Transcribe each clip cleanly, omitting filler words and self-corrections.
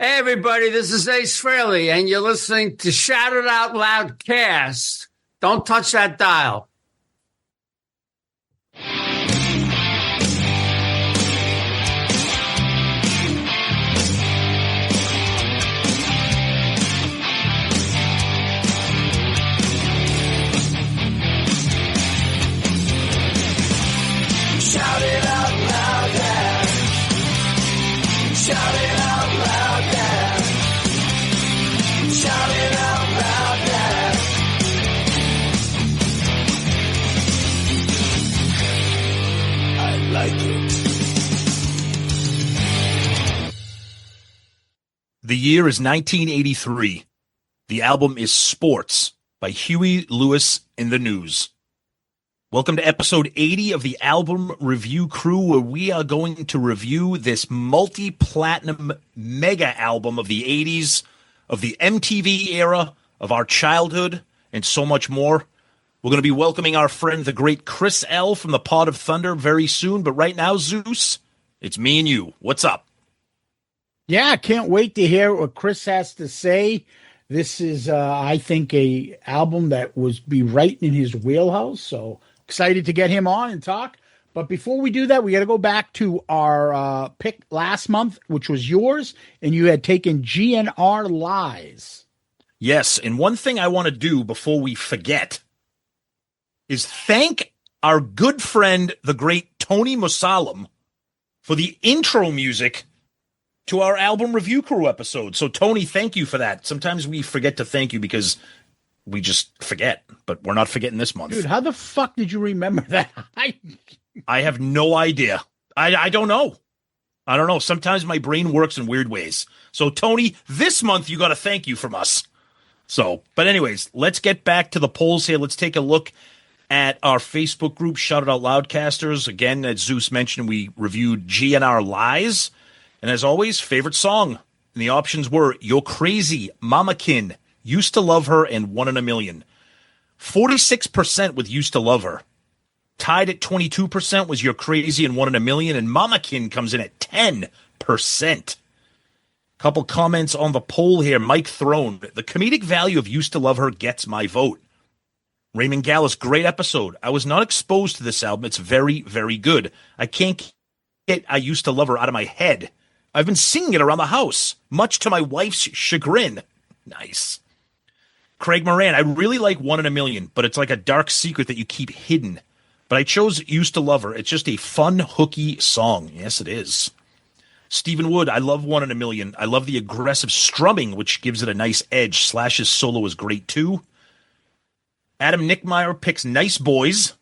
Hey, everybody, this is Ace Frehley, and you're listening to Shout It Out Loudcast. Don't touch that dial. Shout it out loud, yeah. Shout it out loud, yeah. Shout it out loud, yeah. I like it. The year is 1983. The album is Sports by Huey Lewis and the News. Welcome to episode 80 of the Album Review Crew, where we are going to review this multi-platinum mega album of the 80s, of the MTV era, of our childhood, and so much more. We're going to be welcoming our friend, the great Chris L. from the Pod of Thunder very soon, but right now, Zeus, it's me and you. What's up? Yeah, I can't wait to hear what Chris has to say. This is, I think, a album that was be right in his wheelhouse, so excited to get him on and talk. But before we do that, we got to go back to our pick last month, which was yours, and you had taken GNR Lies. Yes, and one thing I want to do before we forget is thank our good friend, the great Tony Musalam, for the intro music to our Album Review Crew episode. So, Tony, thank you for that. Sometimes we forget to thank you because we just forget, but we're not forgetting this month. Dude, how the fuck did you remember that? I have no idea. I don't know. I don't know. Sometimes my brain works in weird ways. So, Tony, this month you got a thank you from us. So, but anyways, let's get back to the polls here. Let's take a look at our Facebook group, Shout It Out Loudcasters. Again, as Zeus mentioned, we reviewed GNR Lies. And as always, favorite song. And the options were You're Crazy, Mamakin, Used to Love Her, and 1 in a Million. 46% with Used to Love Her. Tied at 22% was You're Crazy and 1 in a Million, and Mamakin comes in at 10%. Couple comments on the poll here. Mike Throne, the comedic value of Used to Love Her gets my vote. Raymond Gallus, great episode. I was not exposed to this album. It's very, very good. I can't get I Used to Love Her out of my head. I've been singing it around the house, much to my wife's chagrin. Nice. Craig Moran, I really like 1 in a Million, but it's like a dark secret that you keep hidden. But I chose Used to Love Her. It's just a fun, hooky song. Yes, it is. Stephen Wood, I love 1 in a Million. I love the aggressive strumming, which gives it a nice edge. Slash's solo is great, too. Adam Nickmeyer picks Nice Boys.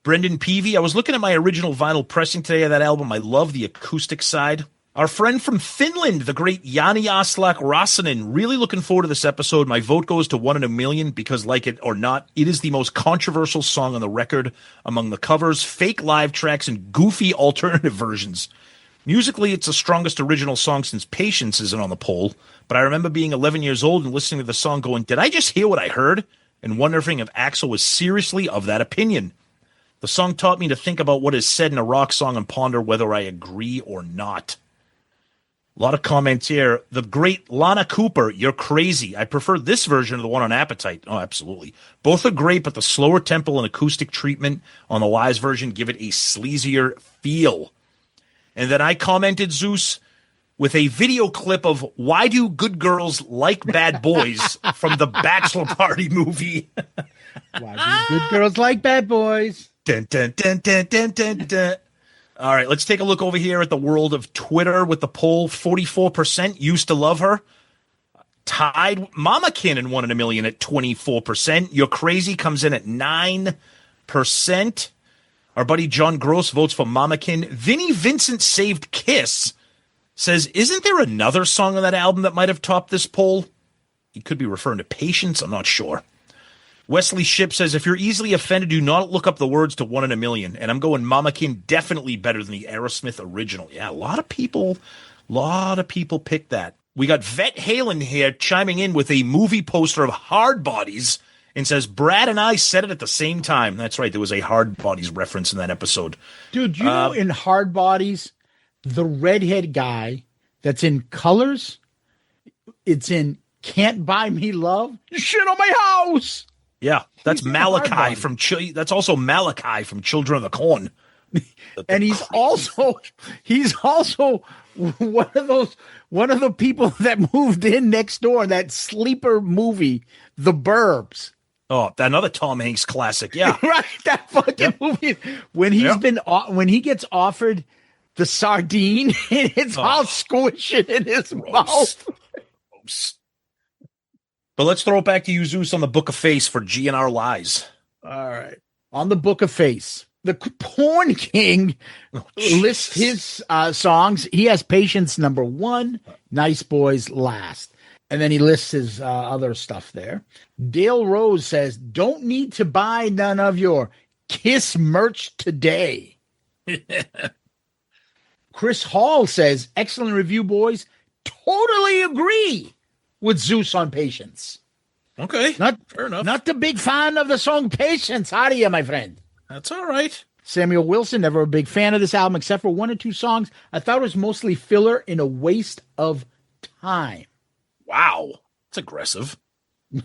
Brendan Peavy, I was looking at my original vinyl pressing today of that album. I love the acoustic side. Our friend from Finland, the great Jani Aslak Rossinen, really looking forward to this episode. My vote goes to 1 in a Million because, like it or not, it is the most controversial song on the record among the covers, fake live tracks, and goofy alternative versions. Musically, it's the strongest original song since Patience isn't on the poll, but I remember being 11 years old and listening to the song going, did I just hear what I heard? And wondering if Axl was seriously of that opinion. The song taught me to think about what is said in a rock song and ponder whether I agree or not. A lot of comments here. The great Lana Cooper, You're Crazy. I prefer this version of the one on Appetite. Oh, absolutely. Both are great, but the slower tempo and acoustic treatment on the Lies version give it a sleazier feel. And then I commented, Zeus, with a video clip of Why Do Good Girls Like Bad Boys from the Bachelor Party movie. Why do good girls like bad boys? Dun, dun, dun, dun, dun, dun, dun. All right, let's take a look over here at the world of Twitter with the poll. 44% Used to Love Her. Tied Mamakin in 1 in a Million at 24%. You're Crazy comes in at 9%. Our buddy John Gross votes for Mamakin. Vinnie Vincent Saved Kiss says, isn't there another song on that album that might have topped this poll? He could be referring to Patience. I'm not sure. Wesley Ship says, if you're easily offended, do not look up the words to 1 in a Million. And I'm going Mamakin definitely better than the Aerosmith original. Yeah, a lot of people picked that. We got Vet Halen here chiming in with a movie poster of Hard Bodies and says, Brad and I said it at the same time. That's right. There was a Hard Bodies reference in that episode. Dude, you know, in Hard Bodies, the redhead guy that's in Colors. It's in Can't Buy Me Love. Shit on my house. Yeah, that's He's Malachi from. That's also Malachi from Children of the Corn. And he's also one of the people that moved in next door, that sleeper movie, The Burbs. Oh, another Tom Hanks classic. Yeah. Right. That fucking movie. When he gets offered the sardine, it's all squishing in his mouth. Gross. But let's throw it back to you, Zeus, on the Book of Face for GNR Lies. All right. On the Book of Face. The Porn King lists his songs. He has Patience number 1, Nice Boys last. And then he lists his other stuff there. Dale Rose says, don't need to buy none of your Kiss merch today. Chris Hall says, excellent review, boys. Totally agree with Zeus on Patience. Okay. Fair enough. Not the big fan of the song Patience. How do you, my friend? That's all right. Samuel Wilson, never a big fan of this album except for 1 or 2 songs. I thought it was mostly filler and a waste of time. Wow. That's aggressive. Yeah,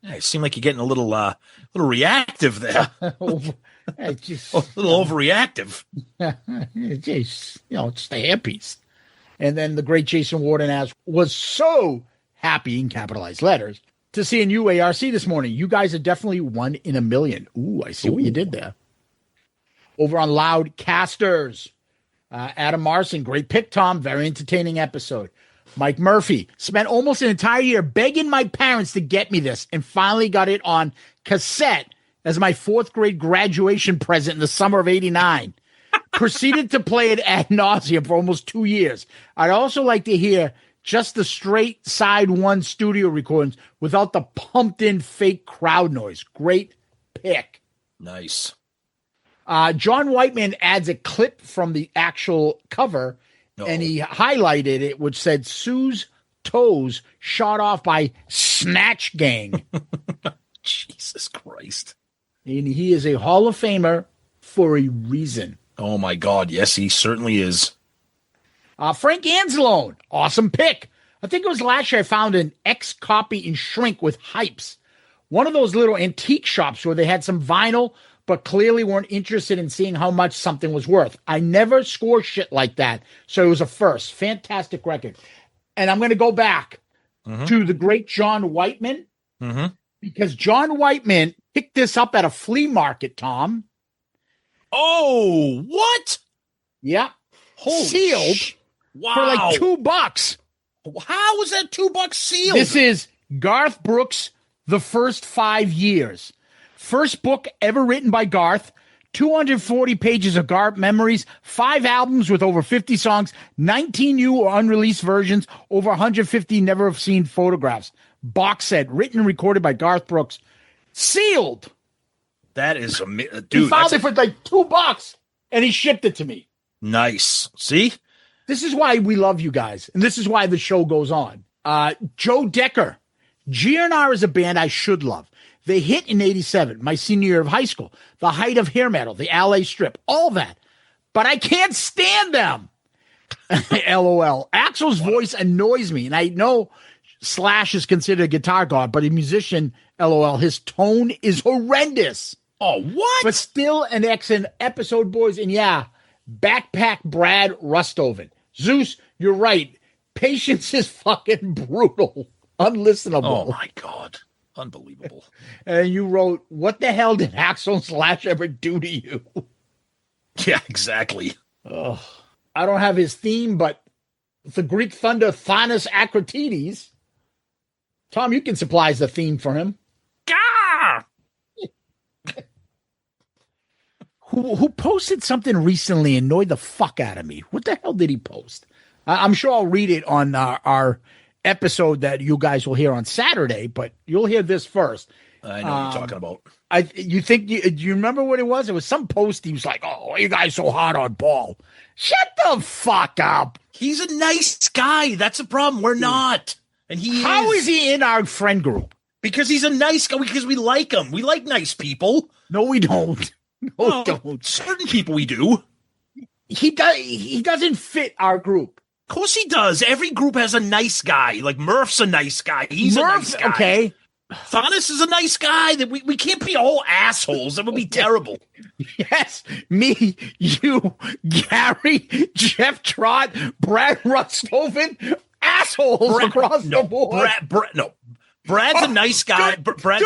it seemed like you're getting a little reactive there. Just, a little overreactive. Just, just a hairpiece. And then the great Jason Warden was so happy in capitalized letters to see a new UARC this morning. You guys are definitely 1 in a million. Ooh, I see what you did there. Over on Loudcasters, Adam Marson, great pick, Tom. Very entertaining episode. Mike Murphy, spent almost an entire year begging my parents to get me this and finally got it on cassette as my 4th grade graduation present in the summer of 89. Proceeded to play it ad nauseum for almost 2 years. I'd also like to hear just the straight side 1 studio recordings without the pumped in fake crowd noise. Great pick. Nice. John Whiteman adds a clip from the actual cover, and he highlighted it, which said Sue's toes shot off by Snatch Gang. Jesus Christ. And he is a Hall of Famer for a reason. Oh, my God. Yes, he certainly is. Frank Anzalone, awesome pick. I think it was last year I found an X copy in shrink with Hypes. One of those little antique shops where they had some vinyl, but clearly weren't interested in seeing how much something was worth. I never score shit like that, so it was a first. Fantastic record. And I'm going to go back to the great John Whiteman, because John Whiteman picked this up at a flea market, Tom. Oh, what? Yeah. Holy sealed wow. for like $2. How was that $2 sealed? This is Garth Brooks' The First 5 Years. First book ever written by Garth. 240 pages of Garth memories, 5 albums with over 50 songs, 19 new or unreleased versions, over 150 never seen photographs. Box set, written and recorded by Garth Brooks. Sealed. That is dude. He found it for like $2 and he shipped it to me. Nice. See? This is why we love you guys. And this is why the show goes on. Joe Decker. GNR is a band I should love. They hit in 87, my senior year of high school. The height of hair metal, the LA strip, all that. But I can't stand them. LOL. Axl's voice annoys me. And I know Slash is considered a guitar god, but a musician, LOL, his tone is horrendous. Oh, what? But still an excellent episode, boys. And yeah, Backpack Brad Rustoven. Zeus, you're right. Patience is fucking brutal. Unlistenable. Oh, my God. Unbelievable. And you wrote, what the hell did Axl and Slash ever do to you? Yeah, exactly. Oh, I don't have his theme, but the Greek thunder Thanos Akratides. Tom, you can supply the theme for him. Gah! Who posted something recently and annoyed the fuck out of me? What the hell did he post? I'm sure I'll read it on our episode that you guys will hear on Saturday, but you'll hear this first. I know what you're talking about. Do you remember what it was? It was some post. He was like, "Oh, why you guys so hard on Paul? Shut the fuck up." He's a nice guy. That's a problem. We're not. And How is he in our friend group? Because he's a nice guy. Because we like him. We like nice people. No, we don't. No, we don't. Certain people we do. he doesn't fit our group. Of course he does. Every group has a nice guy. Like Murph's a nice guy. He's a nice guy. Okay. Thanos is a nice guy. That we can't be all assholes. That would be terrible. Yes, me, you, Gary, Jeff Trott, Brad Rusthoven, assholes across the board. Brad's a nice guy. Brad's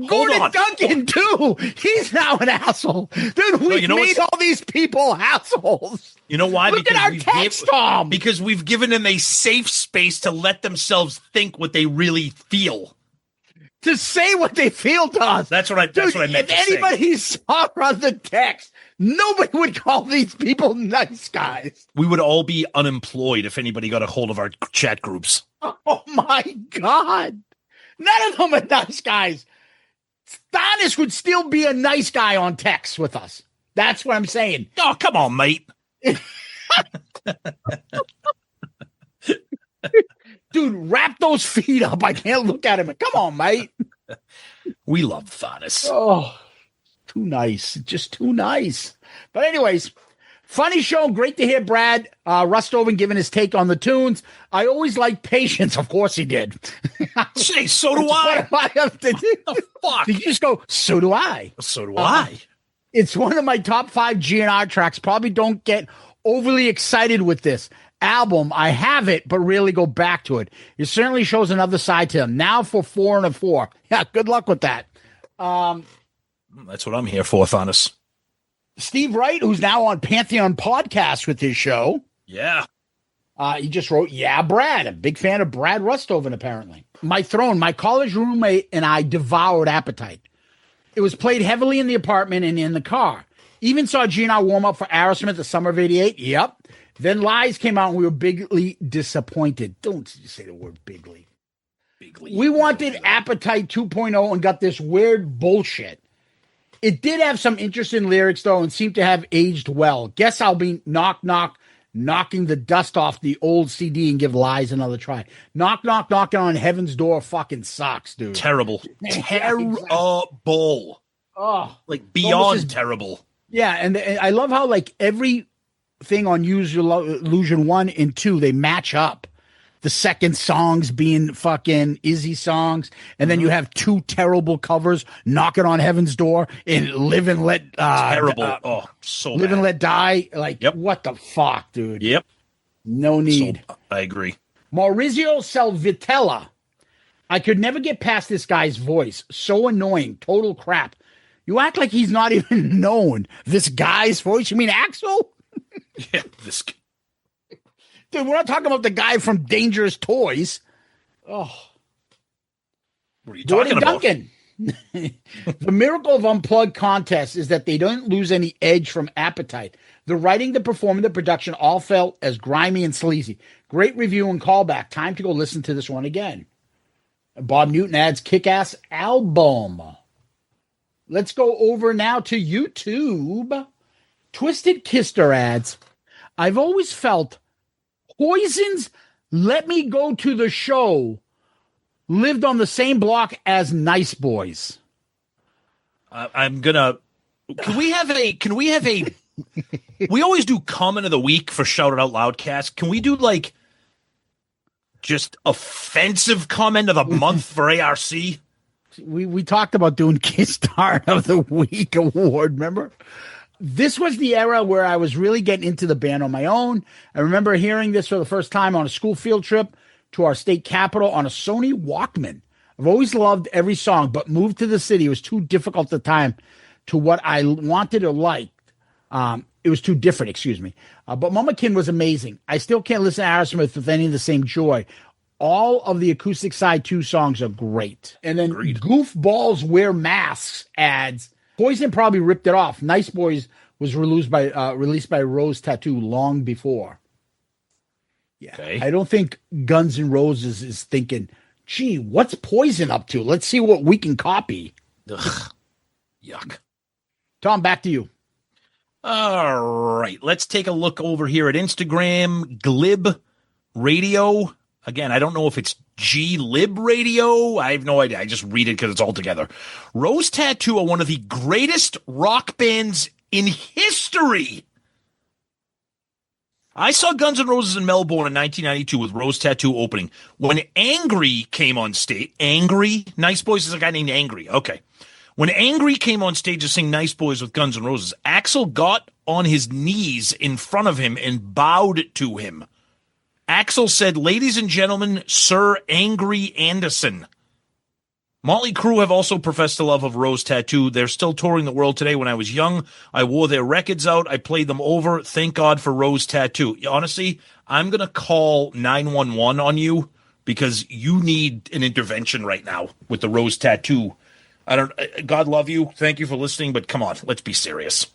Gordon Duncan too. He's now an asshole, dude. We've made all these people assholes. You know why? Look at our text, Tom. Because we've given them a safe space to let themselves think what they really feel. To say what they feel to us. That's what I meant to say. If anybody saw on the text, nobody would call these people nice guys. We would all be unemployed if anybody got a hold of our chat groups. Oh my God. None of them are nice guys. Thanos would still be a nice guy on text with us. That's what I'm saying. Oh, come on, mate. Dude, wrap those feet up. I can't look at him. Come on, mate. We love Thanos. Oh, too nice. Just too nice. But anyways, funny show. Great to hear Brad Rusthoven giving his take on the tunes. I always like Patience. Of course he did. Say, so do I. What the fuck? Did you just go, so do I? So do I. It's one of my top 5 GNR tracks. Probably don't get overly excited with this album. I have it, but really go back to it. It certainly shows another side to him. Now for 4 and a 4. Yeah, good luck with that. That's what I'm here for, Thanos. Steve Wright, who's now on Pantheon Podcast with his show. Yeah. He just wrote, yeah, Brad. A big fan of Brad Rusthoven, apparently. My Throne, my college roommate and I devoured Appetite. It was played heavily in the apartment and in the car. Even saw GNR warm up for Aerosmith the summer of '88. Yep. Then Lies came out and we were bigly disappointed. Don't say the word bigly. We wanted Appetite 2.0 and got this weird bullshit. It did have some interesting lyrics, though, and seemed to have aged well. Guess I'll be knocking the dust off the old CD and give Lies another try. Knocking on heaven's door fucking sucks, dude. Terrible. Terrible. Oh. Like, beyond terrible. Yeah, and I love how, like, everything on Use Your Illusion 1 and 2, they match up. The second songs being fucking Izzy songs, and then you have 2 terrible covers, Knocking on Heaven's Door and Live and Let terrible. So Live bad. and Let Die. Like, what the fuck, dude? Yep. No need. So, I agree. Maurizio Salvitella. I could never get past this guy's voice. So annoying. Total crap. You act like he's not even known. This guy's voice? You mean Axel? Yeah, this guy. Dude, we're not talking about the guy from Dangerous Toys. Oh. What are you talking about? Duncan. The miracle of Unplugged contest is that they don't lose any edge from Appetite. The writing, the performing, the production all felt as grimy and sleazy. Great review and callback. Time to go listen to this one again. Bob Newton adds kick-ass album. Let's go over now to YouTube. Twisted Kister adds, I've always felt Poison's Let Me Go to the Show lived on the same block as Nice Boys. I'm gonna. Can we have a? We always do comment of the week for Shout It Out Loudcast. Can we do like just offensive comment of the month for ARC? We talked about doing Kiss Star of the Week award. Remember? This was the era where I was really getting into the band on my own. I remember hearing this for the first time on a school field trip to our state capital on a Sony Walkman. I've always loved every song, but moved to the city. It was too difficult at the time to what I wanted or liked. It was too different, excuse me. But Mamakin was amazing. I still can't listen to Aerosmith with any of the same joy. All of the acoustic side 2 songs are great. And then Goofballs Wear Masks adds, Poison probably ripped it off. Nice Boys was released by Rose Tattoo long before. Yeah, okay. I don't think Guns N' Roses is thinking, gee, what's Poison up to? Let's see what we can copy. Ugh. Yuck. Tom, back to you. All right, let's take a look over here at Instagram. Glib Radio. Again, I don't know if it's G-Lib Radio. I have no idea. I just read it because it's all together. Rose Tattoo are one of the greatest rock bands in history. I saw Guns N' Roses in Melbourne in 1992 with Rose Tattoo opening. When Angry came on stage, Angry? Nice Boys is a guy named Angry. Okay. When Angry came on stage to sing Nice Boys with Guns N' Roses, Axl got on his knees in front of him and bowed to him. Axl said, "Ladies and gentlemen, Sir Angry Anderson." Motley Crue have also professed a love of Rose Tattoo. They're still touring the world today. When I was young, I wore their records out. I played them over. Thank God for Rose Tattoo. Honestly, I'm going to call 911 on you because you need an intervention right now with the Rose Tattoo. God love you. Thank you for listening, but come on, let's be serious.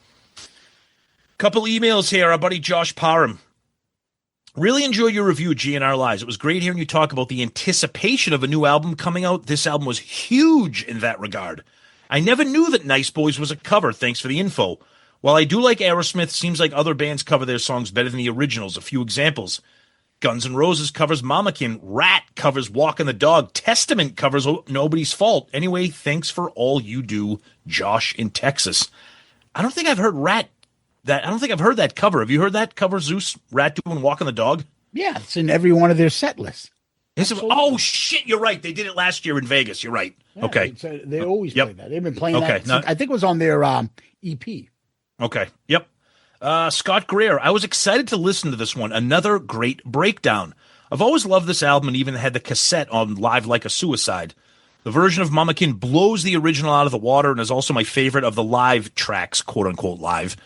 Couple emails here. Our buddy Josh Parham. Really enjoyed your review of GNR Lives. It was great hearing you talk about the anticipation of a new album coming out. This album was huge in that regard. I never knew that Nice Boys was a cover. Thanks for the info. While I do like Aerosmith, seems like other bands cover their songs better than the originals. A few examples. Guns N' Roses covers Mamakin. Rat covers Walkin' the Dog. Testament covers Nobody's Fault. Anyway, thanks for all you do, Josh in Texas. I don't think I've heard that cover. Have you heard that cover, Zeus? Rat doing Walkin' the Dog? Yeah, it's in every one of their set lists. Oh, shit, you're right. They did it last year in Vegas. You're right. Yeah, okay. They always play that. They've been playing that. No. I think it was on their EP. Okay. Yep. Scott Greer, I was excited to listen to this one. Another great breakdown. I've always loved this album and even had the cassette on Live Like a Suicide. The version of Mamakin blows the original out of the water and is also my favorite of the live tracks, quote-unquote live.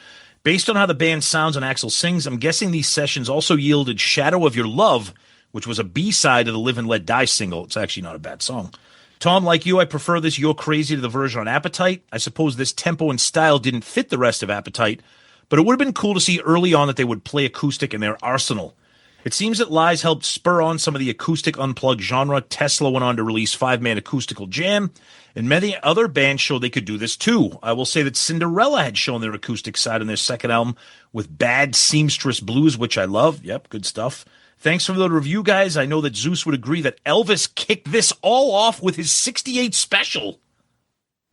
Based on how the band sounds and Axl sings, I'm guessing these sessions also yielded Shadow of Your Love, which was a B-side of the Live and Let Die single. It's actually not a bad song. Tom, like you, I prefer this You're Crazy to the version on Appetite. I suppose this tempo and style didn't fit the rest of Appetite, but it would have been cool to see early on that they would play acoustic in their arsenal. It seems that Lies helped spur on some of the acoustic unplugged genre. Tesla went on to release 5-man acoustical jam, and many other bands showed they could do this too. I will say that Cinderella had shown their acoustic side on their second album with Bad Seamstress Blues, which I love. Yep, good stuff. Thanks for the review, guys. I know that Zeus would agree that Elvis kicked this all off with his 68 special.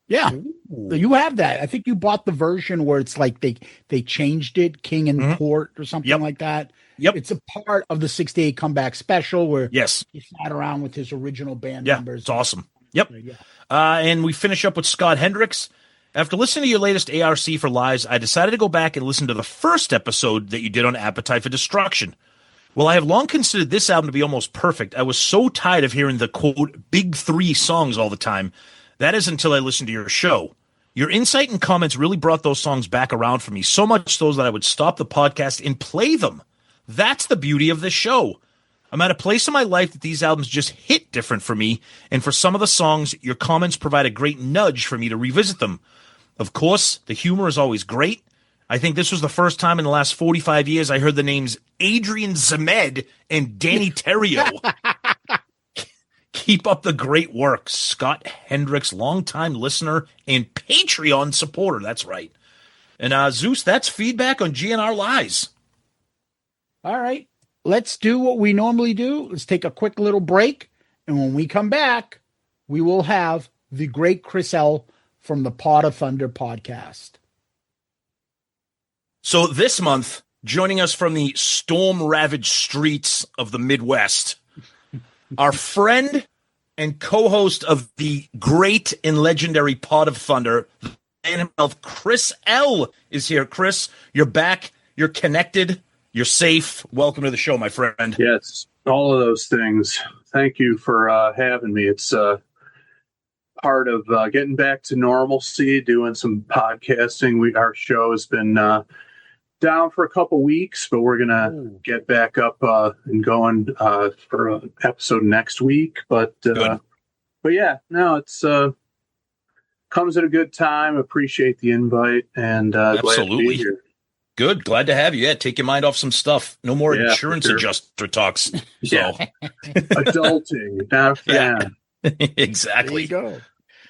Yeah, you have that. I think you bought the version where it's like they changed it, King and Court or something like that. Yep. It's a part of the 68 comeback special where he sat around with his original band members. It's awesome. Yep. And we finish up with Scott Hendricks. After listening to your latest ARC for Lies, I decided to go back and listen to the first episode that you did on Appetite for Destruction. Well, I have long considered this album to be almost perfect. I was so tired of hearing the, quote, big three songs all the time. That is until I listened to your show. Your insight and comments really brought those songs back around for me, so much so that I would stop the podcast and play them. That's the beauty of this show. I'm at a place in my life that these albums just hit different for me, and for some of the songs, your comments provide a great nudge for me to revisit them. Of course, the humor is always great. I think this was the first time in the last 45 years I heard the names Adrian Zemed and Danny Terrio. Keep up the great work. Scott Hendricks, longtime listener and Patreon supporter. That's right. And Zeus, that's feedback on GNR Lies. All right. Let's do what we normally do. Let's take a quick little break. And when we come back, we will have the great Chris L. from the Pod of Thunder podcast. So this month, joining us from the storm-ravaged streets of the Midwest, our friend and co-host of the great and legendary Pod of Thunder, the man himself, Chris L. is here. Chris, you're back. You're connected. You're safe. Welcome to the show, my friend. Yes, all of those things. Thank you for having me. It's part of getting back to normalcy, doing some podcasting. Our show has been down for a couple weeks, but we're gonna get back up and going for an episode next week. But yeah, no, it's comes at a good time. Appreciate the invite and glad to be here. Good. Glad to have you. Yeah, take your mind off some stuff. No more insurance adjuster talks. So. Yeah. Adulting, not a fan. Yeah. Exactly. There you go.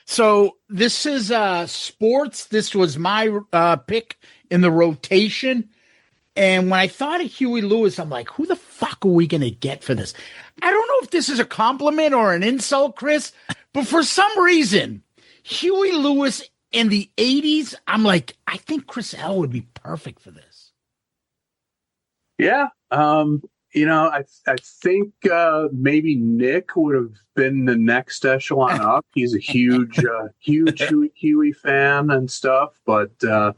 So this is sports. This was my pick in the rotation. And when I thought of Huey Lewis, I'm like, who the fuck are we going to get for this? I don't know if this is a compliment or an insult, Chris, but for some reason, Huey Lewis in the 80s, I'm like, I think Chris L would be perfect for this. Yeah. I think maybe Nick would have been the next echelon up. He's a huge Huey fan and stuff. But I'm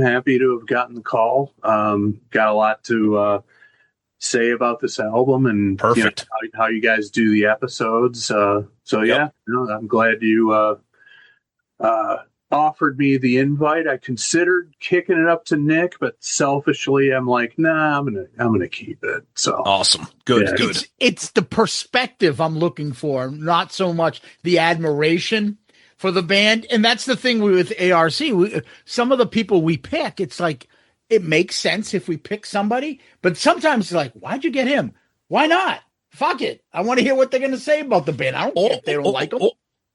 happy to have gotten the call. Got a lot to say about this album and Perfect. How you guys do the episodes. I'm glad you offered me the invite. I considered kicking it up to Nick, but selfishly, I'm like, nah, I'm gonna keep it. So Awesome. Good, Yeah. good. It's the perspective I'm looking for, not so much the admiration for the band. And that's the thing with ARC. Some of the people we pick, it's like, it makes sense if we pick somebody, but sometimes it's like, why'd you get him? Why not? Fuck it. I want to hear what they're going to say about the band. I don't care if they don't like them.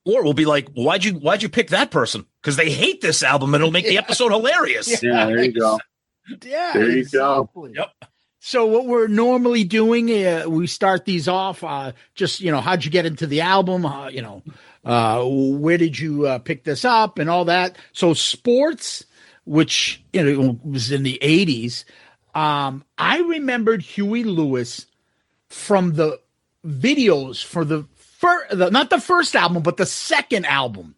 Or we'll be like, why'd you pick that person? Because they hate this album and it'll make the episode hilarious. yeah, there you go. Yeah, There you go. exactly. Yep. So what we're normally doing, we start these off, just, how'd you get into the album? Where did you pick this up and all that? So sports, which, was in the 80s. I remembered Huey Lewis from the videos for not the first album, but the second album,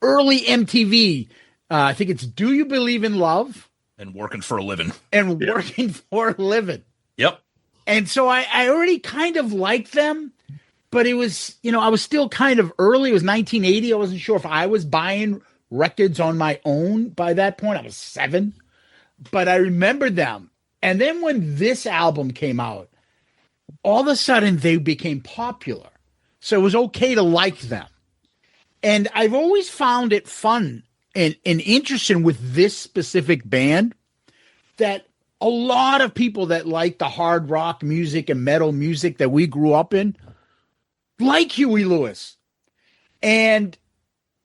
early MTV. I think it's Do You Believe in Love? And working for a living. And Working for a Living. Yep. And so I already kind of liked them, but it was, I was still kind of early. It was 1980. I wasn't sure if I was buying records on my own by that point. I was 7, but I remembered them. And then when this album came out, all of a sudden they became popular. So it was okay to like them. And I've always found it fun and interesting with this specific band that a lot of people that like the hard rock music and metal music that we grew up in like Huey Lewis. And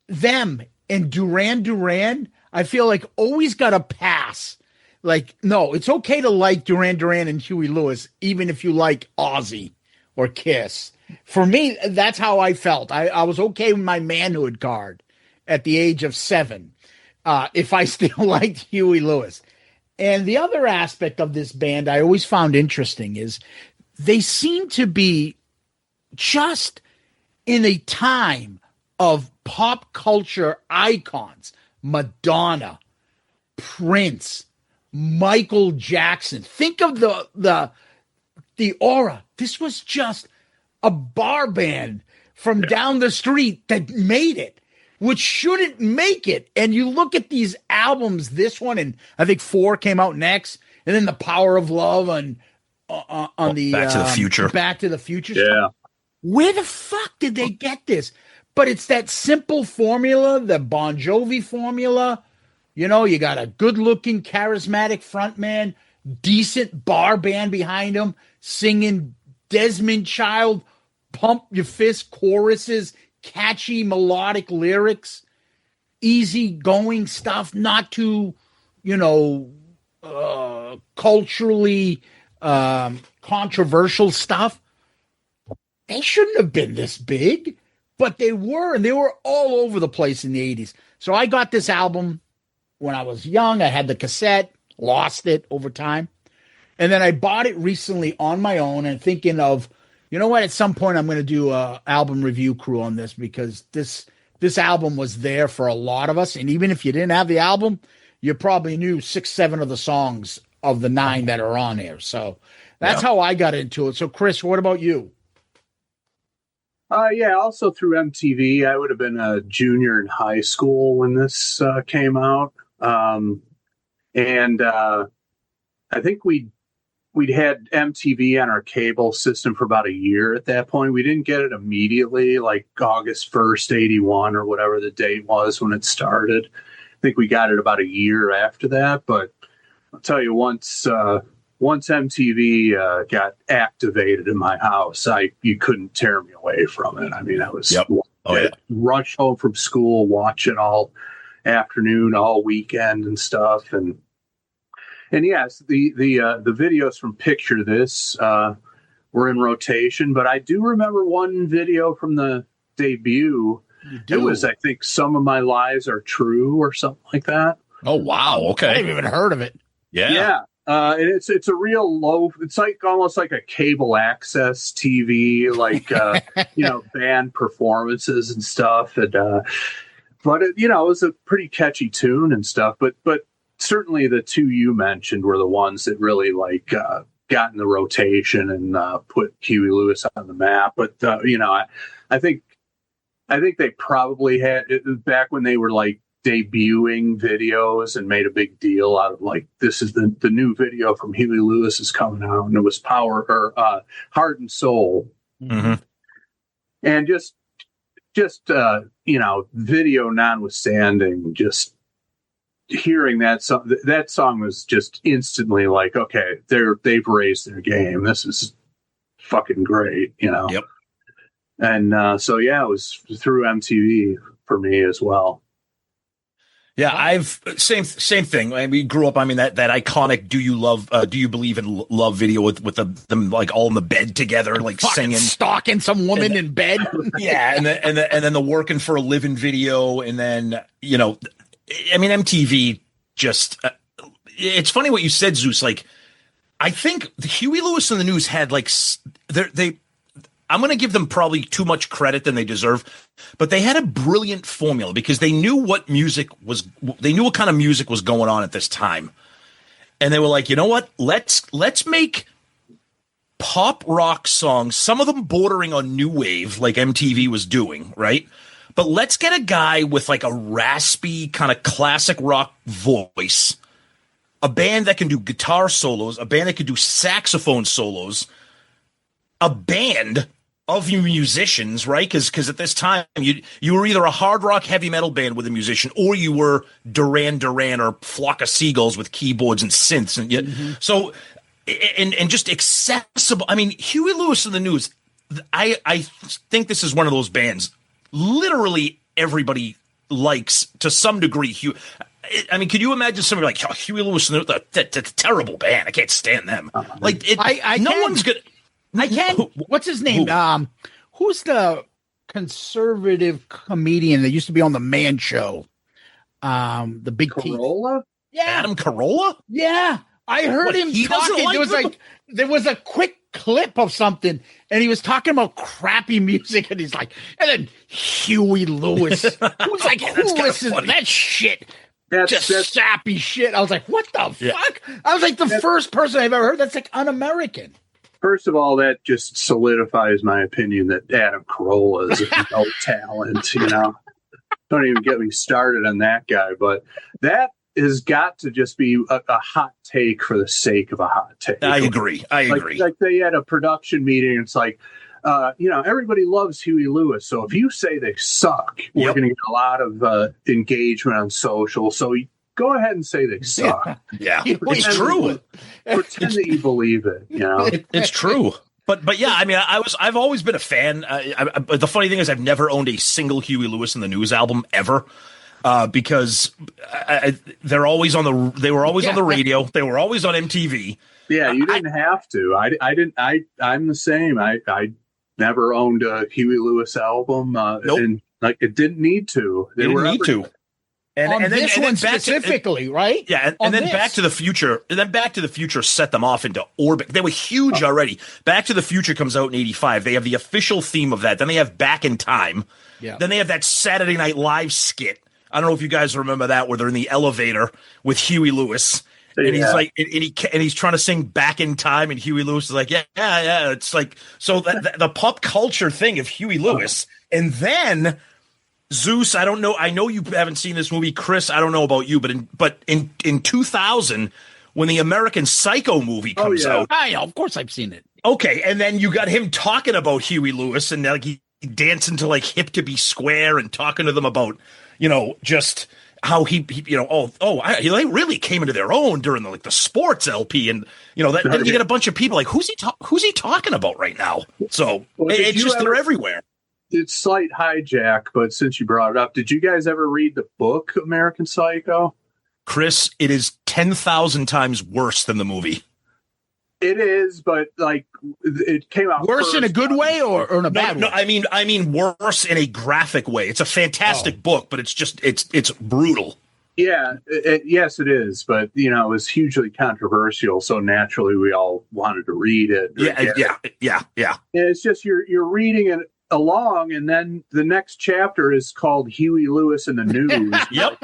them and Duran Duran, I feel like always got a pass. Like, no, it's okay to like Duran Duran and Huey Lewis, even if you like Ozzy or Kiss. For me, that's how I felt. I was okay with my manhood card at the age of 7, if I still liked Huey Lewis. And the other aspect of this band I always found interesting is they seem to be just in a time of pop culture icons. Madonna, Prince, Michael Jackson. Think of the aura. This was just a bar band from down the street that made it, which shouldn't make it. And you look at these albums, this one, and I think 4 came out next, and then The Power of Love on the Back to the Future. Back to the Future. Yeah. Stuff. Where the fuck did they get this? But it's that simple formula, the Bon Jovi formula. You got a good-looking, charismatic frontman, decent bar band behind him, singing Desmond Child, pump your fist choruses, catchy melodic lyrics, easy-going stuff, not too, culturally controversial stuff. They shouldn't have been this big, but they were, and they were all over the place in the 80s. So I got this album when I was young. I had the cassette, lost it over time. And then I bought it recently on my own and thinking of, at some point I'm going to do a album review crew on this because this album was there for a lot of us. And even if you didn't have the album, you probably knew 6, 7 of the songs of the 9 that are on here. So that's how I got into it. So Chris, what about you? Also through MTV. I would have been a junior in high school when this came out. I think we'd had MTV on our cable system for about a year at that point. We didn't get it immediately, like August 1st, 81 or whatever the date was when it started. I think we got it about a year after that. But I'll tell you, once MTV got activated in my house, you couldn't tear me away from it. I mean, I was rush home from school, watch it all afternoon, all weekend and stuff. And yes, the videos from Picture This were in rotation, but I do remember one video from the debut. It was, I think, Some of My Lies Are True or something like that. Oh, wow. Okay. I haven't even heard of it. Yeah. And it's a real low. It's like almost like a cable access TV, like band performances and stuff. And but it was a pretty catchy tune and stuff. But certainly the two you mentioned were the ones that really got in the rotation and put Huey Lewis on the map. But I think they probably had it back when they were like debuting videos and made a big deal out of like, this is the new video from Huey Lewis is coming out, and it was Heart and Soul. Mm-hmm. And just video notwithstanding, just hearing that song was just instantly like, okay, they've raised their game. This is fucking great, Yep. And so it was through MTV for me as well. Yeah, I've same thing. We grew up. I mean, that iconic "Do you believe in love" video with them like all in the bed together, like fucking singing, stalking some woman in bed. Yeah, and then the working for a living video, and then MTV just. It's funny what you said, Zeus. Like, I think Huey Lewis and the News had like they. I'm going to give them probably too much credit than they deserve, but they had a brilliant formula because they knew what kind of music was going on at this time. And they were like, you know what? Let's make pop rock songs, some of them bordering on new wave like MTV was doing, right? But let's get a guy with like a raspy kind of classic rock voice, a band that can do guitar solos, a band that can do saxophone solos, a band of musicians, right? Because at this time you were either a hard rock heavy metal band with a musician, or you were Duran Duran or Flock of Seagulls with keyboards and synths, and so just accessible. I mean, Huey Lewis and the News. I think this is one of those bands. Literally everybody likes to some degree. I mean, can you imagine somebody like Huey Lewis and the that's a terrible band? I can't stand them. Like, one's gonna. I can. What's his name? Who's the conservative comedian that used to be on the Man Show? The big Carolla? Yeah, Adam Carolla. Yeah, I heard him talking. There was a quick clip of something, and he was talking about crappy music, and he's like, and then Huey Lewis, who's like, who listens to that shit? That's sappy shit. I was like, what the fuck? I was like, the first person I've ever heard that's like un-American. First of all, that just solidifies my opinion that Adam Carolla is no talent. Don't even get me started on that guy. But that has got to just be a hot take for the sake of a hot take. I agree. Like they had a production meeting. And it's like, everybody loves Huey Lewis. So if you say they suck, we're going to get a lot of engagement on social. So go ahead and say they suck. Yeah. It's true. Pretend that you believe it. It's true. But yeah, I mean, I've always been a fan. The funny thing is, I've never owned a single Huey Lewis and the News album ever, because they're always on the. They were always on the radio. They were always on MTV. Yeah, you didn't have to. I didn't. I'm the same. I never owned a Huey Lewis album. Nope. And like it didn't need to. They didn't need to. And this one specifically, right? Yeah, and then Back to the Future. And then Back to the Future set them off into orbit. They were huge already. Back to the Future comes out in '85. They have the official theme of that. Then they have Back in Time. Yeah. Then they have that Saturday Night Live skit. I don't know if you guys remember that, where they're in the elevator with Huey Lewis. And he's like, and he's trying to sing Back in Time, and Huey Lewis is like, yeah. It's like, so the pop culture thing of Huey Lewis, and then Zeus. I don't know. I know you haven't seen this movie, Chris. I don't know about you, but in 2000, when the American Psycho movie comes out, I know, of course I've seen it. Okay, and then you got him talking about Huey Lewis, and like he dancing to like Hip to Be Square, and talking to them about just how he they really came into their own during the sports LP, and then you get a bunch of people like who's he talking about right now? So it's just they're everywhere. It's slight hijack, but since you brought it up, did you guys ever read the book American Psycho? Chris, it is 10,000 times worse than the movie. It is, but like it came out worse in a good way or in a bad way? No, I mean worse in a graphic way. It's a fantastic book, but it's just it's brutal. Yeah, yes, it is. But, it was hugely controversial. So naturally, we all wanted to read it. Yeah. And it's just you're reading it along, and then the next chapter is called Huey Lewis in the News. Yep.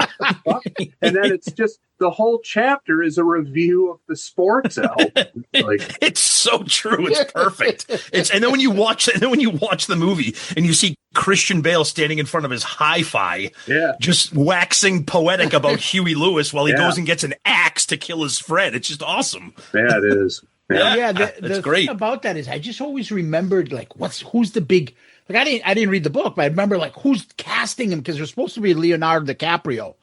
And then it's just the whole chapter is a review of the sports album. Like, It's so true. It's perfect. And then when you watch the movie and you see Christian Bale standing in front of his hi-fi, just waxing poetic about Huey Lewis while he goes and gets an axe to kill his friend. It's just awesome. yeah, it is. Yeah, that's the great. thing about that is I just always remembered like who's the big, like I didn't read the book, but I remember like who's casting him because they're supposed to be Leonardo DiCaprio,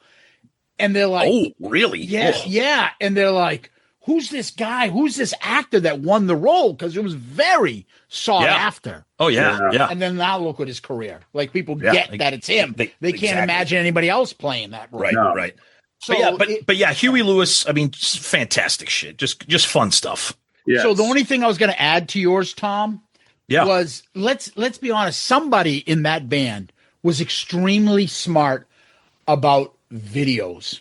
and they're like, oh, really? Yeah, and they're like, who's this guy? Who's this actor that won the role? Because it was very sought after. Oh yeah. And then now look at his career. Like people get that it's him. They can't imagine anybody else playing that role. Right. So but Huey Lewis. I mean, just fantastic shit. Just fun stuff. Yes. So the only thing I was going to add to yours, Tom, was let's be honest. Somebody in that band was extremely smart about videos,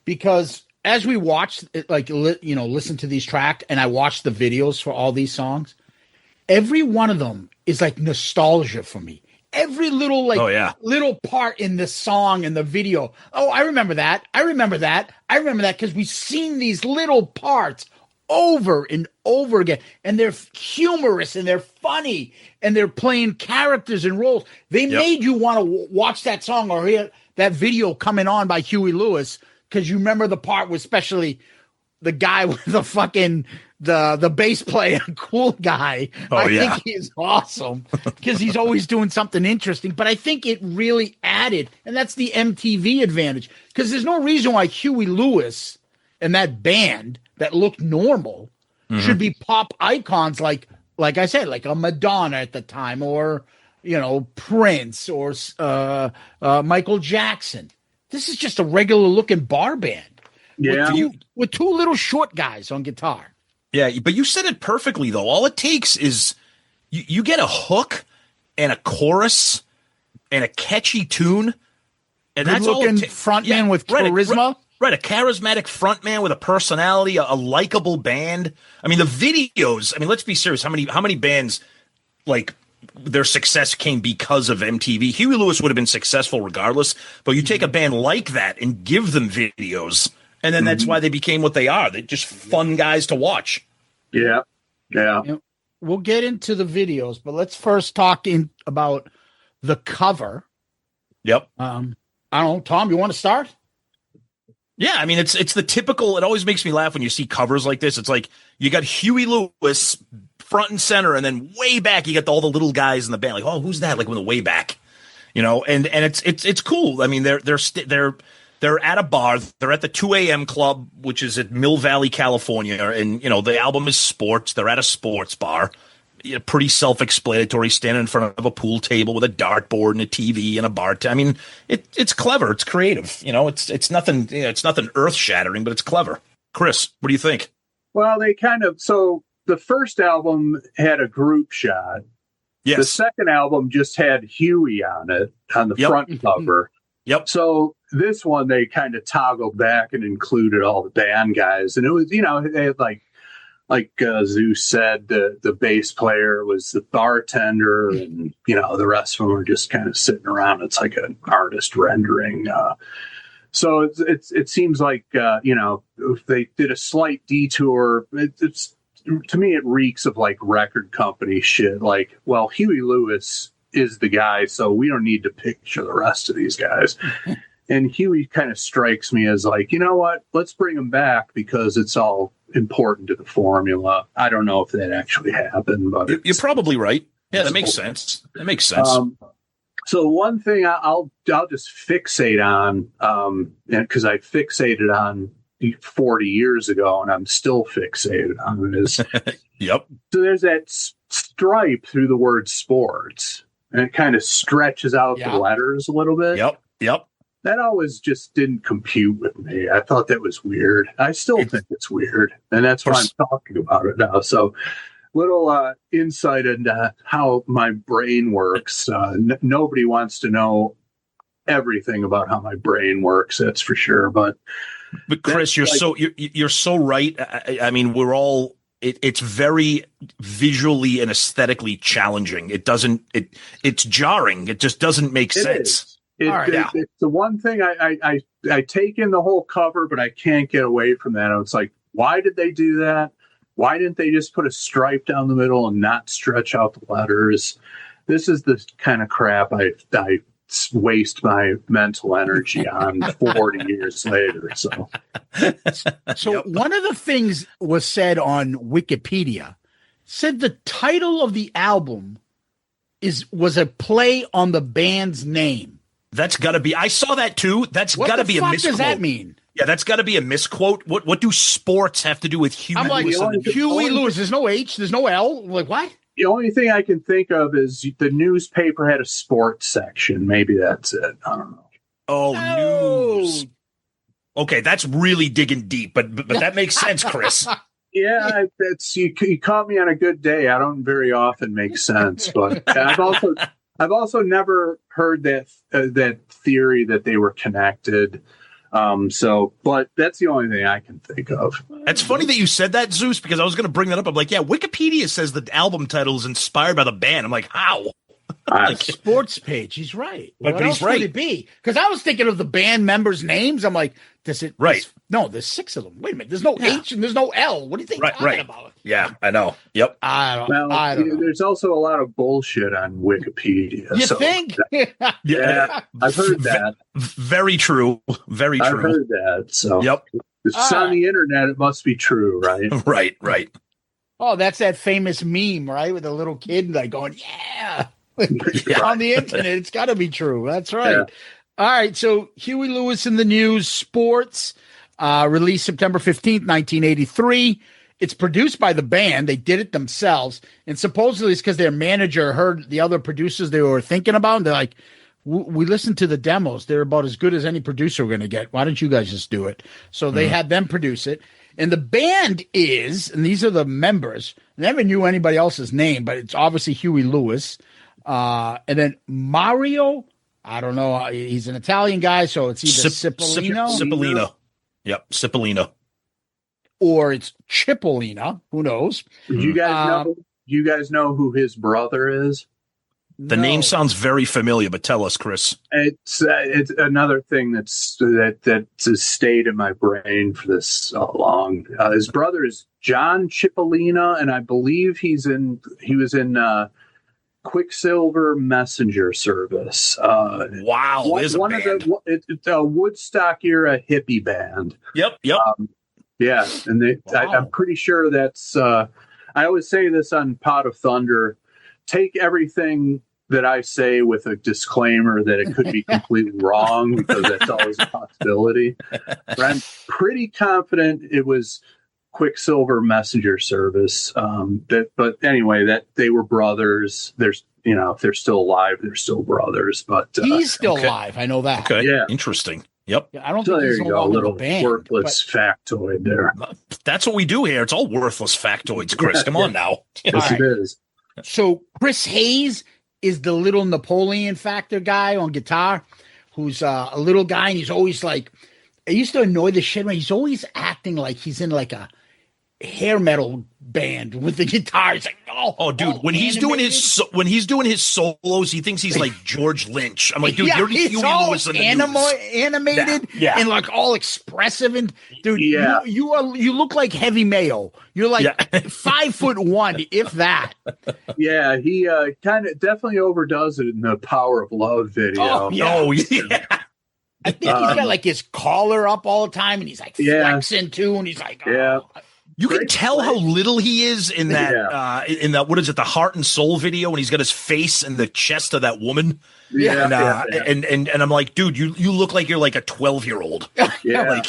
because as we watched it, listen to these tracks, and I watched the videos for all these songs, every one of them is like nostalgia for me. Every little little part in the song and the video. Oh, I remember that. I remember that because we've seen these little parts over and over again, and they're humorous and they're funny and they're playing characters and roles. They made you want to watch that song or hear that video coming on by Huey Lewis, because you remember the part with especially the guy with the fucking the bass player, cool guy. I think he's awesome because he's always doing something interesting. But I think it really added, and that's the MTV advantage, because there's no reason why Huey Lewis and that band that looked normal should be pop icons like I said, like a Madonna at the time, or Prince, or Michael Jackson. This is just a regular looking bar band with two little short guys on guitar. Yeah, but you said it perfectly though. All it takes is you get a hook and a chorus and a catchy tune, and that's all. Frontman with charisma. Right, a charismatic frontman with a personality, a likable band. I mean, the videos. I mean, let's be serious. How many bands, like, their success came because of MTV? Huey Lewis would have been successful regardless. But you take a band like that and give them videos, and then that's why they became what they are. They're just fun guys to watch. Yeah. We'll get into the videos, but let's first talk about the cover. Yep. I don't know, Tom, you want to start? Yeah, I mean, it's the typical. It always makes me laugh when you see covers like this. It's like you got Huey Lewis front and center, and then way back you got all the little guys in the band. Like, oh, who's that? Like when the way back, and it's cool. I mean, they're at a bar. They're at the 2 a.m. club, which is at Mill Valley, California, and the album is sports. They're at a sports bar. Pretty self-explanatory, standing in front of a pool table with a dartboard and a TV and a bar. I mean, it's clever. It's creative. It's nothing. It's nothing earth-shattering, but it's clever. Chris, what do you think? Well, so the first album had a group shot. Yes. The second album just had Huey on it on the front cover. Yep. So this one they kind of toggled back and included all the band guys, and it was they had like Zeus said, the bass player was the bartender, and the rest of them were just kind of sitting around. It's like an artist rendering. So it seems like if they did a slight detour, it's to me it reeks of like record company shit. Like, well, Huey Lewis is the guy, so we don't need to picture the rest of these guys. And Huey kind of strikes me as like, you know what? Let's bring him back because it's all important to the formula. I don't know if that actually happened, but you're probably right. Yeah, that makes sense. That makes sense. So one thing I'll just fixate on, because I fixated on 40 years ago, and I'm still fixated on it. Is yep. So there's that stripe through the word sports, and it kind of stretches out the letters a little bit. Yep. That always just didn't compute with me. I thought that was weird. I still think it's weird. And that's why I'm talking about it now. So little insight into how my brain works. Nobody wants to know everything about how my brain works. That's for sure. But Chris, you're so right. I mean, we're all. It's very visually and aesthetically challenging. It's jarring. It just doesn't make sense. It's the one thing I take in the whole cover, but I can't get away from that. It's like, why did they do that? Why didn't they just put a stripe down the middle and not stretch out the letters? This is the kind of crap I waste my mental energy on 40 years later. So One of the things was said on Wikipedia, said the title of the album was a play on the band's name. That's got to be. I saw that too. That's got to be a misquote. What does that mean? Yeah, that's got to be a misquote. What do sports have to do with Huey Lewis? Huey Lewis. There's no H. There's no L. Like what? The only thing I can think of is the newspaper had a sports section. Maybe that's it. I don't know. Oh, news. Okay, that's really digging deep, but that makes sense, Chris. Yeah, that's you caught me on a good day. I don't very often make sense, but I've also never heard that theory that they were connected. But that's the only thing I can think of. It's funny that you said that, Zeus, because I was going to bring that up. I'm like, yeah, Wikipedia says the album title is inspired by the band. I'm like, how? Sports page. He's right. But he's right. What would it be? Because I was thinking of the band members' names. I'm like, does it? Right. No, there's 6 of them. Wait a minute. There's no H and there's no L. What do you think talking about? Yeah, I know. Yep. I don't know. There's also a lot of bullshit on Wikipedia. You think? Yeah, I've heard that. Very true. Very true. I've heard that. So yep. If it's on the internet, it must be true, right? Right. Oh, that's that famous meme, right? With a little kid like going, yeah. On the internet, it's got to be true. That's right. Yeah. All right. So Huey Lewis in the News, sports, released September 15th, 1983. It's produced by the band. They did it themselves. And supposedly it's because their manager heard the other producers they were thinking about. And they're like, we listened to the demos. They're about as good as any producer we're going to get. Why don't you guys just do it? So they had them produce it. And the band is, and these are the members, never knew anybody else's name, but it's obviously Huey Lewis. And then Mario, I don't know. He's an Italian guy, so it's either Cipollina. Yep, Cipollina. Or it's Cipollina. Who knows? Do you guys know who his brother is? The name sounds very familiar, but tell us, Chris. It's another thing that's stayed in my brain for this long. His brother is John Cipollina, and I believe he was in Quicksilver Messenger Service. Wow, it's a Woodstock era hippie band. Yep. Yeah, and I'm pretty sure that's. I always say this on Pot of Thunder. Take everything that I say with a disclaimer that it could be completely wrong, because that's always a possibility. But I'm pretty confident it was Quicksilver Messenger Service. But anyway, that they were brothers. There's, if they're still alive, they're still brothers. But he's still alive. I know that. Okay. Yeah. Interesting. Yep. I don't think he's no longer in the band. Worthless factoid there. That's what we do here. It's all worthless factoids, Chris. Come on now. Yes, it is. So Chris Hayes is the little Napoleon Factor guy on guitar, who's a little guy, and he's always like, it used to annoy the shit. He's always acting like he's in like a hair metal band with the guitar. It's like, dude, when he's doing his solos, he thinks he's like George Lynch. I'm like, dude, you're he's all animated and like all expressive, and dude, you look like Heavy Mayo. You're like 5'1", if that. Yeah, he kind of definitely overdoes it in the Power of Love video. Oh yeah. I think he's got like his collar up all the time, and he's like flexing too, and he's like, You can tell how little he is in that in that, what is it, the Heart and Soul video, when he's got his face in the chest of that woman. And I'm like, dude, you look like you're like a 12-year-old.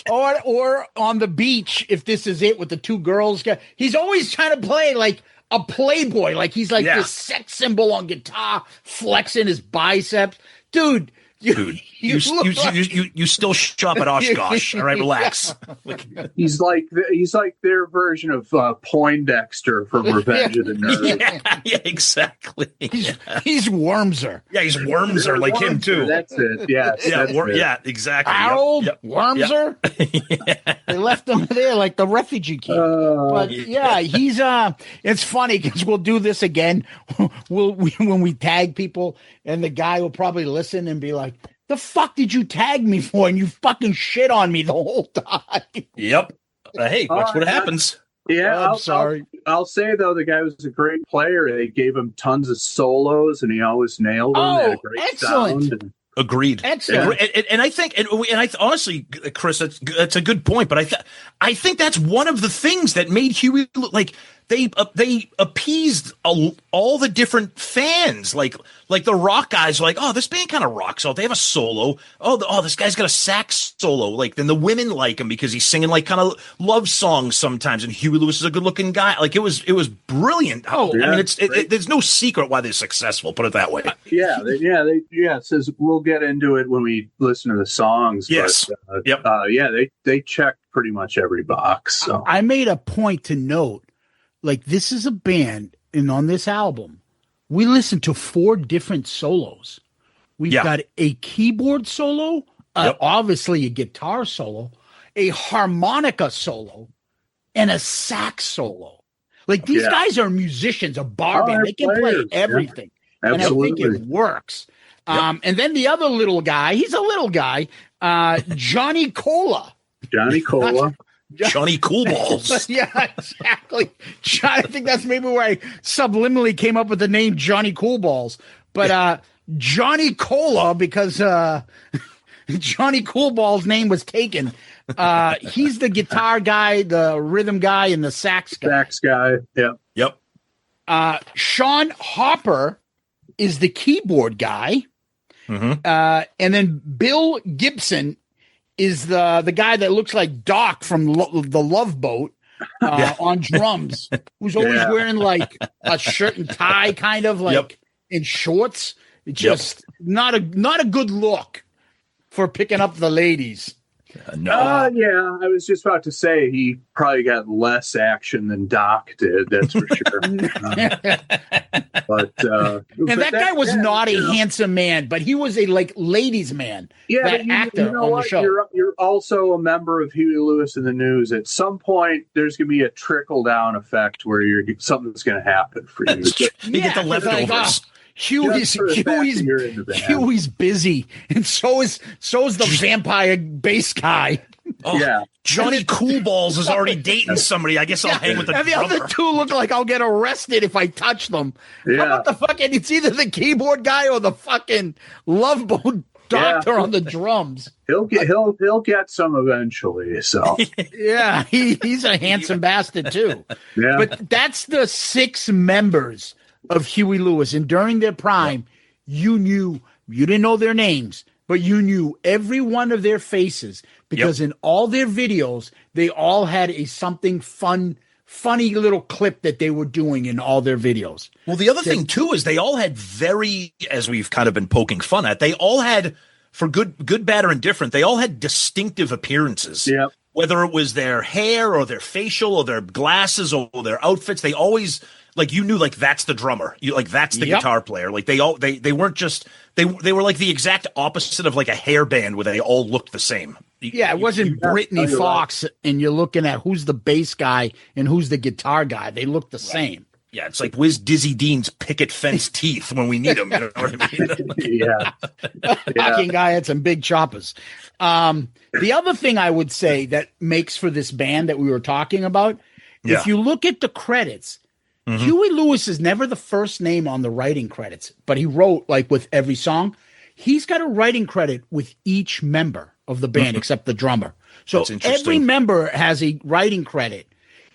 Or on the beach, if this is it with the two girls. He's always trying to play like a playboy, like he's like this sex symbol on guitar, flexing his biceps. Dude, Dude, you still shop at Oshkosh. All right, relax. He's like their version of Poindexter from Revenge of the Nerds. Yeah, exactly. He's Wormser. Yeah, he's Wormser like him too. That's it. Yes, Yeah, exactly. Harold Yep. Wormser. They left him there like the refugee camp. But yeah, he's it's funny because we'll do this again. When we tag people, and the guy will probably listen and be like, "The fuck did you tag me for?" And you fucking shit on me the whole time. Yep. Hey, that's what happens. Yeah, I'm sorry. I'll say though, the guy was a great player. They gave him tons of solos, and he always nailed them. Oh, Had a great excellent. sound. Agreed. Excellent. And I think, and I honestly, Chris, that's a good point. But I think that's one of the things that made Huey, like they appeased all the different fans. Like the rock guys are like, oh, this band kind of rocks. Oh, they have a solo. Oh, this guy's got a sax solo. Like then the women like him because he's singing like kind of love songs sometimes. And Huey Lewis is a good looking guy. Like it was brilliant. I mean, there's no secret why they're successful. Put it that way. It says we'll get into it when we listen to the songs. Yes. But, they checked pretty much every box. So. I made a point to note, like, this is a band, and on this album, we listened to 4 different solos. We've got a keyboard solo, obviously a guitar solo, a harmonica solo, and a sax solo. Like, these guys are musicians, a bar band. They can play everything. Yeah. Absolutely. And I think it works. And then the other little guy, he's a little guy, Johnny Colla. Johnny Colla. Johnny Coolballs. Yeah, exactly. I think that's maybe where I subliminally came up with the name Johnny Coolballs. But Johnny Colla, because Johnny Coolball's name was taken. He's the guitar guy, the rhythm guy, and the sax guy. Sax guy, Yep. Sean Hopper is the keyboard guy. And then Bill Gibson is the guy that looks like Doc from the Love Boat on drums, who's always wearing like a shirt and tie, kind of like in shorts. It's just not a good look for picking up the ladies. No. I was just about to say he probably got less action than Doc did. That's for sure. But that guy was not a handsome man, but he was a ladies' man. Yeah, that actor on the show. You're also a member of Huey Lewis and the News. At some point, there's going to be a trickle down effect where something's going to happen for you. You get the leftovers. Huey's busy, and so is the vampire bass guy. Johnny Coolballs is already dating somebody. I guess I'll hang with the drummer. And the other two look like I'll get arrested if I touch them. Yeah. How about the fucking? It's either the keyboard guy or the fucking Love Boat doctor on the drums. He'll get some eventually. So yeah, he's a handsome bastard too. Yeah, but that's the 6 members of Huey Lewis, and during their prime, you didn't know their names, but you knew every one of their faces because in all their videos, they all had something funny little clip that they were doing in all their videos. Well, the other thing too is they all had as we've kind of been poking fun at, they all had, for good, bad, or indifferent, they all had distinctive appearances. Yeah. Whether it was their hair or their facial or their glasses or their outfits, they always, like, you knew, like, that's the drummer. That's the guitar player. Like, they weren't just, they were like the exact opposite of like a hair band where they all looked the same. It wasn't Brittany Fox and you're looking at who's the bass guy and who's the guitar guy. They look the same. Yeah, it's like, where's Dizzy Dean's picket fence teeth when we need them? You know what I mean? Fucking guy had some big choppers. The other thing I would say that makes for this band that we were talking about, if you look at the credits, Huey Lewis is never the first name on the writing credits, but he wrote, like, with every song. He's got a writing credit with each member of the band except the drummer. So every member has a writing credit.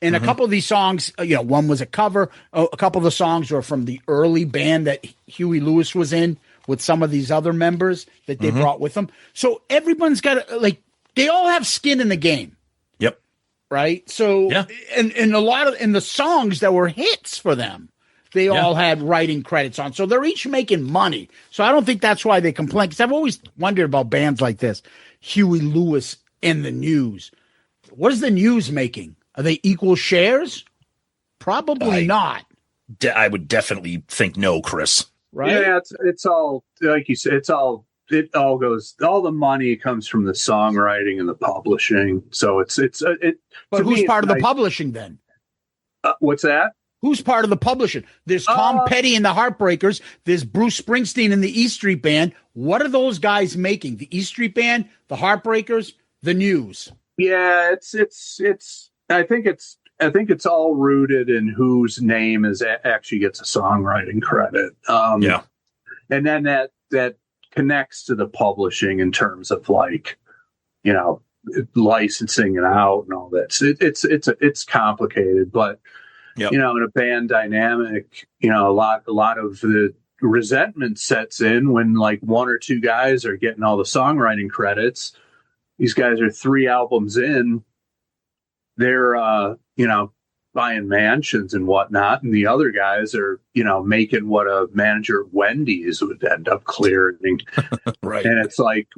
And a couple of these songs, one was a cover. A couple of the songs were from the early band that Huey Lewis was in with some of these other members that they brought with them. So everyone's got they all have skin in the game. Yep. Right. So, and a lot of the songs that were hits for them, they all had writing credits on. So they're each making money. So I don't think that's why they complain. Because I've always wondered about bands like this, Huey Lewis and the News. What is the News making? Are they equal shares? Probably not. I would definitely think no, Chris. Right? Yeah, it's all like you said. It all goes. All the money comes from the songwriting and the publishing. So it's. But who's part of the publishing then? What's that? Who's part of the publishing? There's Tom Petty and the Heartbreakers. There's Bruce Springsteen and the E Street Band. What are those guys making? The E Street Band, the Heartbreakers, the News. Yeah, it's. I think it's all rooted in whose name actually gets a songwriting credit. And then that connects to the publishing in terms of like, licensing it out and all that. So it's complicated, but in a band dynamic, a lot of the resentment sets in when like one or two guys are getting all the songwriting credits. These guys are 3 albums in. They're buying mansions and whatnot, and the other guys are making what a manager at Wendy's would end up clearing. Right. And it's like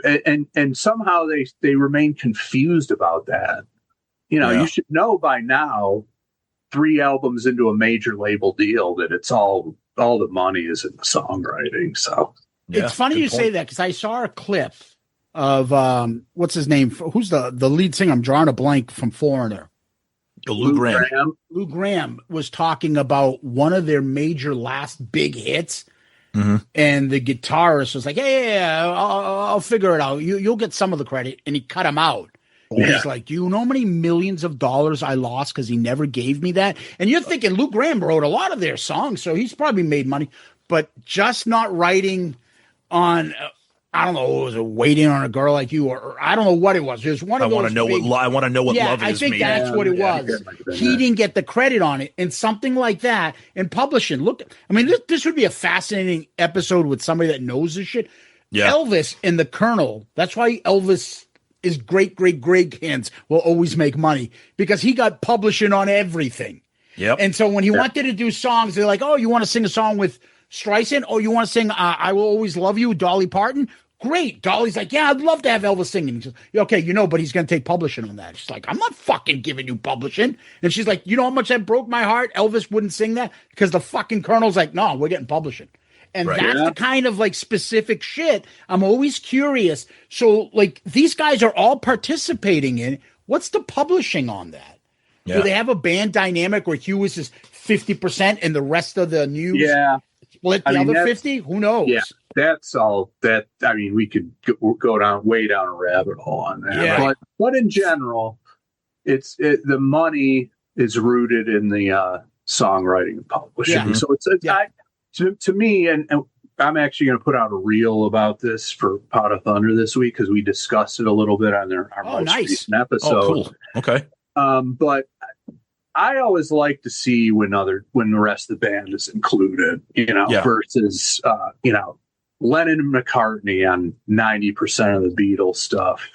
and somehow they remain confused about that. You should know by now, 3 albums into a major label deal, that it's all the money is in the songwriting. So it's funny you say that, because I saw a clip of what's his name? Who's the lead singer? I'm drawing a blank from Foreigner. Lou Gramm. Lou Gramm was talking about one of their major last big hits, and the guitarist was like, "Yeah, I'll figure it out. You'll get some of the credit," and he cut him out. And he's like, "Do you know how many millions of dollars I lost because he never gave me that?" And you're thinking Lou Gramm wrote a lot of their songs, so he's probably made money, but just not writing on. I don't know. Was it Waiting on a Girl Like You, or I don't know what it was. It was one of those. I want to know what love is. I think that's what it was. He didn't get the credit on it, and something like that. And publishing. Look, I mean, this would be a fascinating episode with somebody that knows this shit. Yeah. Elvis and the Colonel. That's why Elvis is great hands will always make money, because he got publishing on everything. Yep. And so when he wanted to do songs, they're like, "Oh, you want to sing a song with Streisand? Oh, you want to sing I Will Always Love You, Dolly Parton? Great." Dolly's like, "Yeah, I'd love to have Elvis singing." He says, "Okay, but he's going to take publishing on that." She's like, "I'm not fucking giving you publishing." And she's like, "You know how much that broke my heart? Elvis wouldn't sing that?" Because the fucking Colonel's like, "No, we're getting publishing." And that's the kind of like specific shit I'm always curious. So like these guys are all participating in. What's the publishing on that? Yeah. Do they have a band dynamic where Hughes is 50% and the rest of the News split the other 50? Who knows? Yeah, that's all that. I mean, we could go way down a rabbit hole on that. Yeah. But in general, the money is rooted in the songwriting and publishing. Yeah. So it's to me, and I'm actually going to put out a reel about this for Pot of Thunder this week, because we discussed it a little bit on our most recent episode. Oh, cool. Okay. But I always like to see when the rest of the band is included, versus Lennon and McCartney on 90% of the Beatles stuff.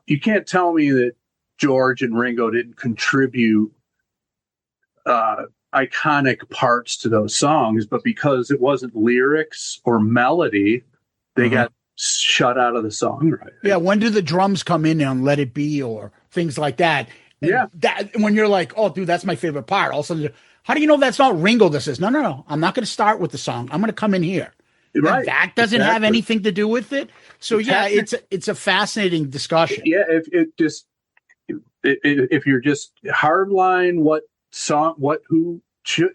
You can't tell me that George and Ringo didn't contribute iconic parts to those songs, but because it wasn't lyrics or melody, they got shut out of the songwriting. Yeah, when do the drums come in on Let It Be or things like that? And that when you're like, "Oh, dude, that's my favorite part." All of a sudden, how do you know that's not Ringo that says, No, I'm not going to start with the song. I'm going to come in here." Right. And that doesn't have anything to do with it. So it's a fascinating discussion. Yeah, if you're just hardline who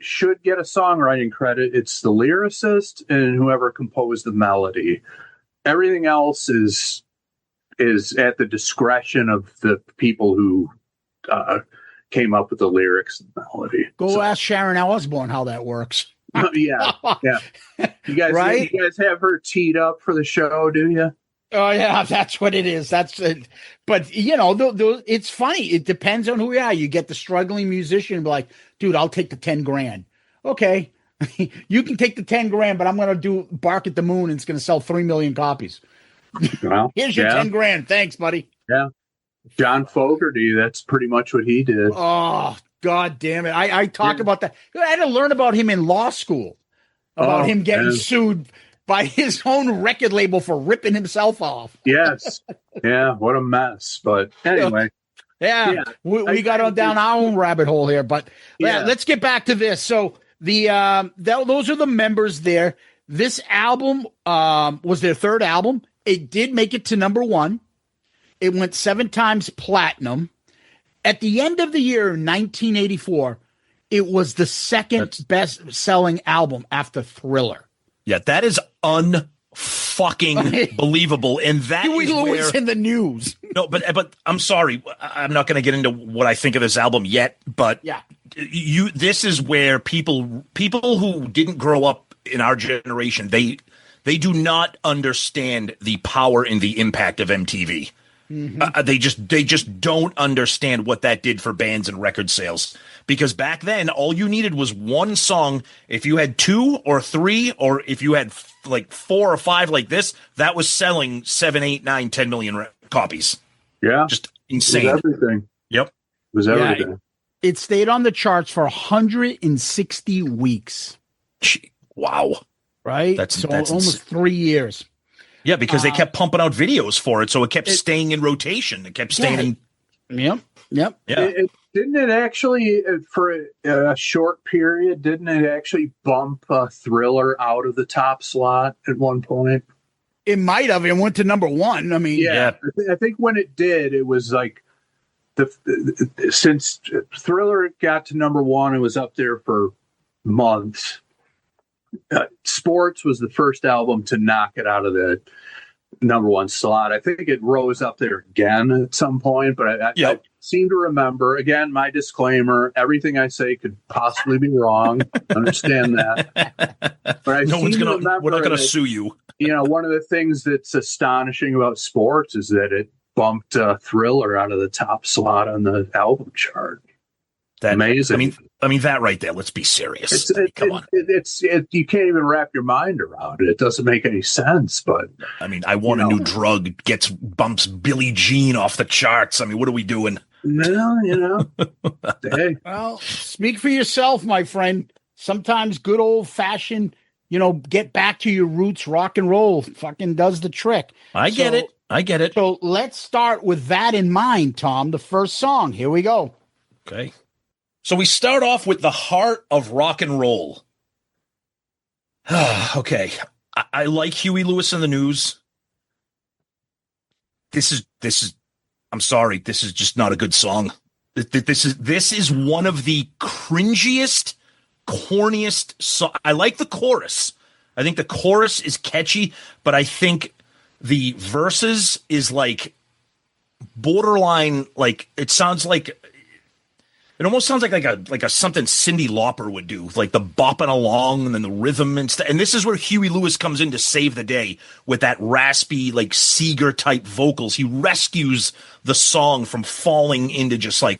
should get a songwriting credit, it's the lyricist and whoever composed the melody. Everything else is at the discretion of the people who came up with the lyrics and melody. Go ask Sharon Osbourne how that works. Yeah. You guys have her teed up for the show, do you? Oh yeah, that's what it is. That's it. But it's funny. It depends on who you are. You get the struggling musician and be like, "Dude, I'll take the 10 grand." Okay, you can take the 10 grand, but I'm going to do Bark at the Moon, and it's going to sell 3 million copies. Well, here's your 10 grand. Thanks, buddy. Yeah. John Fogerty, that's pretty much what he did. Oh, God damn it. I talk about that. I had to learn about him in law school, about him getting sued by his own record label for ripping himself off. Yes. Yeah, what a mess. But anyway. Yeah. We got on down our own rabbit hole here, but let's get back to this. So those are the members there. This album was their third album. It did make it to number 1. It went 7 times platinum. At the end of the year, 1984, it was the second best-selling album after Thriller. Yeah, that is unfucking believable. And that Huey is Lewis where, in the news. No, but I'm sorry. I'm not going to get into what I think of this album yet. But this is where people who didn't grow up in our generation, they do not understand the power and the impact of MTV. Mm-hmm. They just don't understand what that did for bands and record sales. Because back then, all you needed was one song. If you had 2 or 3, or if you had like 4 or 5 like this, that was selling 7, 8, 9, 10 million copies. Yeah. Just insane. It was everything. Yep. It was everything. It stayed on the charts for 160 weeks. Wow. Right? That's almost 3 years. Yeah, because they kept pumping out videos for it, so it kept staying in rotation. It kept staying in. Yep. Yeah. Didn't it actually, for a short period, didn't it actually bump Thriller out of the top slot at one point? It might have. It went to number 1. I mean, I think when it did, it was like since Thriller got to number 1, it was up there for months. Sports was the first album to knock it out of the number 1 slot. I think it rose up there again at some point, but I seem to remember, again, my disclaimer, everything I say could possibly be wrong. Understand that. But we're not going to sue you. One of the things that's astonishing about Sports is that it bumped Thriller out of the top slot on the album chart. That, amazing. I mean that right there. Let's be serious. Come on. You can't even wrap your mind around it. It doesn't make any sense. But I mean, I Want a New Drug bumps Billie Jean off the charts. I mean, what are we doing? Well, hey. Well, speak for yourself, my friend. Sometimes good old fashioned, get back to your roots. Rock and roll fucking does the trick. I get it. So let's start with that in mind, Tom. The first song. Here we go. Okay. So we start off with the heart of rock and roll. Okay. I like Huey Lewis in the News. This is, I'm sorry, this is just not a good song. This is one of the cringiest, corniest songs. I like the chorus. I think the chorus is catchy, but I think the verses is like borderline, like it almost sounds like a something Cyndi Lauper would do, like the bopping along and then the rhythm and stuff. And this is where Huey Lewis comes in to save the day with that raspy, like Seeger type vocals. He rescues the song from falling into just like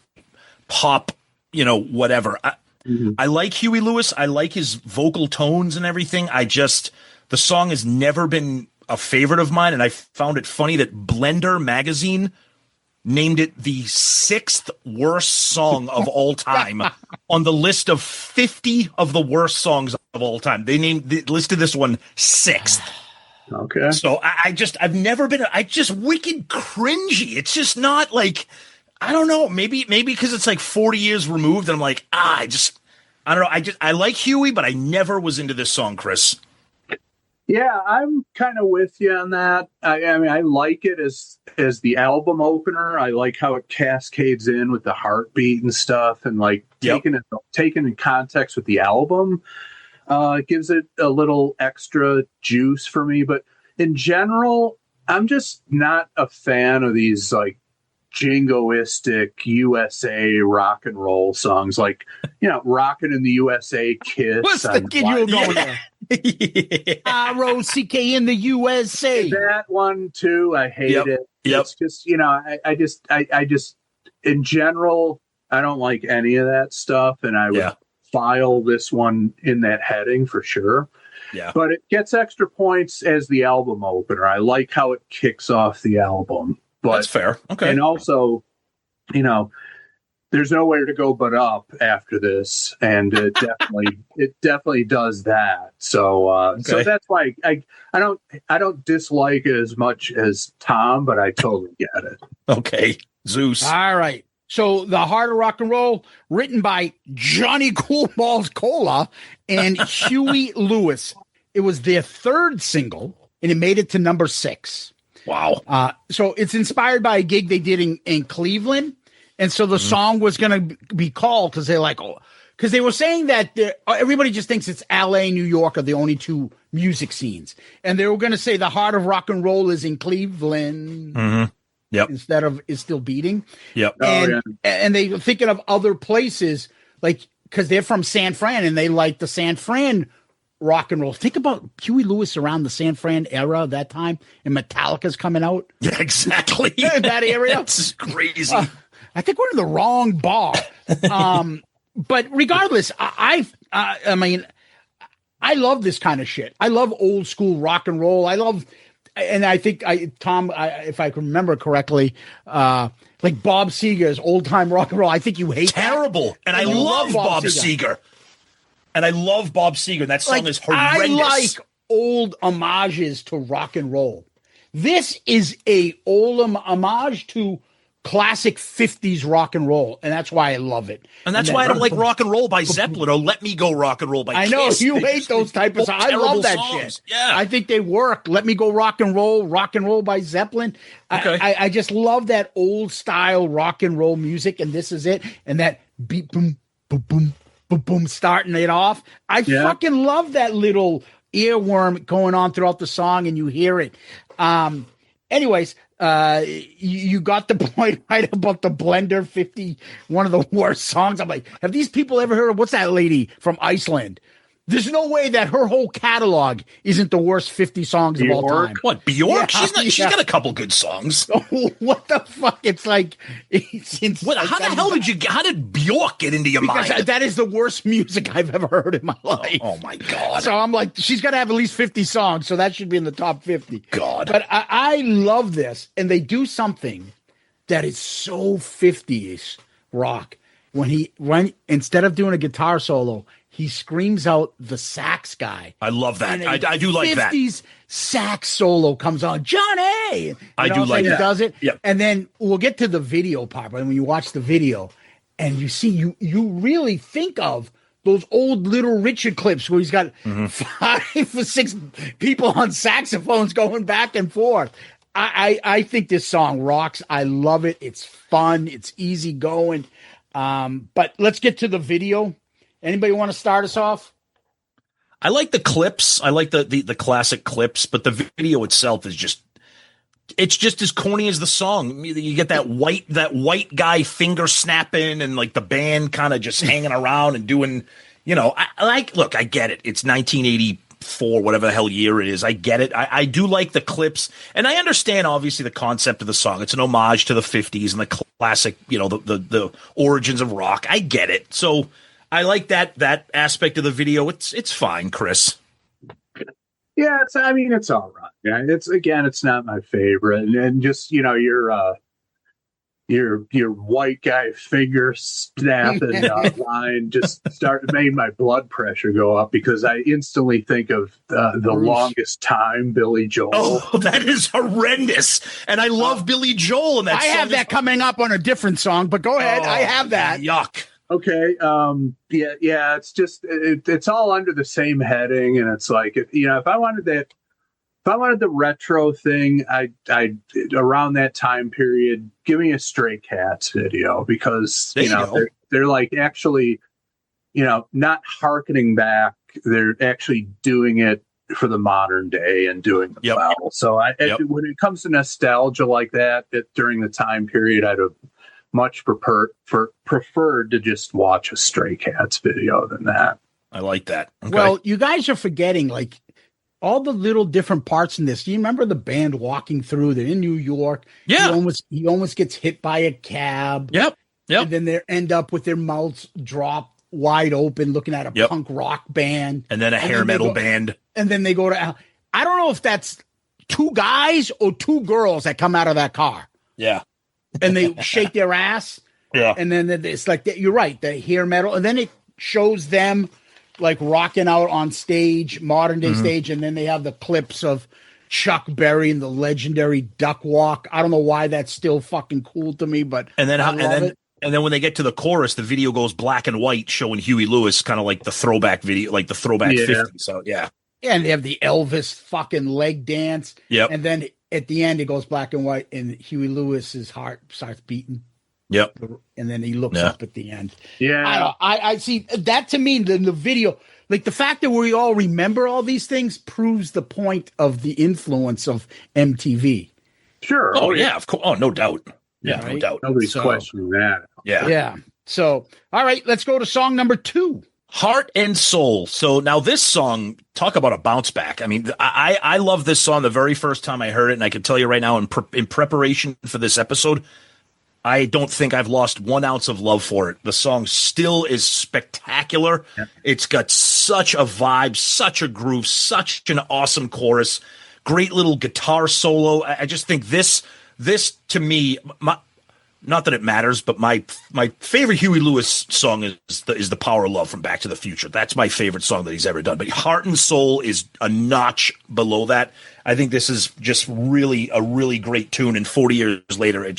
pop, whatever. I like Huey Lewis. I like his vocal tones and everything. The song has never been a favorite of mine. And I found it funny that Blender magazine named it the 6th worst song of all time on the list of 50 of the worst songs of all time. They listed this one 6th. Okay. So I've never been, wicked cringy. It's just not like, I don't know, maybe because it's like 40 years removed and I'm like, I don't know. I like Huey, but I never was into this song, Chris. Yeah, I'm kind of with you on that. I mean, I like it as the album opener. I like how it cascades in with the heartbeat and stuff, and like taken in context with the album, it gives it a little extra juice for me. But in general, I'm just not a fan of these like jingoistic USA rock and roll songs, like "Rockin' in the USA" Kiss. What's the kid you were going there? R-O-C-K in the USA. That one too. I hate it. Yep. It's just, I just, in general, I don't like any of that stuff. And I would file this one in that heading for sure. Yeah. But it gets extra points as the album opener. I like how it kicks off the album. But that's fair. Okay. And also, there's nowhere to go but up after this, and it definitely does that. So so that's why I don't dislike it as much as Tom, but I totally get it. Okay, Zeus. All right. So the Heart of Rock and Roll, written by Johnny Colla and Huey Lewis. It was their third single, and it made it to number 6. Wow. So it's inspired by a gig they did in Cleveland. And so the song was going to be called because because they were saying that everybody just thinks it's LA, New York are the only two music scenes. And they were going to say the Heart of Rock and Roll is in Cleveland. Mm-hmm. Yep. Instead of is still beating. Yep. And they were thinking of other places, like, because they're from San Fran and they like the San Fran rock and roll. Think about Huey Lewis around the San Fran era that time, and Metallica's coming out. Yeah, exactly. In that area. That's crazy. I think we're in the wrong bar. But regardless, I mean, I love this kind of shit. I love old school rock and roll. And I think Tom, if I can remember correctly, like Bob Seger's old time rock and roll. I think you hate terrible. That. And I love Bob Seger. And I love Bob Seger. That song is horrendous. I like old homages to rock and roll. This is a old homage to classic 50s rock and roll, and that's why I love it. And that's why I don't like Rock and Roll by Zeppelin or Let Me Go Rock and Roll by Kiss. I know, you hate those type of songs. I love that shit. Yeah. I think they work. Let Me Go Rock and Roll by Zeppelin. Okay. I just love that old style rock and roll music, and this is it. And that beat, boom, boom, boom, boom, boom, starting it off. I fucking love that little earworm going on throughout the song, and you hear it. Anyways, you got the point right about the Blender 50, one of the worst songs. I'm like, have these people ever heard of what's that lady from Iceland? There's no way that her whole catalog isn't the worst 50 songs of all time. What, Bjork? Yeah, She's got a couple good songs. What the fuck? It's like, how did Bjork get into your mind? That is the worst music I've ever heard in my life. Oh my God. So I'm like, she's got to have at least 50 songs, so that should be in the top 50. God. But I love this, and they do something that is so 50s rock. When instead of doing a guitar solo, he screams out the sax guy. I love that. I do like that. 50s sax solo comes on. Johnny! I do like that. He does it. Yep. And then we'll get to the video part. But when you watch the video and you see, you really think of those old Little Richard clips where he's got 5 or 6 people on saxophones going back and forth. I think this song rocks. I love it. It's fun. It's easy going. But let's get to the video. Anybody want to start us off? I like the clips. I like the classic clips, but the video itself is just as corny as the song. You get that white guy finger snapping and like the band kind of just hanging around and doing, look, I get it. It's 1984, whatever the hell year it is. I get it. I do like the clips, and I understand obviously the concept of the song. It's an homage to the 50s and the classic, the origins of rock. I get it. So I like that aspect of the video. It's fine, Chris. Yeah, it's all right. Yeah, it's not my favorite, and just your white guy finger snapping line just made my blood pressure go up because I instantly think of the Longest Time, Billy Joel. Oh, that is horrendous, and I love Billy Joel. And that I have that coming up on a different song, but go ahead. I have that. Yuck. Okay. Yeah. It's just it's all under the same heading, and it's like if I wanted the retro thing, I around that time period, give me a Stray Cats video because they're like actually not hearkening back. They're actually doing it for the modern day and doing it well. So when it comes to nostalgia like that, during the time period, I'd have much preferred to just watch a Stray Cats video than that. I like that. Okay. Well, you guys are forgetting like all the little different parts in this. Do you remember the band walking through? They're in New York. Yeah. He almost gets hit by a cab. Yep. And then they end up with their mouths dropped wide open, looking at a punk rock band. And then a hair metal band. And then they go to. I don't know if that's 2 guys or 2 girls that come out of that car. Yeah. And they shake their ass. Yeah. And then it's like that. You're right, the hair metal, and then it shows them like rocking out on stage, modern day stage, and then they have the clips of Chuck Berry and the legendary Duck Walk. I don't know why that's still fucking cool to me, but And then I love it. and then when they get to the chorus, the video goes black and white, showing Huey Lewis, kind of like the throwback video, like the throwback 50s. So yeah. Yeah, and they have the Elvis fucking leg dance. Yep. And then at the end, it goes black and white, and Huey Lewis's heart starts beating. Yep. And then he looks up at the end. Yeah. I see that. To me, the video, like the fact that we all remember all these things, proves the point of the influence of MTV. Sure. Oh yeah, of course. Oh, no doubt. Yeah, Right? no doubt. Nobody's So- questioning that. Yeah. Yeah. So, all right, let's go to song number 2. Heart and Soul. So now this song, talk about a bounce back. I mean, I love this song the very first time I heard it, and I can tell you right now, in preparation for this episode, I don't think I've lost 1 ounce of love for it. The song still is spectacular. Yeah. It's got such a vibe, such a groove, such an awesome chorus, great little guitar solo. I just think this to me, not that it matters, but my favorite Huey Lewis song is the Power of Love from Back to the Future. That's my favorite song that he's ever done. But Heart and Soul is a notch below that. I think this is just really a really great tune. And 40 years later,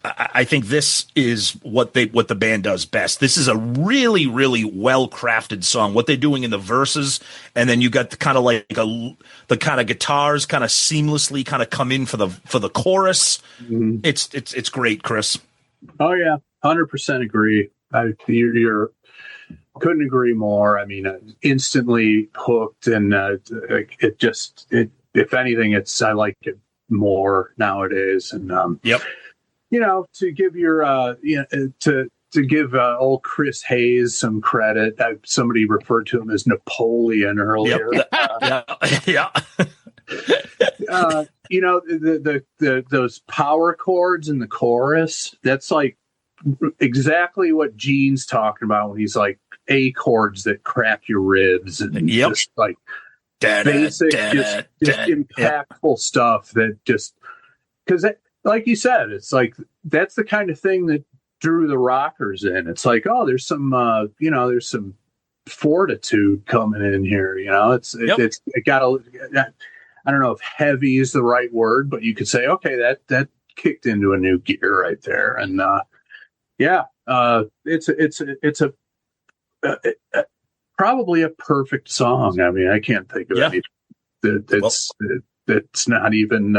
I think this is what the band does best. This is a really, really well crafted song. What they're doing in the verses, and then you got the kind of like the kind of guitars kind of seamlessly kind of come in for the chorus. Mm-hmm. It's great, Chris. Oh yeah, 100% agree. You're couldn't agree more. I mean, instantly hooked, and if anything, I like it more nowadays. And yep. You know, to give to give old Chris Hayes some credit, somebody referred to him as Napoleon earlier. Yep. Yeah. You know, those power chords in the chorus. That's like exactly what Gene's talking about when he's like A chords that crack your ribs, and just like basic, just impactful stuff that just because. Like you said, it's like that's the kind of thing that drew the rockers in. It's like, oh, there's some fortitude coming in here. You know, it got I don't know if heavy is the right word, but you could say, okay, that kicked into a new gear right there. And it's probably a perfect song. I mean, I can't think of any that's not even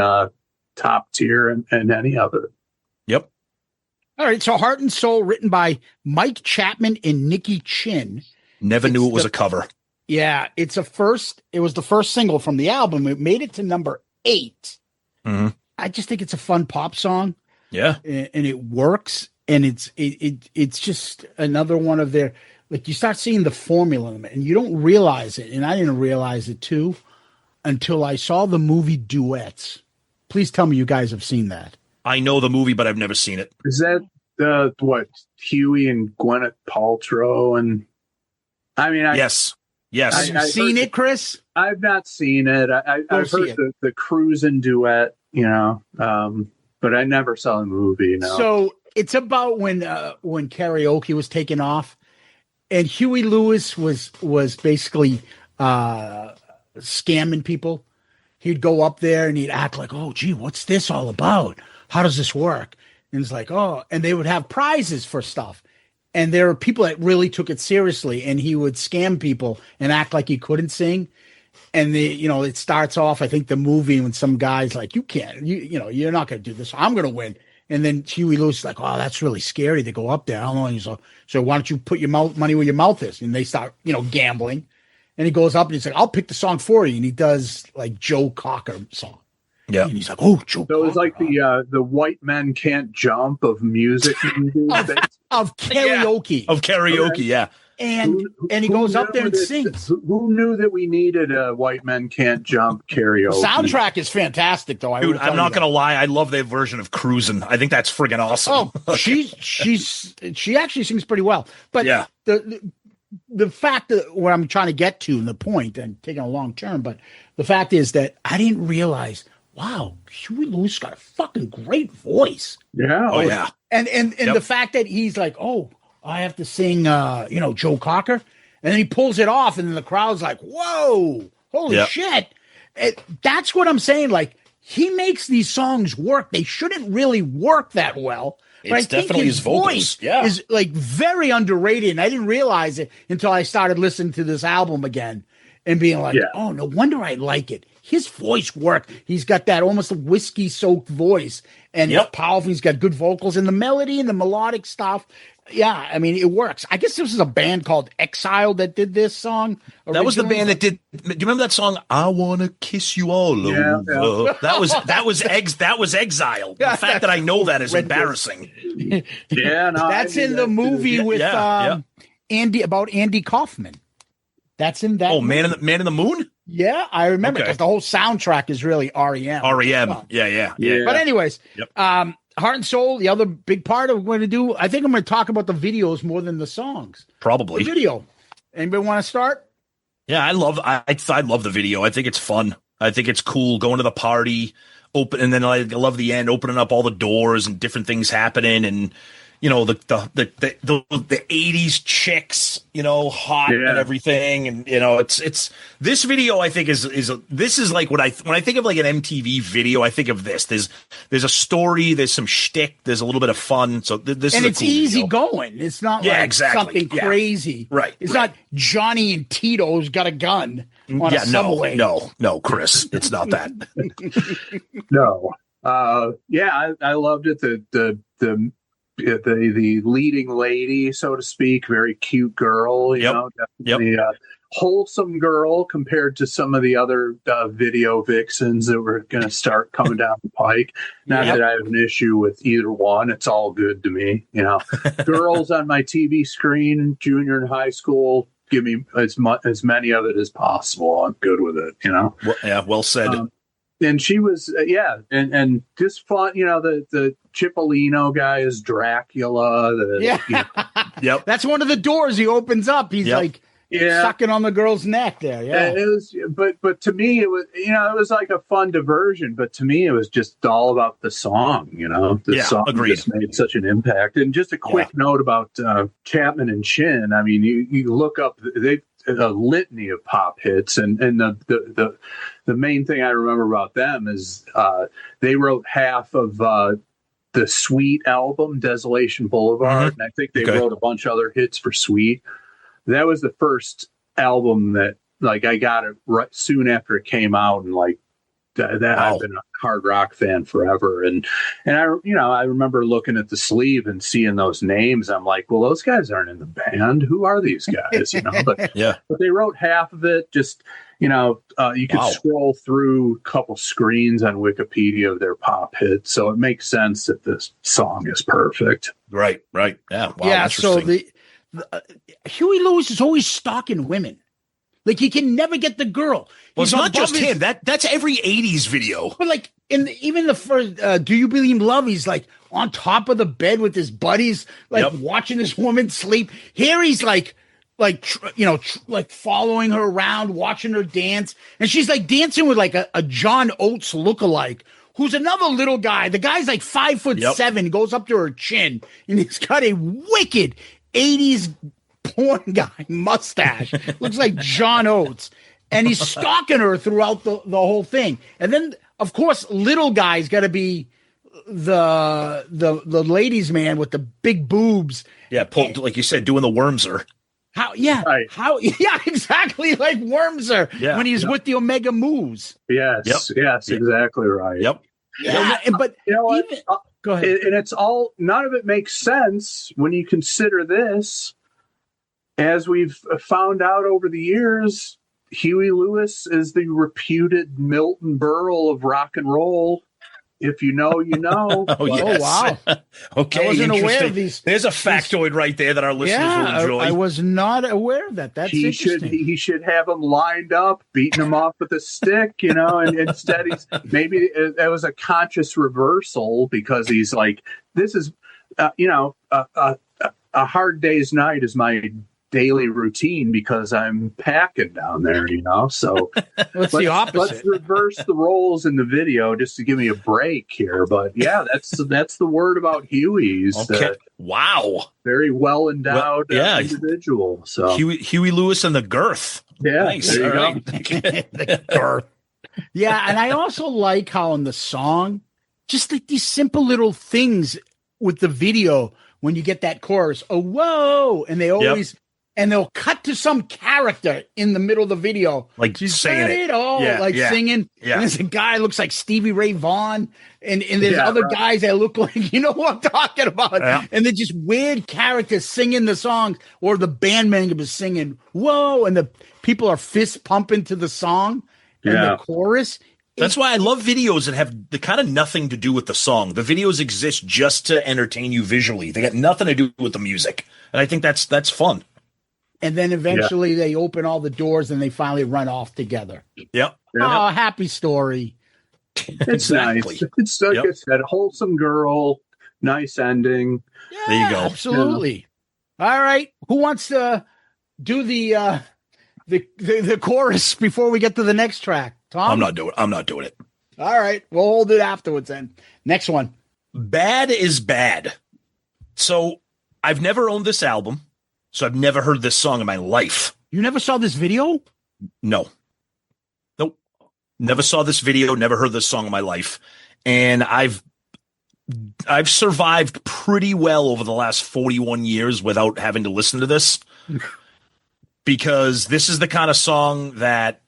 top tier and any other. Yep. All right. So Heart and Soul, written by Mike Chapman and Nicky Chin. Never knew it was a cover. Yeah. It was the first single from the album. It made it to number 8. Mm-hmm. I just think it's a fun pop song. Yeah. And it works. And it's just another one of their, like, you start seeing the formula in it and you don't realize it. And I didn't realize it too until I saw the movie Duets. Please tell me you guys have seen that. I know the movie, but I've never seen it. Is that what Huey and Gwyneth Paltrow? And I mean, yes. Have you seen it, Chris? I've not seen it. I've heard the cruising duet, you know, but I never saw the movie. You know? So it's about when karaoke was taken off, and Huey Lewis was basically scamming people. He'd go up there and he'd act like, oh, gee, what's this all about? How does this work? And it's like, oh, and they would have prizes for stuff. And there were people that really took it seriously, and he would scam people and act like he couldn't sing. And it starts off, I think, the movie when some guy's like, you can't, you're not going to do this. I'm going to win. And then Huey Lewis is like, oh, that's really scary to go up there. I don't know. And he's like, so why don't you put your money where your mouth is? And they start, gambling. And he goes up and he's like, I'll pick the song for you. And he does like Joe Cocker song. Yeah. And he's like, oh, Joe Cocker. So it was like the White Men Can't Jump of music. of karaoke. Yeah. Of karaoke, yeah. And he goes up there and sings. Who knew that we needed a White Men Can't Jump karaoke? The soundtrack is fantastic, though. Dude, I'm not going to lie. I love their version of Cruisin'. I think that's friggin' awesome. Oh, she actually sings pretty well. But yeah. The fact that what I'm trying to get to, and the point, and taking a long term, but the fact is that I didn't realize wow, Huey Lewis got a fucking great voice. Yeah. Oh yeah. And the fact that he's like, oh, I have to sing, Joe Cocker, and then he pulls it off, and then the crowd's like, whoa, holy shit! That's what I'm saying. Like, he makes these songs work. They shouldn't really work that well. But It's definitely his vocals. is like very underrated, and I didn't realize it until I started listening to this album again and being like, oh, no wonder I like it. His voice worked. He's got that almost whiskey-soaked voice, and it's powerful. He's got good vocals, and the melody and the melodic stuff. Yeah, I mean, it works. I guess this was a band called Exile that did this song. That was the band that did. Do you remember that song? I wanna kiss you all over. Yeah. That was Exile. The fact that I know that is embarrassing. Yeah, no, that's in the movie with Andy Kaufman. That's in that. Oh, movie. Man in the Moon. Yeah, I remember because the whole soundtrack is really REM. Yeah. But anyways, Heart and Soul, the other big part of what we're going to do, I think I'm going to talk about the videos more than the songs. Probably. The video. Anybody want to start? Yeah, I love the video. I think it's fun. I think it's cool going to the party, and then I love the end, opening up all the doors and different things happening, and the 80s chicks, hot and everything. And, it's this video, I think this is like when I think of like an MTV video, I think of this. There's a story, there's some shtick, there's a little bit of fun. So this is it's cool easy video. going. It's not like something crazy. Right. It's not Johnny and Tito's got a gun on a subway. No, Chris, it's not that. No. I loved it. The leading lady, so to speak, very cute girl, definitely wholesome girl compared to some of the other video vixens that were going to start coming down the pike. Not that I have an issue with either one. It's all good to me. Girls on my TV screen, junior and high school, give me as many of it as possible. I'm good with it, Well said. And she was, and just fun, the Cipollina guy is Dracula. That's one of the doors he opens up. He's like sucking on the girl's neck there. Yeah. It was, but to me, it was, it was like a fun diversion, but to me, it was just all about the song, the song just made such an impact. And just a quick note about Chapman and Chin. I mean, you look up, a litany of pop hits, and the main thing I remember about them is they wrote half of the Sweet album, Desolation Boulevard, and I think they wrote a bunch of other hits for Sweet. That was the first album that I got it right soon after it came out, and I've been a hard rock fan forever, and I remember looking at the sleeve and seeing those names. I'm like, well, those guys aren't in the band. Who are these guys? But they wrote half of it. Just you could scroll through a couple screens on Wikipedia of their pop hits, so it makes sense that this song is perfect. Right. Yeah. Wow. So the Huey Lewis is always stalking women. Like, he can never get the girl. Well, it's not just him. That's every 80s video. But even the first Do You Believe in Love, he's like on top of the bed with his buddies, watching this woman sleep. Here he's following her around, watching her dance. And she's like dancing with like a John Oates lookalike, who's another little guy. The guy's like 5'7", goes up to her chin, and he's got a wicked 80s porn guy mustache. Looks like John Oates. And he's stalking her throughout the whole thing. And then, of course, little guy's got to be the ladies' man with the big boobs. Yeah, like you said, doing the Wormser. Exactly, like Wormser when he's with the Omega Moves. Yes, exactly right. Yep. Yeah, but go ahead. And it's all, none of it makes sense when you consider this. As we've found out over the years, Huey Lewis is the reputed Milton Berle of rock and roll. If you know, you know. Oh, wow. Okay. I wasn't aware of these. There's a factoid right there that our listeners will enjoy. I was not aware of that. That's interesting. He should have them lined up, beating them off with a stick, and instead maybe that was a conscious reversal, because he's like, this is, a hard day's night is my daily routine because I'm packing down there, So What's the opposite? Let's reverse the roles in the video just to give me a break here. But yeah, that's the word about Huey. He's Wow. very well endowed yeah. individual. So Huey Lewis and the girth. yeah, Nice. there you All go. right. The girth. Yeah, and I also like how in the song, just like these simple little things with the video when you get that chorus, oh whoa, and they always and they'll cut to some character in the middle of the video, Like she's saying it. singing. Yeah. And there's a guy looks like Stevie Ray Vaughan, and there's other guys that look like who I'm talking about, and they're just weird characters singing the songs, or the band member is singing whoa, and the people are fist pumping to the song and the chorus. That's why I love videos that have the kind of nothing to do with the song. The videos exist just to entertain you visually. They got nothing to do with the music. And I think that's fun. And then eventually they open all the doors and they finally run off together. Yep. Oh, happy story. It's nice. It's like it's that wholesome girl, nice ending. Yeah, there you go. Absolutely. All right. Who wants to do the chorus before we get to the next track? Tom? I'm not doing it. All right. We'll hold it afterwards then. Next one. Bad is Bad. So I've never owned this album, so I've never heard this song in my life. You never saw this video? No. Nope. Never saw this video, never heard this song in my life. And I've survived pretty well over the last 41 years without having to listen to this. Because this is the kind of song that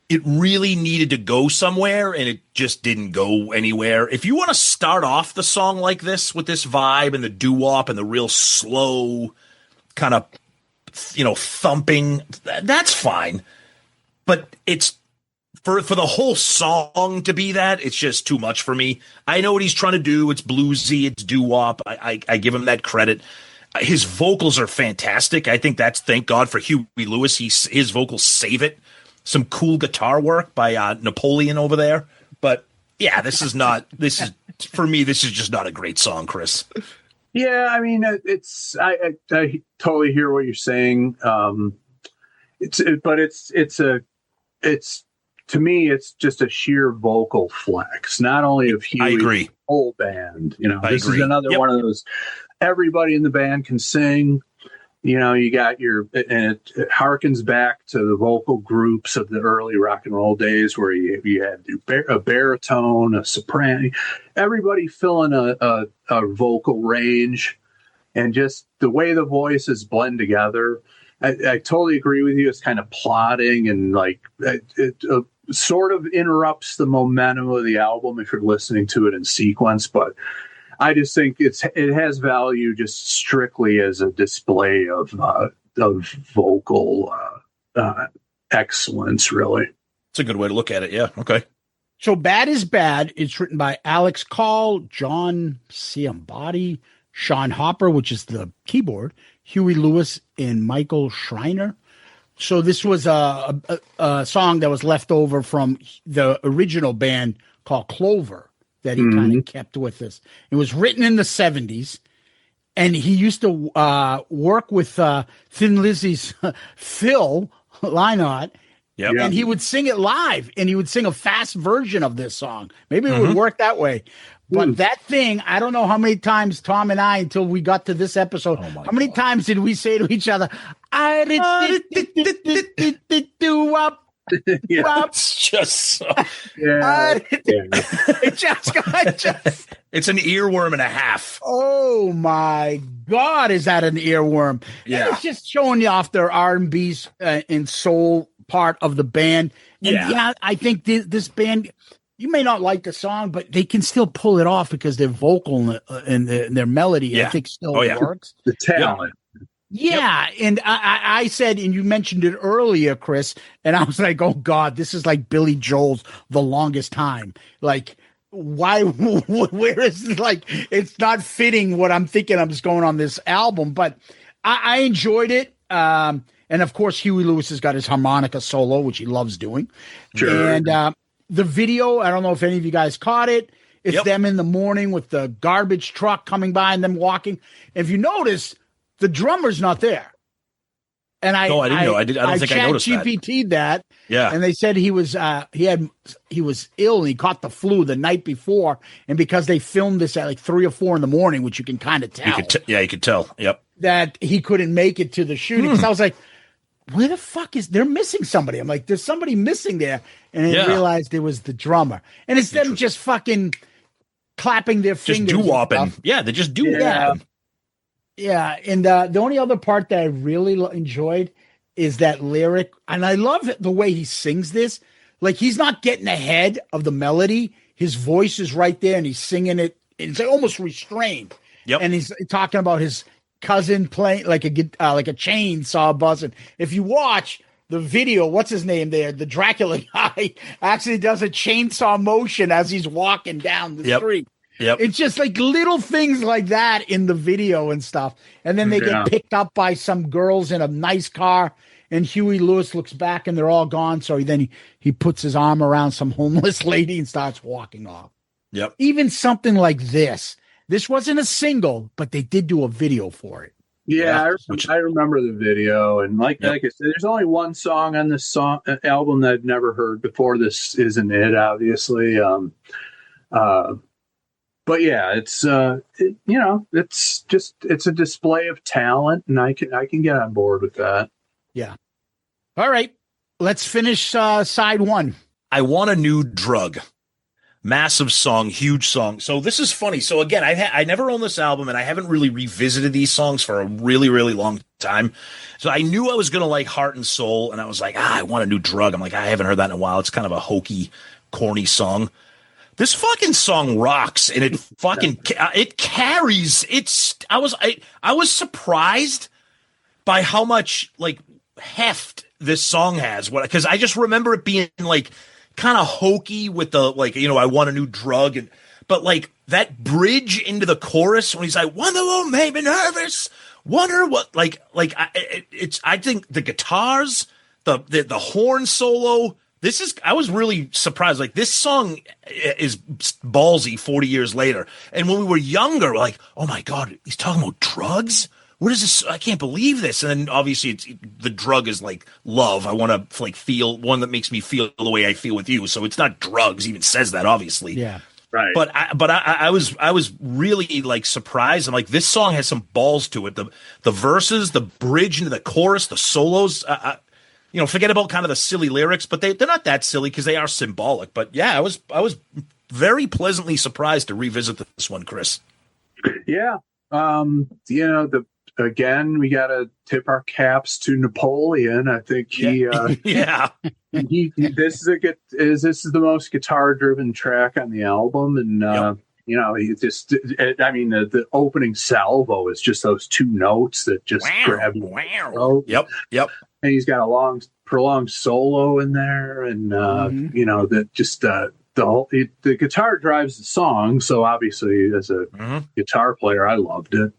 it really needed to go somewhere, and it just didn't go anywhere. If you want to start off the song like this with this vibe and the doo-wop and the real slow kind of, thumping, that's fine. But it's for the whole song to be that, it's just too much for me. I know what he's trying to do. It's bluesy. It's doo-wop. I give him that credit. His vocals are fantastic. I think thank God for Huey Lewis. His vocals save it. Some cool guitar work by Napoleon over there. But yeah, this is for me, this is just not a great song, Chris. Yeah, I mean, I totally hear what you're saying. To me, it's just a sheer vocal flex, not only of Huey, I agree. The whole band. This agree. is another one of those. Everybody in the band can sing. You got and it harkens back to the vocal groups of the early rock and roll days where you had a baritone, a soprano, everybody filling a vocal range, and just the way the voices blend together. I totally agree with you. It's kind of plodding and it sort of interrupts the momentum of the album if you're listening to it in sequence, but I just think it has value just strictly as a display of vocal excellence, really. It's a good way to look at it. Yeah. Okay. So Bad is Bad. It's written by Alex Call, John Ciambatti, Sean Hopper, which is the keyboard, Huey Lewis, and Michael Schreiner. So this was a song that was left over from the original band called Clover that he kind of kept with us. It was written in the 70s, and he used to work with Thin Lizzy's Phil Lynott, and he would sing it live, and he would sing a fast version of this song. Maybe it would work that way. But that thing, I don't know how many times Tom and I, until we got to this episode, how many times did we say to each other, It's just so, it's an earworm and a half. Oh my God, is that an earworm? Yeah, and it's just showing you off their R&B and soul part of the band. And I think this band, you may not like the song, but they can still pull it off because their vocal and their melody, I think, still works. The talent. Yeah, and I said, and you mentioned it earlier, Chris, and I was like, oh God, this is like Billy Joel's The Longest Time. Like, why, where is it's not fitting what I'm thinking I'm just going on this album, but I enjoyed it. And of course, Huey Lewis has got his harmonica solo, which he loves doing. Sure. And the video, I don't know if any of you guys caught it. It's them in the morning with the garbage truck coming by and them walking. If you notice, the drummer's not there. And I didn't know. I don't think I noticed that. GPT'd that. Yeah. And they said he was ill and he caught the flu the night before. And because they filmed this at like 3 or 4 in the morning, which you can kind of tell. You could tell. Yep. That he couldn't make it to the shooting. Because I was like, where the fuck they're missing somebody? I'm like, there's somebody missing there. And I realized it was the drummer. And it's them just fucking clapping their fingers. Just doo-wopping. Yeah, they just doo-wopping. Yeah, and the only other part that I really enjoyed is that lyric, and I love the way he sings this. Like, he's not getting ahead of the melody. His voice is right there, and he's singing it. It's like almost restrained. Yep. And he's talking about his cousin playing like a chainsaw buzzing. If you watch the video, what's his name there? The Dracula guy actually does a chainsaw motion as he's walking down the street. Yep. It's just like little things like that in the video and stuff. And then they get picked up by some girls in a nice car, and Huey Lewis looks back and they're all gone. So he puts his arm around some homeless lady and starts walking off. Yep. Even something like this. This wasn't a single, but they did do a video for it. Yeah, I remember the video, and like I said, there's only one song on this album that I've never heard before. This isn't it, obviously. But yeah, it's it's a display of talent, and I can get on board with that. Yeah. All right, let's finish side one. I Want a New Drug. Massive song, huge song. So this is funny. So again, I never owned this album, and I haven't really revisited these songs for a really, really long time. So I knew I was going to like Heart and Soul, and I was like, I Want a New Drug. I'm like, I haven't heard that in a while. It's kind of a hokey, corny song. This fucking song rocks, and it fucking it carries. I was surprised by how much like heft this song has. Because I just remember it being like kind of hokey with the like, I want a new drug, but like that bridge into the chorus when he's like, "Wonder what made me nervous, wonder what," I think the guitars, the horn solo. I was really surprised. Like, this song is ballsy 40 years later. And when we were younger, we're like, oh my God, he's talking about drugs? What is this? I can't believe this. And then obviously the drug is like love. I want to like feel one that makes me feel the way I feel with you. So it's not drugs. He even says that, obviously. Yeah. Right. But I was really like surprised. I'm like, this song has some balls to it. The verses, the bridge into the chorus, the solos, forget about kind of the silly lyrics, but they're not that silly because they are symbolic. But yeah, I was very pleasantly surprised to revisit this one, Chris. Yeah. Again, we got to tip our caps to Napoleon. I think he, this is the most guitar driven track on the album. And, he just, the opening salvo is just those 2 notes that just grab you. Wow. Yep. And he's got a prolonged solo in there, and the guitar drives the song. So obviously, as a guitar player, I loved it.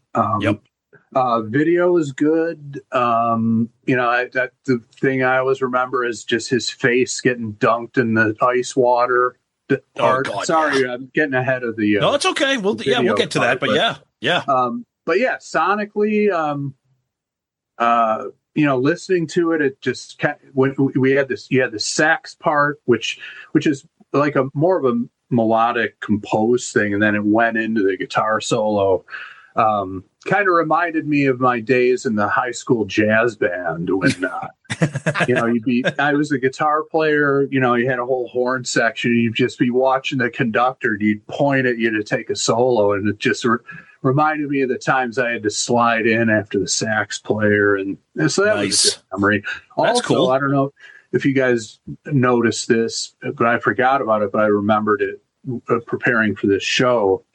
Video is good. The thing I always remember is just his face getting dunked in the ice water. Sorry, I'm getting ahead of the. No, it's okay. We'll get to that. But sonically, listening to it, it just when we had this. You had the sax part, which is like a more of a melodic composed thing, and then it went into the guitar solo. Kind of reminded me of my days in the high school jazz band when, I was a guitar player, you had a whole horn section. You'd just be watching the conductor. He'd point at you to take a solo. And it just reminded me of the times I had to slide in after the sax player. And so that was a good memory. That's also, cool. I don't know if you guys noticed this, but I forgot about it, but I remembered it preparing for this show.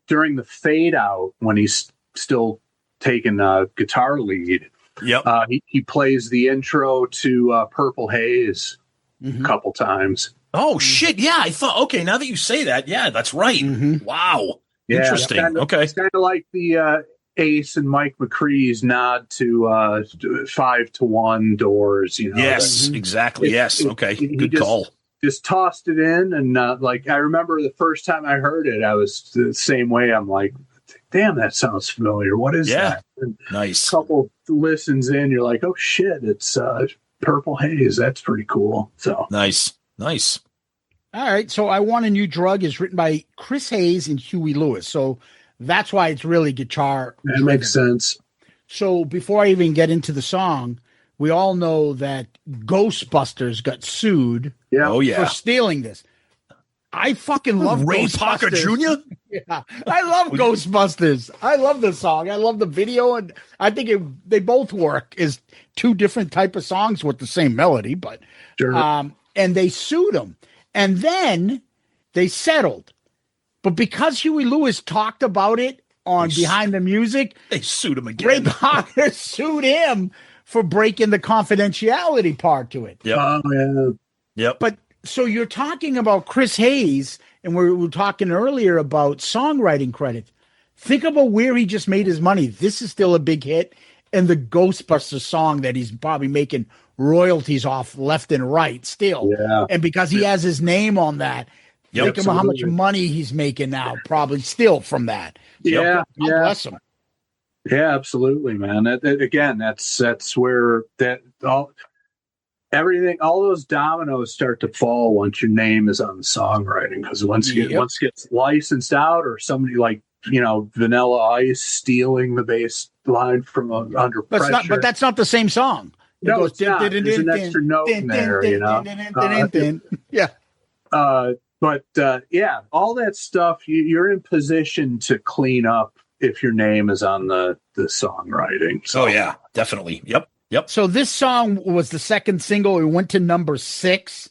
During the fade out, when he's still taking guitar lead, he plays the intro to Purple Haze a couple times. Oh shit! Yeah, I thought. Okay, now that you say that, yeah, that's right. Wow, interesting. It's kind of like the Ace and Mike McCree's nod to 5-to-1 Doors. Yes, exactly. Okay, good call. Just tossed it in, and I remember the first time I heard it, I was the same way. I'm like, damn, that sounds familiar. What is Yeah. that? And Nice. a couple listens in, you're like, oh shit, it's Purple Haze. That's pretty cool. So Nice. All right. So I Want a New Drug is written by Chris Hayes and Huey Lewis. So that's why it's really guitar. that makes sense. So before I even get into the song, we all know that Ghostbusters got sued Yeah. Oh yeah. for stealing this. I fucking love Ray Ghostbusters. Parker Jr. Yeah, I love Ghostbusters. I love the song. I love the video, and I think they both work as two different type of songs with the same melody. But Sure. and they sued him, and then they settled. But because Huey Lewis talked about it on Behind the Music, They sued him Ray again. Parker sued him for breaking the confidentiality part to it. Yep. Oh, yeah. Yep. But so you're talking about Chris Hayes, and we were talking earlier about songwriting credits. Think about where he just made his money. This is still a big hit, and the Ghostbusters song that he's probably making royalties off left and right still. Yeah. And because he has his name on that, Yep. think about how much Absolutely. money he's making now, probably still from that. Yeah. God Yeah. bless him. Yeah, absolutely, man. Again, that's where everything, all those dominoes start to fall once your name is on the songwriting. Because once it gets licensed out, or somebody like Vanilla Ice stealing the bass line from under pressure. But that's not the same song. It No, goes it's not. There's an extra note in there, Yeah. But all that stuff, you're in position to clean up if your name is on the songwriting. So Oh yeah. Definitely. Yep. So this song was the second single. It went to number 6.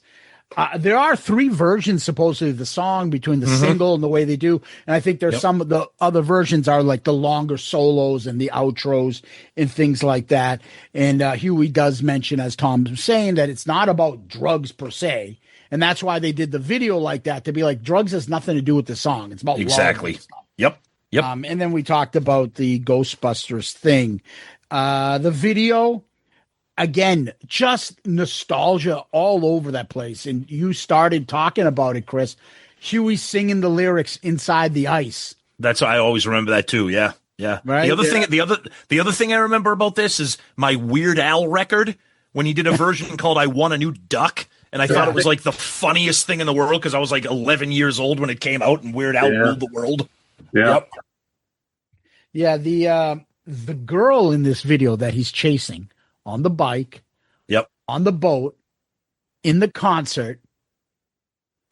There are 3 versions supposedly of the song between the single and the way they do. And I think there's some of the other versions are like the longer solos and the outros and things like that. And Huey does mention, as Tom was saying, that it's not about drugs per se. And that's why they did the video like that, to be like, drugs has nothing to do with the song. It's about love Exactly. and stuff. Yep. And then we talked about the Ghostbusters thing. The video, again, just nostalgia all over that place. And you started talking about it, Chris. Huey singing the lyrics inside the ice. That's I always remember that too. Yeah. Right? The other thing I remember about this is my Weird Al record when he did a version called "I Want a New Duck." And I thought it was like the funniest thing in the world because I was like 11 years old when it came out and Weird Al ruled the world. yeah. Yeah, the girl in this video that he's chasing on the bike, on the boat, in the concert,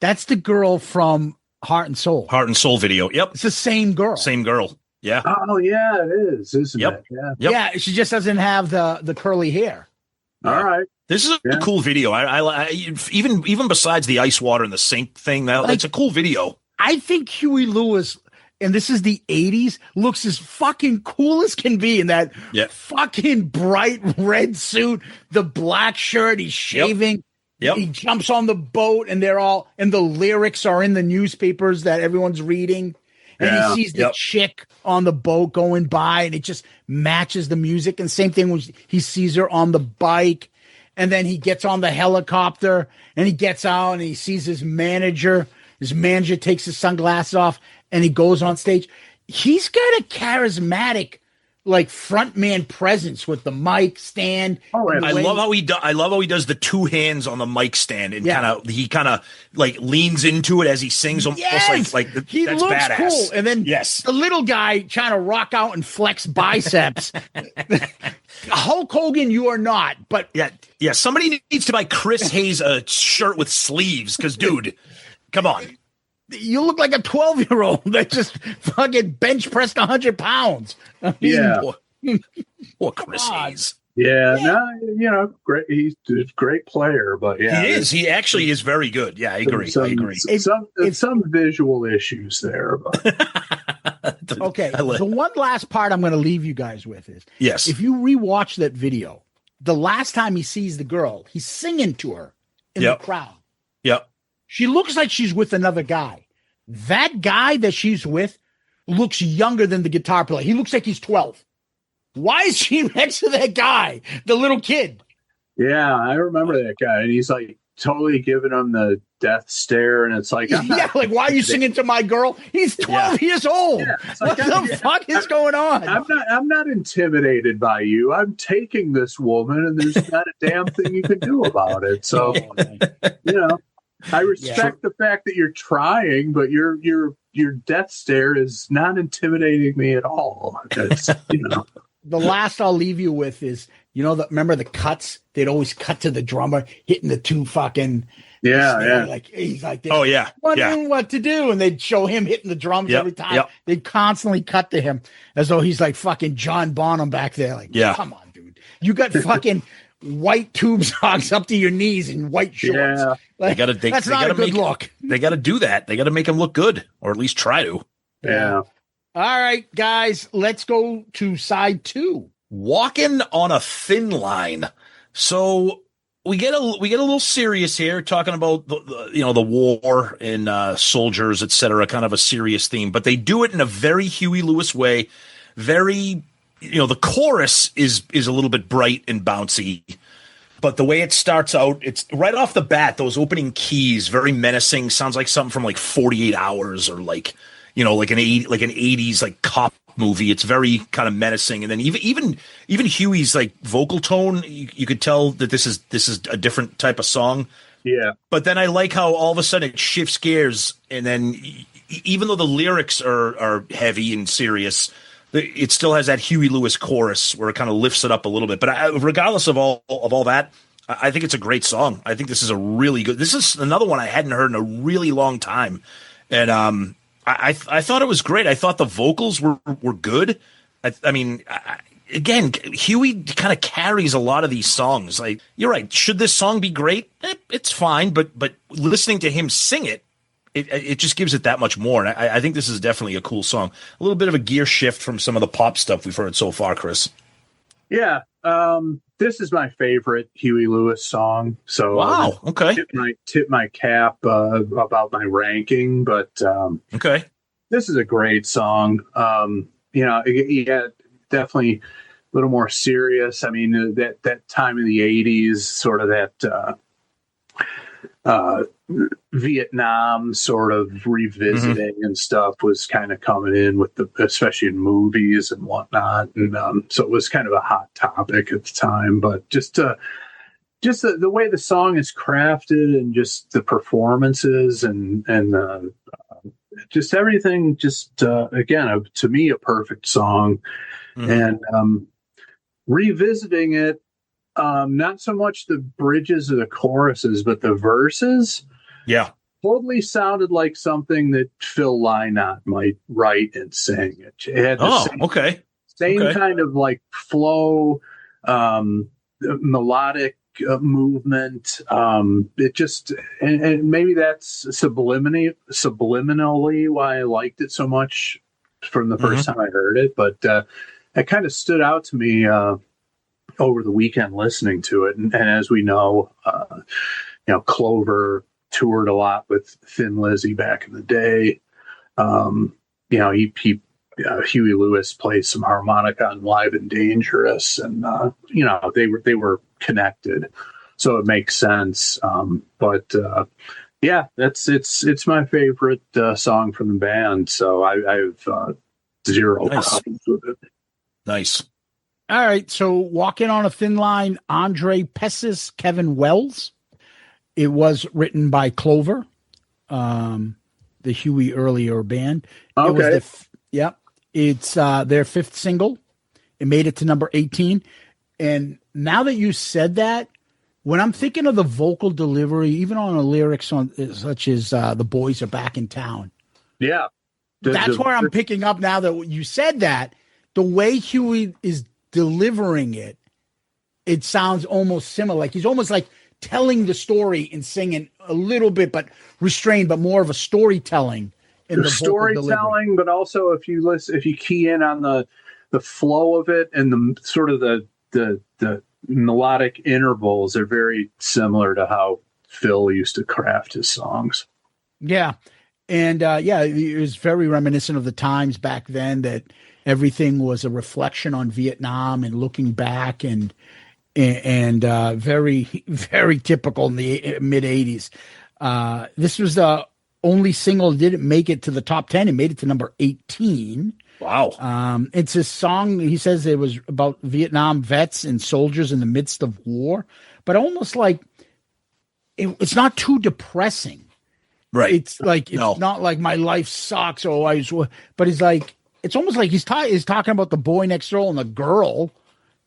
that's the girl from Heart and Soul. Heart and Soul video. Yep. It's the same girl. Same girl. Yeah. Oh yeah, it is, isn't Yep. it? Yeah. Yep. Yeah, she just doesn't have the curly hair. All right. This is a cool video. I even besides the ice water and the sink thing, it's a cool video. I think Huey Lewis, and this is the 80s, looks as fucking cool as can be in that fucking bright red suit, the black shirt, he's shaving. Yep. He jumps on the boat and the lyrics are in the newspapers that everyone's reading. And he sees the chick on the boat going by and it just matches the music. And same thing when he sees her on the bike. And then he gets on the helicopter and he gets out and he sees his manager. His manager takes his sunglasses off and he goes on stage. He's got a charismatic, like, frontman presence with the mic stand. Oh, and I love how he does the 2 hands on the mic stand and kind of like leans into it as he sings, almost like he that's looks badass. cool. And then the little guy trying to rock out and flex biceps. Hulk Hogan, you are not, but somebody needs to buy Chris Hayes a shirt with sleeves because, dude, come on. You look like a 12-year-old that just fucking bench pressed 100 pounds. I mean, Poor Chris Hayes. Yeah, no, great. He's a great player, but He is. He actually is very good. Yeah, I agree. Some visual issues there, but okay. The one last part I'm going to leave you guys with is if you rewatch that video, the last time he sees the girl, he's singing to her in the crowd. Yep. She looks like she's with another guy. That guy that she's with looks younger than the guitar player. He looks like he's 12. Why is she next to that guy, the little kid? Yeah, I remember that guy, and he's like totally giving him the death stare, and it's like, I'm not, like, why are you singing to my girl? He's 12 years old. Yeah, it's like, what the fuck is going on? I'm not intimidated by you. I'm taking this woman, and there's not a damn thing you can do about it. So, you know, I respect the fact that you're trying, but your death stare is not intimidating me at all. It's, you know. The last I'll leave you with is, you know, remember the cuts? They'd always cut to the drummer hitting the two fucking like he's like this, wondering what to do, and they'd show him hitting the drums every time. They'd constantly cut to him as though he's like fucking John Bonham back there. Like, come on, dude, you got fucking white tube socks up to your knees and white shorts. Yeah. Like, that's not a good look. They got to do that. They got to make him look good, or at least try to. Yeah. All right, guys, let's go to side 2. Walking on a Thin Line. So we get a little serious here, talking about the war and soldiers, etc. Kind of a serious theme, but they do it in a very Huey Lewis way. Very, the chorus is a little bit bright and bouncy, but the way it starts out, it's right off the bat. Those opening keys, very menacing. Sounds like something from like 48 Hours or like an 80s like cop movie. It's very kind of menacing, and then even Huey's like vocal tone, you could tell that this is a different type of song. Yeah. But then I like how all of a sudden it shifts gears, and then even though the lyrics are heavy and serious, it still has that Huey Lewis chorus where it kind of lifts it up a little bit. But regardless of all that, I think it's a great song. I think this is this is another one I hadn't heard in a really long time, and I thought it was great. I thought the vocals were good. I mean, again, Huey kind of carries a lot of these songs. Like, you're right. Should this song be great? It's fine, but listening to him sing it, it just gives it that much more. And I think this is definitely a cool song. A little bit of a gear shift from some of the pop stuff we've heard so far, Chris. Yeah. This is my favorite Huey Lewis song. So wow. Okay. Tip my cap about my ranking, but okay. This is a great song. Definitely a little more serious. I mean, that time in the 80s, sort of that Vietnam sort of revisiting and stuff was kind of coming in with especially in movies and whatnot. And so it was kind of a hot topic at the time, but just the way the song is crafted and just the performances and just everything, again, to me, a perfect song. And revisiting it, not so much the bridges or the choruses, but the verses. Yeah. Totally sounded like something that Phil Lynott might write and sing. It had the same kind of like flow, melodic movement. It just, and maybe that's subliminally why I liked it so much from the first time I heard it. But it kind of stood out to me over the weekend listening to it. And as we know, Clover toured a lot with Thin Lizzy back in the day. Huey Lewis plays some harmonica on Live and Dangerous, and they were connected, so it makes sense. It's my favorite song from the band, so I have zero problems with it. Nice. All right, so Walking on a Thin Line, Andre Pessis, Kevin Wells. It was written by Clover, the Huey earlier band. Okay. It's their 5th single. It made it to number 18. And now that you said that, when I'm thinking of the vocal delivery, even on the lyrics such as The Boys Are Back in Town. Yeah. That's where I'm picking up now that you said that. The way Huey is delivering it, it sounds almost similar. Like he's almost like telling the story and singing a little bit, but restrained, but more of a storytelling. The storytelling, but also if you key in on the flow of it and the sort of the melodic intervals are very similar to how Phil used to craft his songs. Yeah. And it was very reminiscent of the times back then that everything was a reflection on Vietnam and looking back. And and very, very typical in the mid 80s. This was the only single that didn't make it to the top 10. It made it to number 18. Wow. It's a song, he says it was about Vietnam vets and soldiers in the midst of war, but almost like it's not too depressing. Right. It's like, it's not like my life sucks. But he's like, it's almost like he's talking about the boy next door and the girl.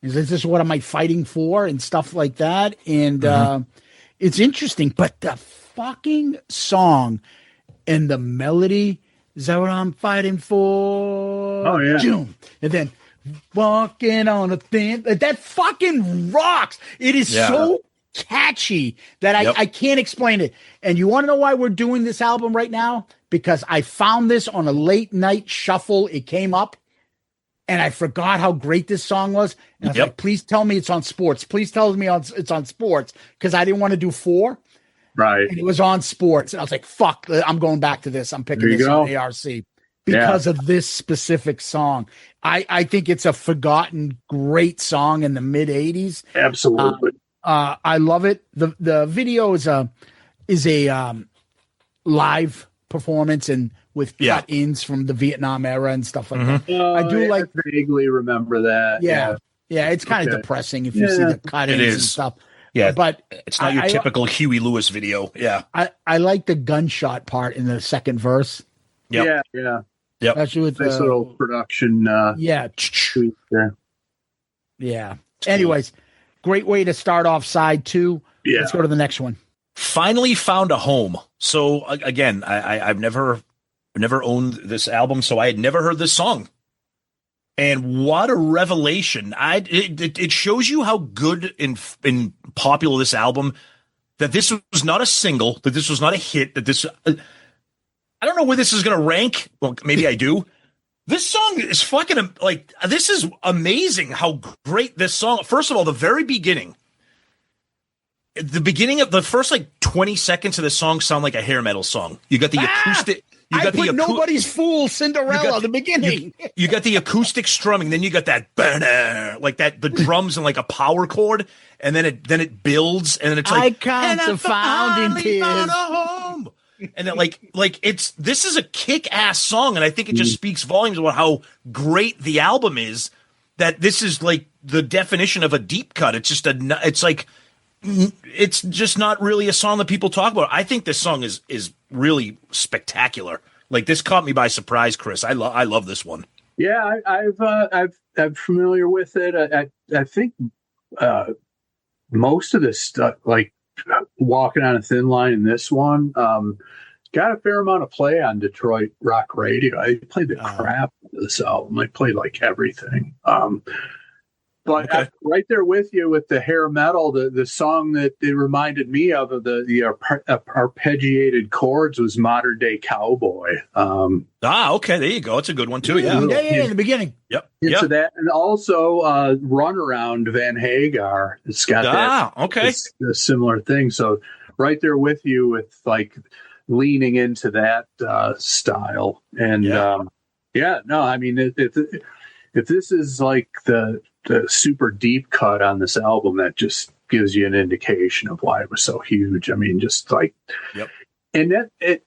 Is this what am I fighting for and stuff like that? And it's interesting, but the fucking song and the melody, is that what I'm fighting for? Oh, yeah. June. And then walking on a thin, that fucking rocks. It is so catchy that I can't explain it. And you want to know why we're doing this album right now? Because I found this on a late night shuffle. It came up and I forgot how great this song was. And I was like, please tell me it's on sports. Please tell me it's on sports. Because I didn't want to do 4. Right. And it was on sports. And I was like, fuck, I'm going back to this. I'm picking this on ARC because of this specific song. I think it's a forgotten great song in the mid 80s. Absolutely. I love it. The video is a live performance and with cut-ins from the Vietnam era and stuff like that. I do like vaguely remember that. Yeah, it's kind of depressing if you see the cut-ins and stuff. Yeah, but it's not your typical Huey Lewis video. Yeah, I like the gunshot part in the second verse. Yeah. Especially with nice little production. Tweak there. Yeah. Anyways, great way to start off side 2. Yeah. Let's go to the next one. Finally found a home. So again, I've never owned this album, so I had never heard this song. And what a revelation. It shows you how good and popular this album, that this was not a single, that this was not a hit, that this, I don't know where this is going to rank. Well, maybe I do. This song is fucking, like, this is amazing how great this song, first of all, the very beginning, the beginning of the first, like, 20 seconds of the song sound like a hair metal song. You got the acoustic. You got Nobody's Fool, Cinderella, the beginning. You got the acoustic strumming, then you got that like that, the drums and like a power chord, and then it builds, and then it's like I can't found in tears. Home. And then this is a kick-ass song, and I think it just speaks volumes about how great the album is. That this is like the definition of a deep cut. It's just it's just not really a song that people talk about. I think this song is really spectacular. Like, this caught me by surprise, Chris. I love this one. Yeah, I'm familiar with it. I think most of this stuff, like Walking on a Thin Line in this one, got a fair amount of play on Detroit rock radio. I played the crap out of this album. I played like everything. But I'm right there with you with the hair metal. The song that it reminded me of the arpeggiated chords was Modern Day Cowboy. Okay, there you go. It's a good one too. Yeah, in the beginning. Yep. Into that, and also Runaround Van Hagar. It's got a similar thing. So right there with you with like leaning into that style. And I mean, if this is like the super deep cut on this album, that just gives you an indication of why it was so huge. I mean, just like, and it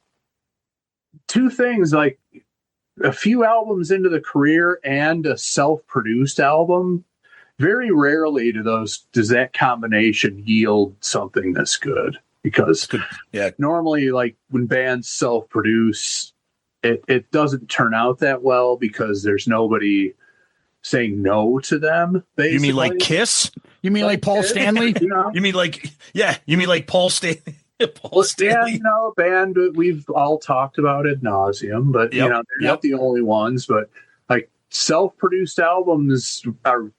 2 things, like a few albums into the career and a self-produced album, very rarely does that combination yield something that's good, because normally, like when bands self-produce, it doesn't turn out that well because there's nobody saying no to them. Basically. You mean like Kiss? You mean like Paul Stanley? You mean like Paul Stanley? Paul Stanley. Yeah, band we've all talked about ad nauseum, but they're not the only ones. But like self-produced albums are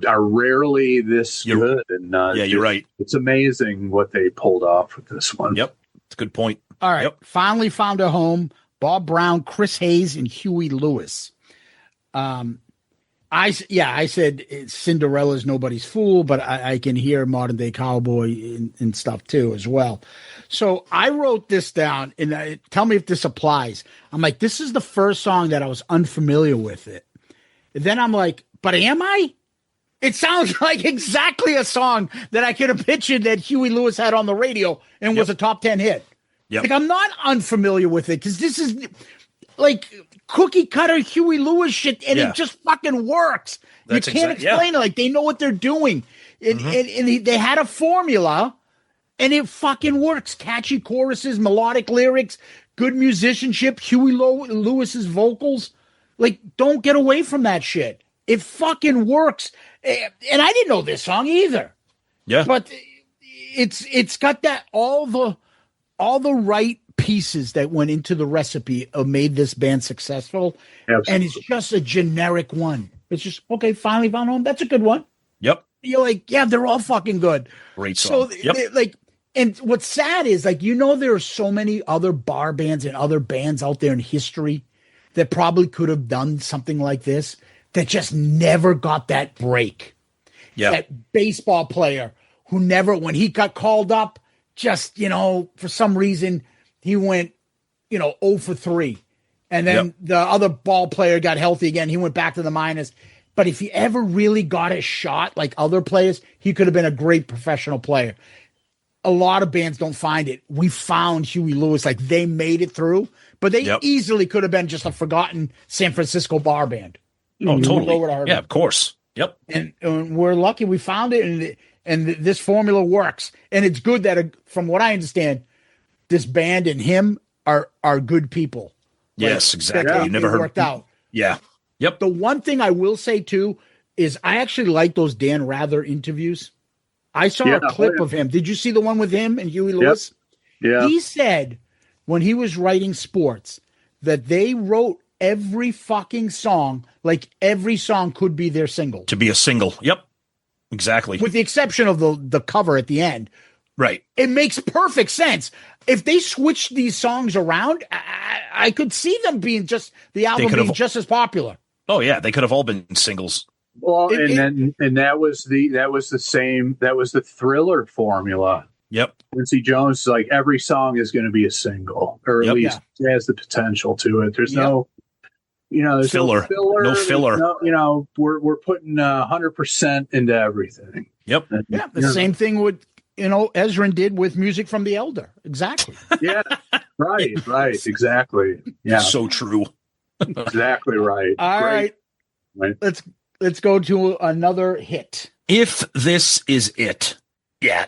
rarely this good. And you're right. It's amazing what they pulled off with this one. Yep, it's a good point. All right, finally found a home. Bob Brown, Chris Hayes, and Huey Lewis. I said Cinderella's Nobody's Fool, but I can hear Modern Day Cowboy and stuff too as well. So I wrote this down, and tell me if this applies. I'm like, this is the first song that I was unfamiliar with it. And then I'm like, but am I? It sounds like exactly a song that I could have pictured that Huey Lewis had on the radio and was a top 10 hit. Yep. Like, I'm not unfamiliar with it because this is like cookie cutter Huey Lewis shit, and it just fucking works. That's you can't explain it. Like, they know what they're doing. They had a formula, and it fucking works. Catchy choruses, melodic lyrics, good musicianship, Huey Lewis's vocals. Like, don't get away from that shit. It fucking works. And I didn't know this song either. Yeah. But it's got that all the right pieces that went into the recipe of made this band successful. Absolutely. And it's just a generic one. It's just, okay, Finally Found Home. That's a good one. Yep. You're like, yeah, they're all fucking good. Great song. So like, and what's sad is, like, there are so many other bar bands and other bands out there in history that probably could have done something like this that just never got that break. Yeah. That baseball player who never, when he got called up, just, for some reason, he went, 0 for 3. And then the other ball player got healthy again. He went back to the minors. But if he ever really got a shot like other players, he could have been a great professional player. A lot of bands don't find it. We found Huey Lewis, like, they made it through, but they easily could have been just a forgotten San Francisco bar band. Oh, totally. Yeah, of course. Yep. And we're lucky we found it, and this formula works. And it's good that, from what I understand, this band and him are good people. Yes, exactly. You never heard worked out. Yeah. Yep. The one thing I will say too is I actually like those Dan Rather interviews. I saw a clip of him. Did you see the one with him and Huey Lewis? Yeah. He said when he was writing Sports that they wrote every fucking song, like every song could be their single. To be a single. Yep. Exactly. With the exception of the cover at the end. Right. It makes perfect sense. If they switched these songs around, I could see them being the album being just as popular. Oh yeah, they could have all been singles. Well, that was the Thriller formula. Yep. Quincy Jones, like, every song is going to be a single, or at least has the potential to it. There's no, there's filler. No filler. No, we're putting 100% into everything. Yep. Yeah. The same thing with, Ezrin did with Music from the Elder. Exactly. Yeah. Right. Exactly. Yeah. So true. Exactly right. All right. Let's go to another hit. If This Is It. Yeah.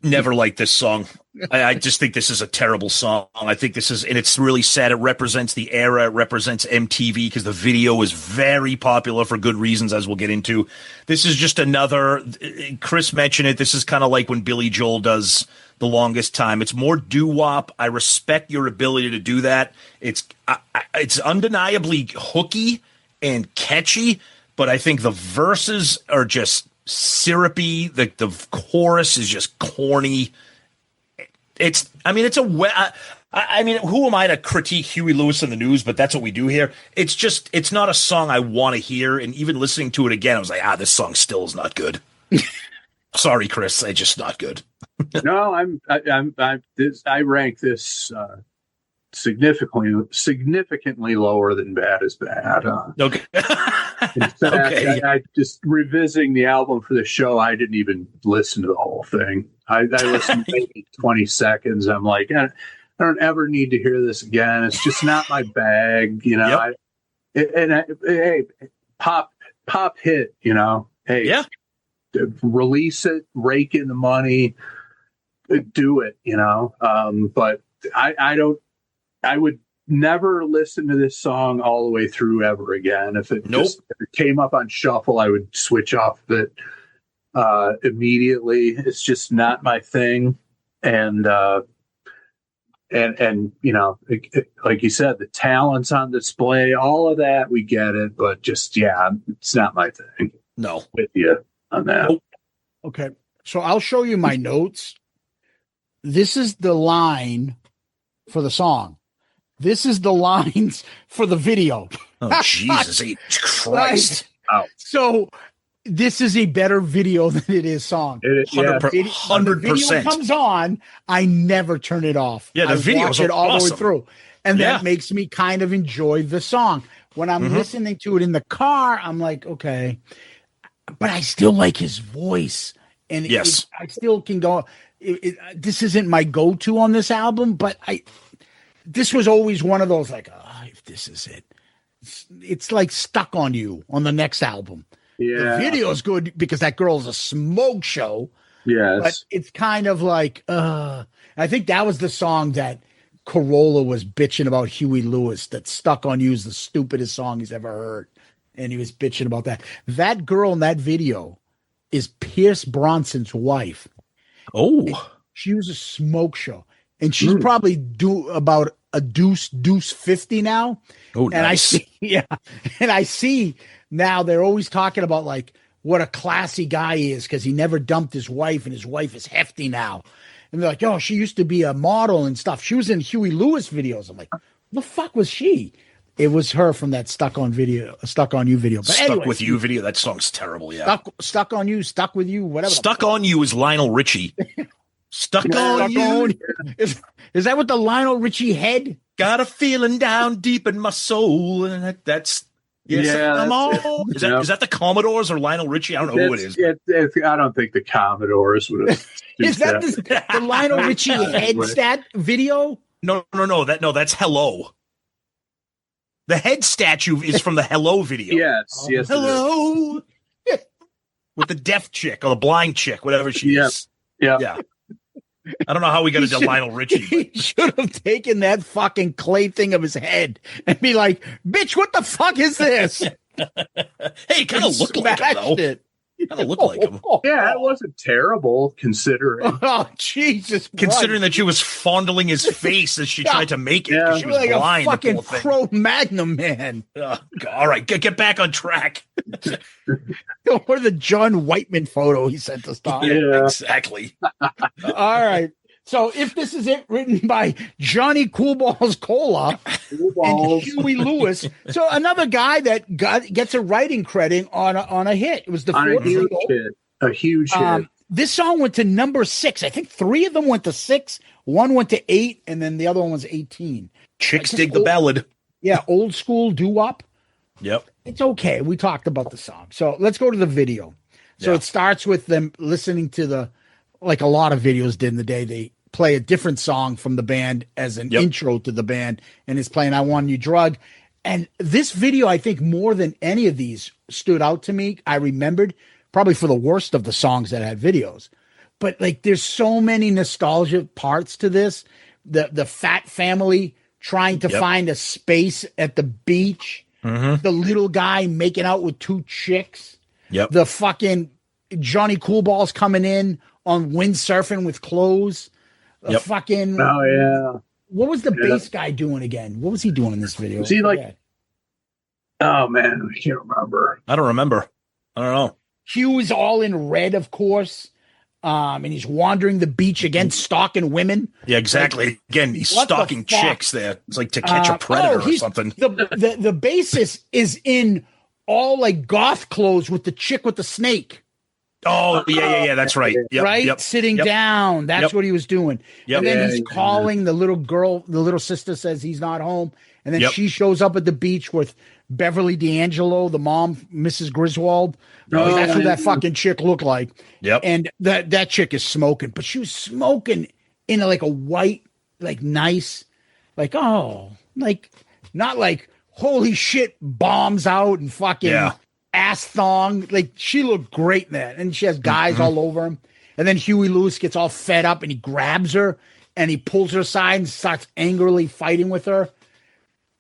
Never liked this song. I just think this is a terrible song. I think and it's really sad. It represents the era. It represents MTV because the video is very popular for good reasons, as we'll get into. This is just another, Chris mentioned it. This is kind of like when Billy Joel does The Longest Time. It's more doo-wop. I respect your ability to do that. It's undeniably hooky and catchy, but I think the verses are just syrupy. The chorus is just corny. Who am I to critique Huey Lewis in the news? But that's what we do here. It's not a song I want to hear. And even listening to it again, I was like, this song still is not good. Sorry, Chris. It's just not good. No, I rank this significantly lower than Bad is Bad. Okay. In fact, I just revisiting the album for the show. I didn't even listen to the whole thing. I listened to maybe 20 seconds. I'm like, I don't ever need to hear this again. It's just not my bag, Hey, pop hit, Hey, yeah, release it, rake in the money, do it, But I would never listen to this song all the way through ever again. If it came up on shuffle, I would switch off it immediately. It's just not my thing. And like you said, the talent's on display, all of that, we get it, but just, it's not my thing. No. With you on that. Nope. Okay. So I'll show you my notes. This is the line for the song. This is the lines for the video. Oh, Jesus Christ. Right? So this is a better video than it is song. 100%. When the video comes on, I never turn it off. Yeah, the video watch it all the way through. And Yeah. that makes me kind of enjoy the song. When I'm listening to it in the car, I'm like, okay. but I still like his voice. And Yes. I still can go. This isn't my go-to on this album, but this was always one of those like, if this is it, it's like Stuck on You on the next album. Yeah. The video is good because that girl's a smoke show. Yes. But it's kind of like, I think that was the song that Corolla was bitching about Huey Lewis, that Stuck on You is the stupidest song he's ever heard. And he was bitching about that. That girl in that video is Pierce Bronson's wife. Oh, And she was a smoke show. And she's probably due about a deuce 50 now. oh, And nice. I see now they're always talking about like what a classy guy he is because he never dumped his wife and his wife is hefty now. And they're like, oh, she used to be a model and stuff. She was in Huey Lewis videos. I'm like, the fuck was she? It was her from that Stuck on You video. But Stuck anyway, with You video. That song's terrible. Yeah. Stuck on You, Stuck with You, whatever. Stuck on You is Lionel Richie. Stuck on You. Is that what the Lionel Richie head? Got a feeling down deep in my soul. And that's. Yes, Yeah, I'm that's all. it. Is that the Commodores or Lionel Richie? I don't know who it is. I don't think the Commodores would have. Is that the Lionel Richie head stat video? No. That's Hello. The head statue is from the Hello video. Yes. Yes. it is. Hello. With the deaf chick or the blind chick, whatever she is. Yeah. Yeah. I don't know how we got into Lionel Richie. He should have taken that fucking clay thing of his head and be like, bitch, what the fuck is this? Hey, kind of looked like him, though. It. Kind of looked like him. Yeah, it wasn't terrible considering. Oh, Jesus. Considering that she was fondling his face as she tried to make it because she was like blind. a fucking the poor thing. Cro-Magnon man. All right, get back on track. Or the John Whiteman photo he sent us, Tom. Yeah. Exactly. All right. So if this is it, written by Johnny Coolballs Colla and Huey Lewis. So another guy that gets a writing credit on a hit. It was the On a fourth huge single. hit. A huge hit. This song went to number 6. I think 3 of them went to 6. 1 went to 8, and then the other one was 18. Chicks dig the ballad. Yeah, old school doo-wop. Yep. It's okay. We talked about the song. So let's go to the video. So it starts with them listening to like a lot of videos did in the day. They play a different song from the band as an intro to the band, and it's playing I Want You Drug. And this video, I think more than any of these stood out to me. I remembered probably for the worst of the songs that had videos. But like there's so many nostalgia parts to this. The fat family trying to find a space at the beach. Mm-hmm. The little guy making out with 2 chicks. Yep. The fucking Johnny Coolballs coming in on windsurfing with clothes. The fucking Oh yeah. What was the bass guy doing again? What was he doing in this video? Was he like- Yeah. Oh man, I can't remember. I don't remember. I don't know. Hugh is all in red, of course. And he's wandering the beach again, stalking women. Yeah, exactly. Again, he's What the stalking fuck? chicks there. It's like To Catch a Predator or he's- something. The bassist is in all like goth clothes with the chick with the snake. Oh, yeah. That's right. Yep, right? Yep. Sitting Yep. down. That's Yep. what he was doing. Yep. And then Yeah, he's yeah. calling the little girl. The little sister says he's not home. And then Yep. she shows up at the beach with Beverly D'Angelo, the mom, Mrs. Griswold. Oh, That's what yeah. that fucking chick looked like. Yep. And that chick is smoking, but she was smoking in like a white, like nice, like, oh, like not like holy shit bombs out and fucking Yeah. ass thong. Like she looked great in that. And she has guys all over him. And then Huey Lewis gets all fed up and he grabs her and he pulls her aside and starts angrily fighting with her.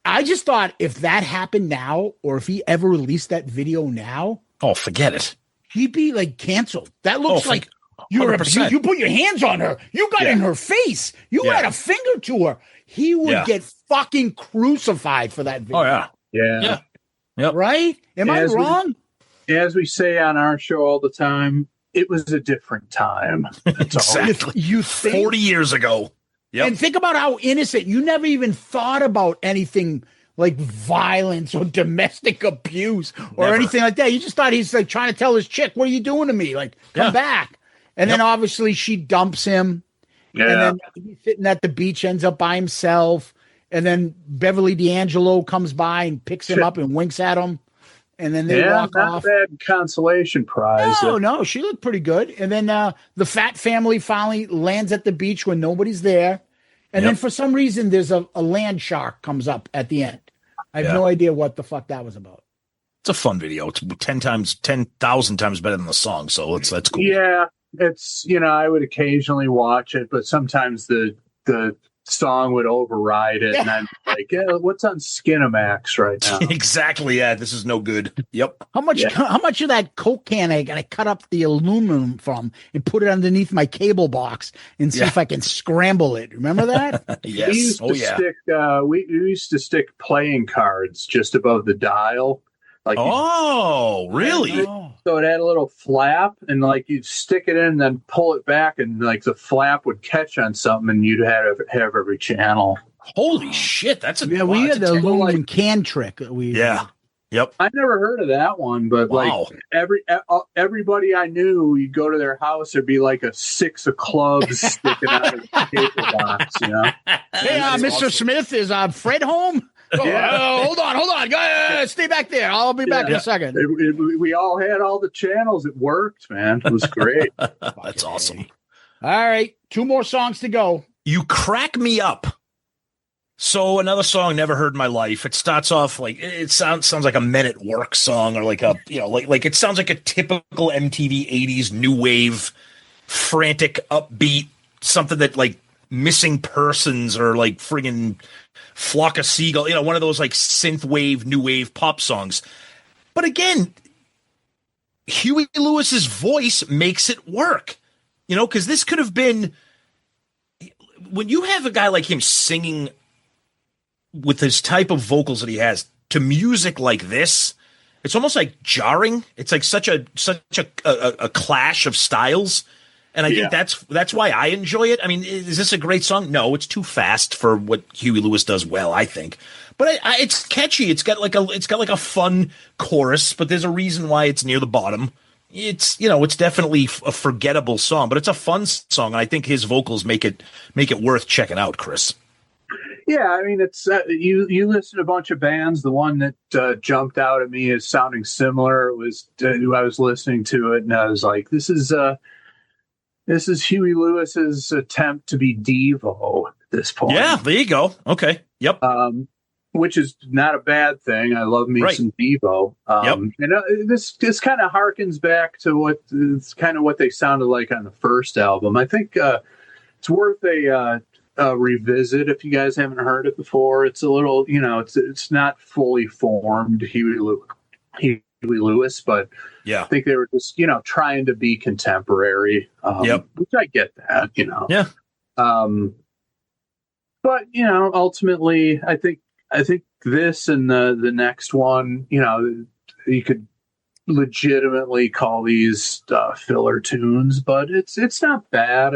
I just thought if that happened now, or if he ever released that video now, Oh, forget it. he'd be like canceled. That looks Oh, like you're 100%. you put your hands on her. You got in her face. You Yeah. had a finger to her. He would get fucking crucified for that video. Oh, yeah. Yeah. Yep. Right? Am I As we- wrong? As we say on our show all the time, it was a different time. That's all. Exactly. You think? 40 years ago. Yep. And think about how innocent. You never even thought about anything like violence or domestic abuse or Never. anything like that. You just thought he's like trying to tell his chick, "What are you doing to me? Like, come Yeah. back." And then obviously she dumps him. Yeah. And then he's sitting at the beach, ends up by himself. And then Beverly D'Angelo comes by and picks him up and winks at him. and then they walk not off. a bad consolation prize. No, she looked pretty good. And then the fat family finally lands at the beach when nobody's there. And then for some reason, there's a land shark comes up at the end. I have no idea what the fuck that was about. It's a fun video. It's 10,000 times better than the song. So that's cool. Yeah, it's, I would occasionally watch it, but sometimes the song would override it, and I'm like, what's on Skinamax right now? Exactly. Yeah, this is no good. Yep. How much of that Coke can I gotta cut up the aluminum from and put it underneath my cable box and see if I can scramble it? Remember that? Yes. We used to stick, we used to stick playing cards just above the dial. Like really? So it had a little flap, and like you'd stick it in and then pull it back, and like the flap would catch on something, and you'd have every channel. Holy shit! That's we had the aluminum can trick. Yep. I never heard of that one, but like everybody I knew, you'd go to their house, there'd be like a 6 of clubs sticking out of the paper box. Hey, Mr. Smith, is Fred home? Hold on. Stay back there. I'll be back in a second. We all had all the channels. It worked, man. It was great. That's awesome. All right. 2 more songs to go. You Crack Me Up. So another song never heard in my life. It starts off like it sounds like a Men at Work song, or like like it sounds like a typical MTV 80s new wave, frantic, upbeat, something that like Missing Persons or like friggin' Flock of Seagull, one of those like synth wave, new wave pop songs. But again, Huey Lewis's voice makes it work, because this could have been, when you have a guy like him singing with his type of vocals that he has to music like this, it's almost like jarring. It's like such a clash of styles. And I think that's why I enjoy it. I mean, is this a great song? No, it's too fast for what Huey Lewis does well, I think. But it's catchy. It's got like a fun chorus, but there's a reason why it's near the bottom. It's it's definitely a forgettable song, but it's a fun song, and I think his vocals make it worth checking out, Chris. Yeah, I mean, it's you listen to a bunch of bands. The one that jumped out at me as sounding similar was I was listening to it, and I was like, this is Huey Lewis's attempt to be Devo at this point. Yeah, there you go. Okay. Yep. Which is not a bad thing. I love me some Devo. And this kind of harkens back to what they sounded like on the first album. I think it's worth a revisit if you guys haven't heard it before. It's a little, it's not fully formed Huey Lewis, but I think they were just, trying to be contemporary, which I get that, Yeah. But, ultimately, I think this and the next one, you could legitimately call these filler tunes, but it's not bad.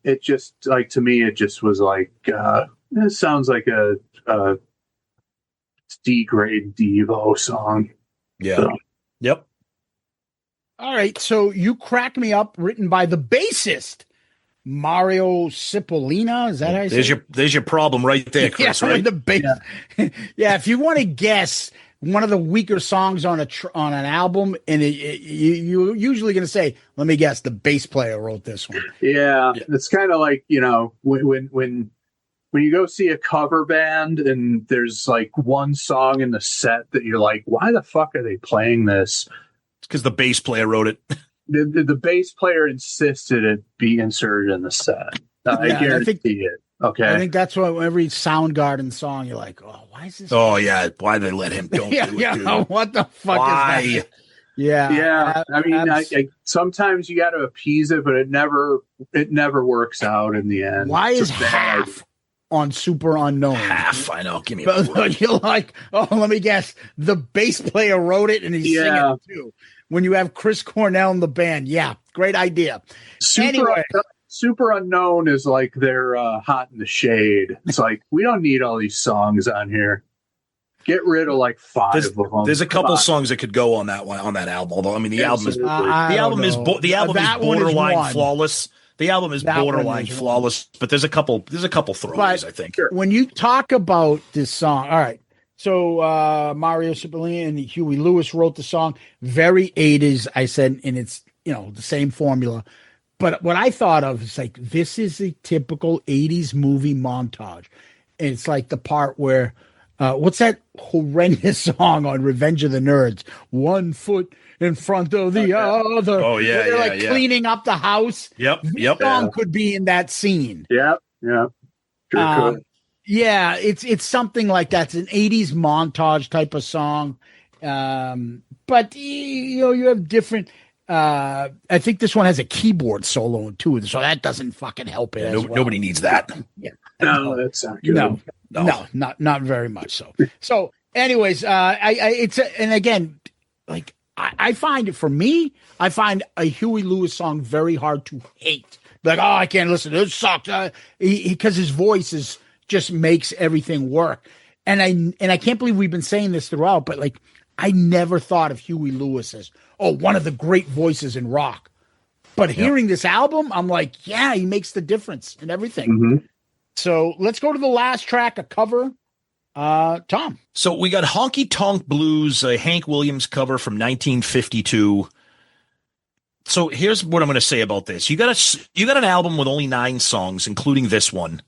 It just, like, to me, it just was like, it sounds like a D-grade Devo song. Yeah. So. Yep. All right. So You Crack Me Up, written by the bassist, Mario Cipollina. Is that how you say it? There's your problem right there, Chris, right? The bass. Yeah. If you want to guess one of the weaker songs on an album, and you're usually going to say, let me guess, the bass player wrote this one. Yeah. It's kind of like, when you go see a cover band and there's like one song in the set that you're like, why the fuck are they playing this? It's because the bass player wrote it. The bass player insisted it be inserted in the set. I guarantee it. Okay. I think that's why every Soundgarden song, you're like, oh, why is this? Oh, yeah. Why they let him? Don't do it, dude. What the fuck is that? Yeah. Yeah. I mean, sometimes you got to appease it, but it never works out in the end. Why is half on Super Unknown? Half, I know. Give me a break. You're like, oh, let me guess. The bass player wrote it and he's singing it too. When you have Chris Cornell in the band. Yeah, great idea. Super Unknown is like they're hot in the shade. It's like, we don't need all these songs on here. Get rid of like 5 of them. There's a couple songs that could go on that one, on that album. Although, I mean, the album is borderline flawless. The album is borderline flawless, but there's a couple throwaways, I think. When you talk about this song, all right. So Mario Cipollina and Huey Lewis wrote the song. Very 80s, I said, and it's, the same formula. But what I thought of is like, this is a typical 80s movie montage. And it's like the part where, what's that horrendous song on Revenge of the Nerds? One foot in front of the other. Oh, yeah, they're like cleaning up the house. Yep, This song could be in that scene. Yeah. Sure could. Yeah, it's something like that. It's an 80s montage type of song. But you have different I think this one has a keyboard solo too, so that doesn't fucking help it. Nobody needs that. Yeah. No, that's not good. No, not very much so. So anyways, and again, like I find it, for me, I find a Huey Lewis song very hard to hate. Like, oh, I can't listen to this, sucks. Because his voice just makes everything work. And I can't believe we've been saying this throughout, but like, I never thought of Huey Lewis as, one of the great voices in rock. But hearing this album, I'm like, yeah, he makes the difference in everything. Mm-hmm. So let's go to the last track, a cover. Tom. So we got Honky Tonk Blues, a Hank Williams cover from 1952. So here's what I'm going to say about this. You got an album with only 9 songs, including this one.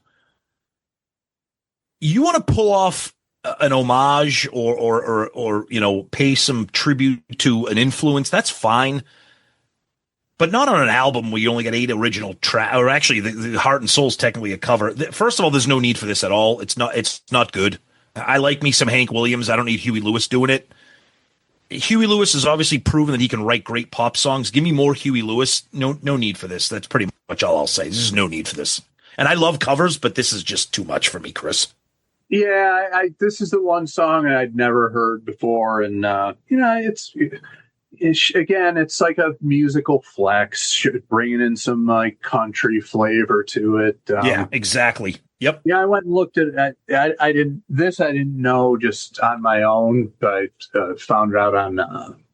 You want to pull off an homage or pay some tribute to an influence, that's fine. But not on an album where you only got 8 original tracks, or actually the Heart and Soul's technically a cover. First of all, there's no need for this at all. It's not good. I like me some Hank Williams. I don't need Huey Lewis doing it. Huey Lewis has obviously proven that he can write great pop songs. Give me more Huey Lewis. No need for this. That's pretty much all I'll say. There's no need for this. And I love covers, but this is just too much for me, Chris. Yeah, this is the one song I'd never heard before, and it's like a musical flex, bringing in some like country flavor to it. Yeah, exactly. Yep. Yeah, I went and looked at it. I didn't know just on my own, but I found out on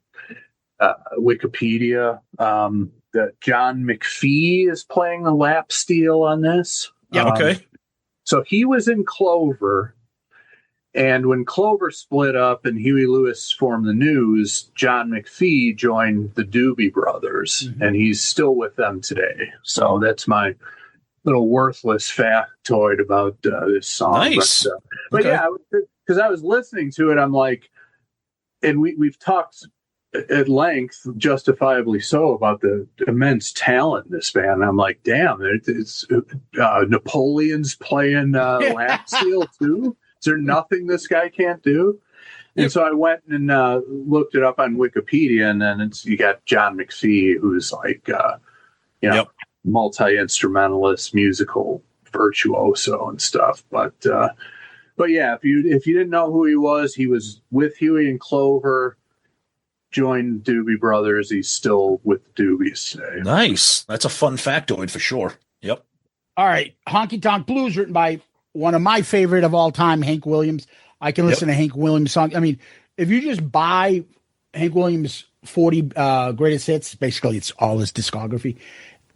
Wikipedia that John McPhee is playing the lap steel on this. Yeah. Okay. So he was in Clover, and when Clover split up and Huey Lewis formed the News, John McPhee joined the Doobie Brothers, and he's still with them today. So that's my little worthless factoid about this song. Nice. But yeah, because I was listening to it, I'm like, and we've talked at length, justifiably so, about the immense talent in this band. And I'm like, damn, it's Napoleon's playing lap steel too. Is there nothing this guy can't do? And so I went and looked it up on Wikipedia, and then you got John McPhee, who's like, multi-instrumentalist, musical virtuoso and stuff. But yeah, if you didn't know who he was with Huey and Clover, joined Doobie Brothers. He's still with Doobies today. Nice. That's a fun factoid for sure. Yep. All right. Honky Tonk Blues, written by one of my favorite of all time, Hank Williams. I can listen to Hank Williams songs. I mean, if you just buy Hank Williams 40 greatest hits, basically it's all his discography.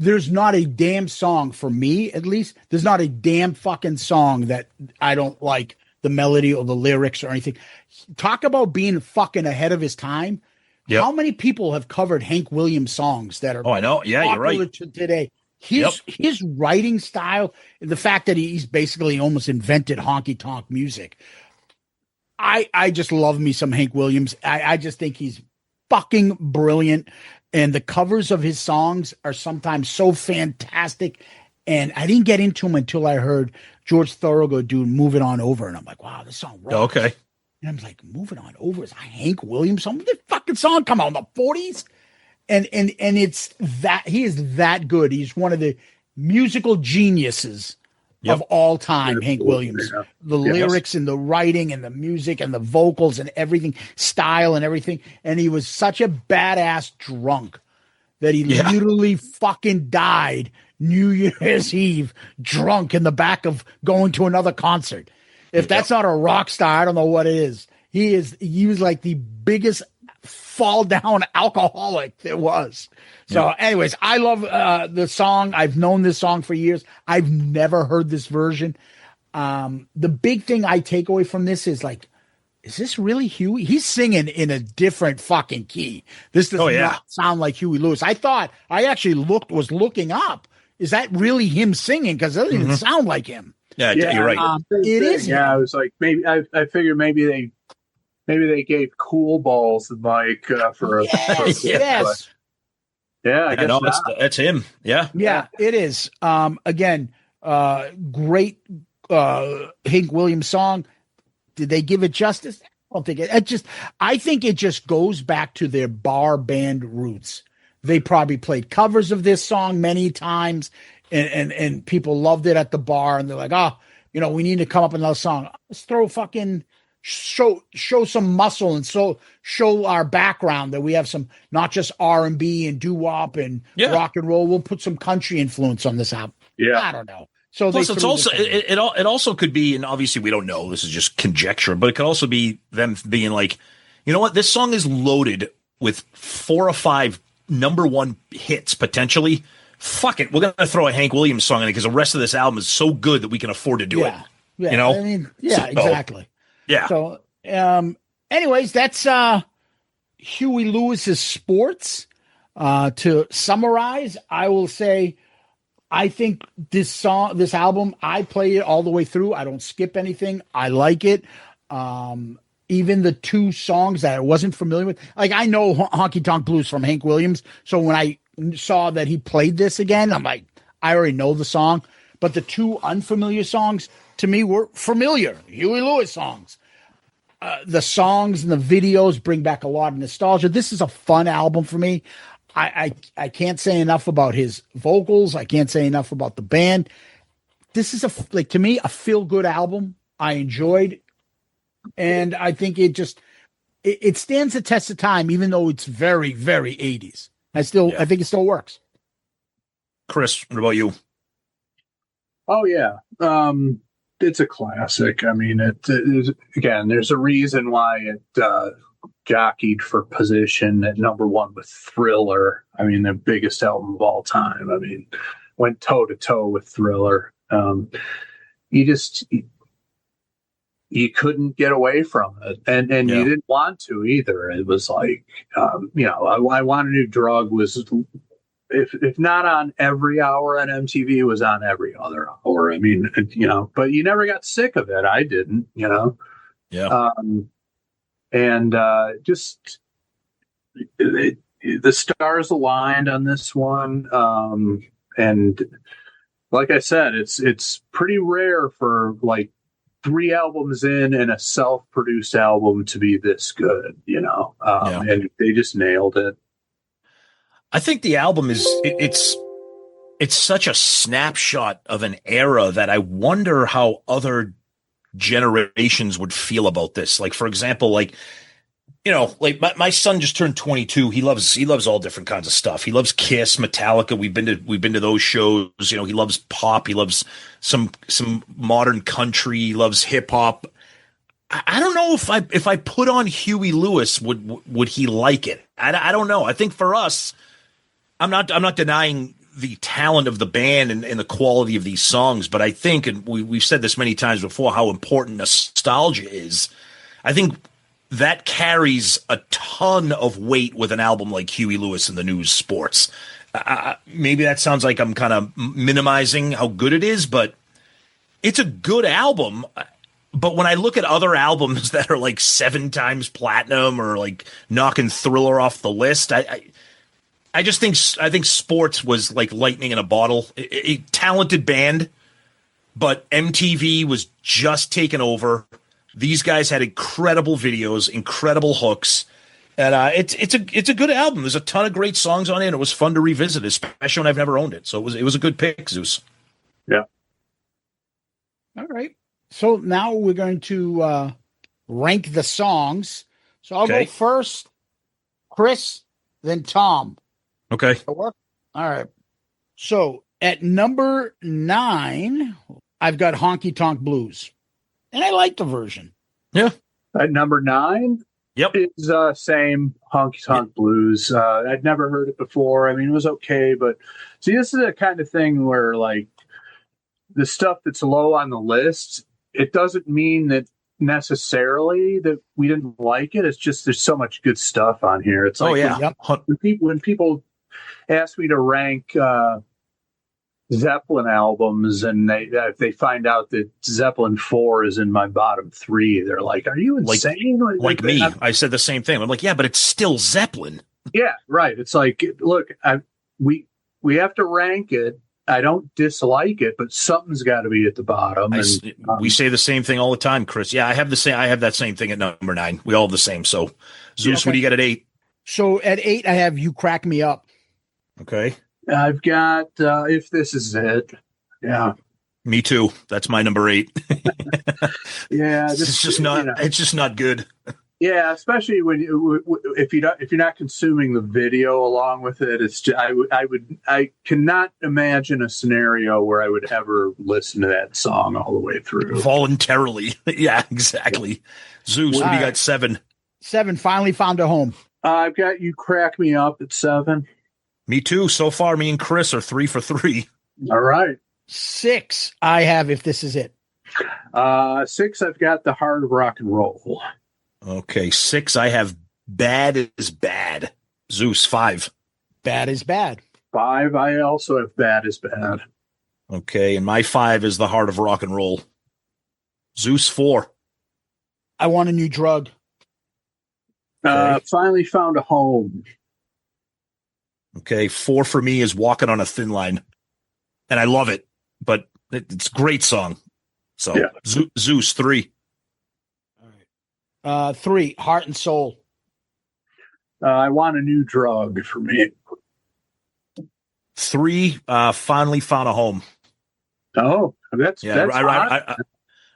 There's not a damn song, for me at least, there's not a damn fucking song that I don't like the melody or the lyrics or anything. Talk about being fucking ahead of his time. Yep. How many people have covered Hank Williams songs that are I know. Yeah, you're right. Today? His writing style, the fact that he's basically almost invented honky tonk music. I just love me some Hank Williams. I just think he's fucking brilliant. And the covers of his songs are sometimes so fantastic. And I didn't get into them until I heard George Thorogood do Move It On Over. And I'm like, wow, this song rocks. Okay. And I'm like, Moving On Over is a Hank Williams song. This fucking song come out in the 40s. And it's that he is that good. He's one of the musical geniuses of all time, Hank Williams. The lyrics and the writing and the music and the vocals and everything, style and everything. And he was such a badass drunk that he literally fucking died New Year's Eve drunk in the back of going to another concert. If that's not a rock star, I don't know what it is. He was like the biggest fall down alcoholic there was. So anyways, I love the song. I've known this song for years. I've never heard this version. The big thing I take away from this is like is this really Huey? He's singing in a different fucking key. This does not sound like Huey Lewis. I actually was looking up. Is that really him singing? Because it doesn't even sound like him. Yeah, you're right. It is. Yeah, I was like, maybe I figured maybe they gave Cool Balls the mic for a yes. Yeah, I guess no, that's him. Yeah, it is. Again, great Hank Williams song. Did they give it justice? I don't think it. I think it just goes back to their bar band roots. They probably played covers of this song many times, and people loved it at the bar. And they're like, we need to come up with another song. Let's throw fucking show some muscle and show our background that we have some, not just R&B and doo-wop and rock and roll. We'll put some country influence on this album. Yeah, I don't know. So plus, it's also it also could be, and obviously we don't know. This is just conjecture, but it could also be them being like, you know what, this song is loaded with 4 or 5 number 1 hits potentially. Fuck it, we're gonna throw a Hank Williams song in it because the rest of this album is so good that we can afford to do it. Yeah, you know, I mean, exactly. Yeah. So, anyways, that's Huey Lewis's Sports. To summarize, I will say, I think this album, I play it all the way through. I don't skip anything. I like it. Even the 2 songs that I wasn't familiar with, like I know Honky Tonk Blues from Hank Williams. So when I saw that he played this again, I'm like, I already know the song. But the 2 unfamiliar songs to me were familiar Huey Lewis songs. The songs and the videos bring back a lot of nostalgia. This is a fun album for me. I can't say enough about his vocals. I can't say enough about the band. This is to me, a feel-good album. I enjoyed, and I think it stands the test of time, even though it's very, very 80s. I think it still works. Chris, what about you? Oh yeah, it's a classic. I mean, again, there's a reason why it jockeyed for position at number 1 with Thriller. I mean, the biggest album of all time. I mean, went toe to toe with Thriller. You couldn't get away from it, and you didn't want to either. It was like, I Want a New Drug was, if not on every hour on MTV, it was on every other hour. I mean, but you never got sick of it. I didn't, Yeah. Just the stars aligned on this one. And like I said, it's pretty rare for like 3 albums in and a self-produced album to be this good, and they just nailed it. I think the album it's such a snapshot of an era that I wonder how other generations would feel about this. Like, for example, like my son just turned 22. He loves all different kinds of stuff. He loves Kiss, Metallica. We've been to those shows. He loves pop. He loves some modern country. He loves hip hop. I don't know if I put on Huey Lewis, would he like it? I don't know. I think for us, I'm not denying the talent of the band and the quality of these songs, but I think, and we've said this many times before, how important nostalgia is. I think that carries a ton of weight with an album like Huey Lewis and the News Sports. Maybe that sounds like I'm kind of minimizing how good it is, but it's a good album. But when I look at other albums that are like 7 times platinum or like knocking Thriller off the list, I think Sports was like lightning in a bottle. A talented band, but MTV was just taken over. These guys had incredible videos, incredible hooks, and it's a good album. There's a ton of great songs on it. And it was fun to revisit, especially when I've never owned it. So it was a good pick, Zeus. Yeah. All right. So now we're going to rank the songs. So I'll go first, Chris, then Tom. Okay. All right. So at number 9, I've got Honky Tonk Blues. And I like the version. Yeah. At number 9, yep, is same Honky Tonk Blues. I'd never heard it before. I mean, it was okay, but see, this is the kind of thing where like the stuff that's low on the list, it doesn't mean that necessarily that we didn't like it. It's just there's so much good stuff on here. It's like when people ask me to rank Zeppelin albums, and if they find out that Zeppelin 4 is in my bottom 3, they're like, "Are you insane?" Like me, I said the same thing. I'm like, "Yeah, but it's still Zeppelin." Yeah, right. It's like, look, we have to rank it. I don't dislike it, but something's got to be at the bottom. We say the same thing all the time, Chris. Yeah, I have that same thing at number 9. We all have the same. So, Zeus, what do you got at 8? So at 8, I have You Crack Me Up. Okay. I've got If This Is It. Yeah. Me too. That's my number 8. Yeah, it's just not. It's just not good. Yeah, especially if you're not consuming the video along with it. It's just, I cannot imagine a scenario where I would ever listen to that song all the way through voluntarily. Yeah, exactly. Zeus, what do you got? 7. 7. Finally Found a Home. I've got You Crack Me Up at 7. Me too. So far, me and Chris are 3 for 3. All right. 6. I have If This Is It. 6. I've got The Heart of Rock and Roll. Okay, 6. I have Bad is Bad. Zeus. 5. Bad is Bad. 5. I also have Bad is Bad. Okay, and my 5 is The Heart of Rock and Roll. Zeus. 4. I Want a New Drug. Finally Found a Home. Okay, 4 for me is Walking on a Thin Line, and I love it, but it's a great song. So yeah. Zeus. 3. 3. Heart and Soul. I Want a New Drug for me. 3. Finally Found a Home. Oh, that's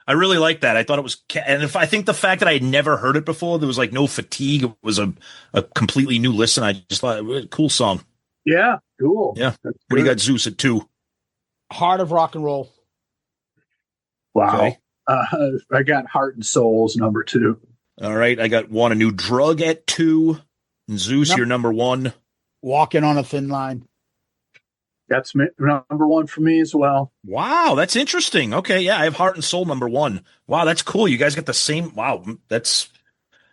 I really like that. I thought it was, and I think the fact that I had never heard it before, there was like no fatigue. It was a completely new listen. I just thought it was a cool song. Yeah, cool. Yeah. What do you got, Zeus, at 2? Heart of Rock and Roll. Wow. Okay. I got Heart and Soul's number 2. All right. I got Want a New Drug at 2. And Zeus, your number 1. Walking on a Thin Line. That's number 1 for me as well. Wow, that's interesting. Okay, yeah, I have Heart and Soul number 1. Wow, that's cool. You guys got the same. Wow, that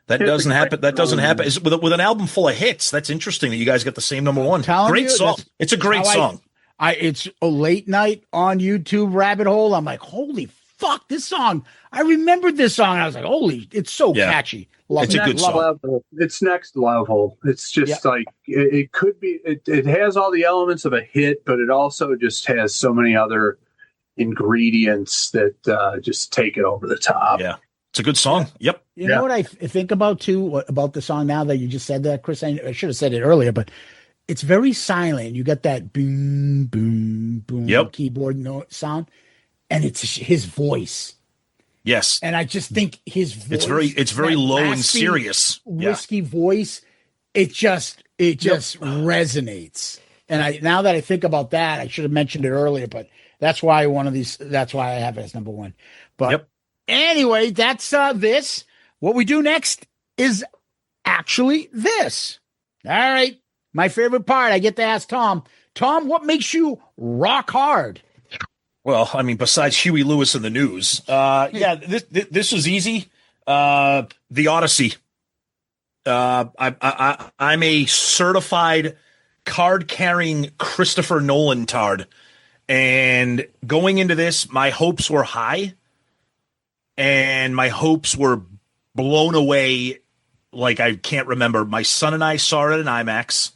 doesn't happen. That doesn't happen. With an album full of hits. That's interesting that you guys got the same number 1. Great song. It's a great song. It's a late night on YouTube rabbit hole. I'm like, holy fuck, this song. I remembered this song. I was like, holy, it's so catchy. It's a good song. Level. It's next level. It's just like it could be. It has all the elements of a hit, but it also just has so many other ingredients that just take it over the top. Yeah, it's a good song. Yep. You know what I think about too about the song now that you just said that, Chris? I should have said it earlier, but it's very silent. You got that boom, boom, boom keyboard note sound, and it's his voice. Yes. And I just think his voice, it's very low and serious. Whiskey voice. It just resonates. And now that I think about that, I should have mentioned it earlier, but that's why I have it as number 1. But anyway, that's this. What we do next is actually this. All right. My favorite part, I get to ask Tom, what makes you rock hard? Well, I mean, besides Huey Lewis and the News, this was easy. The Odyssey. I'm a certified card-carrying Christopher Nolan tard, and going into this, my hopes were high, and my hopes were blown away like I can't remember. My son and I saw it in IMAX,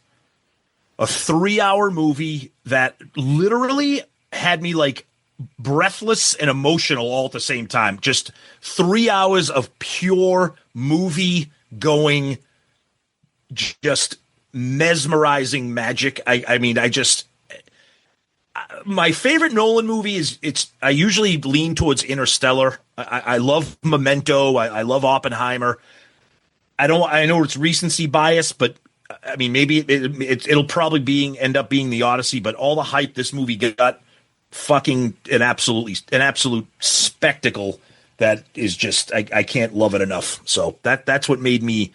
a 3-hour movie that literally had me like breathless and emotional all at the same time. Just 3 hours of pure movie going, just mesmerizing magic. My favorite Nolan movie is I usually lean towards Interstellar. I love Memento. I love Oppenheimer. I know it's recency bias, but I mean, maybe it'll probably end up being the Odyssey, but all the hype this movie got, fucking an absolute spectacle that is just I can't love it enough. So that's what made me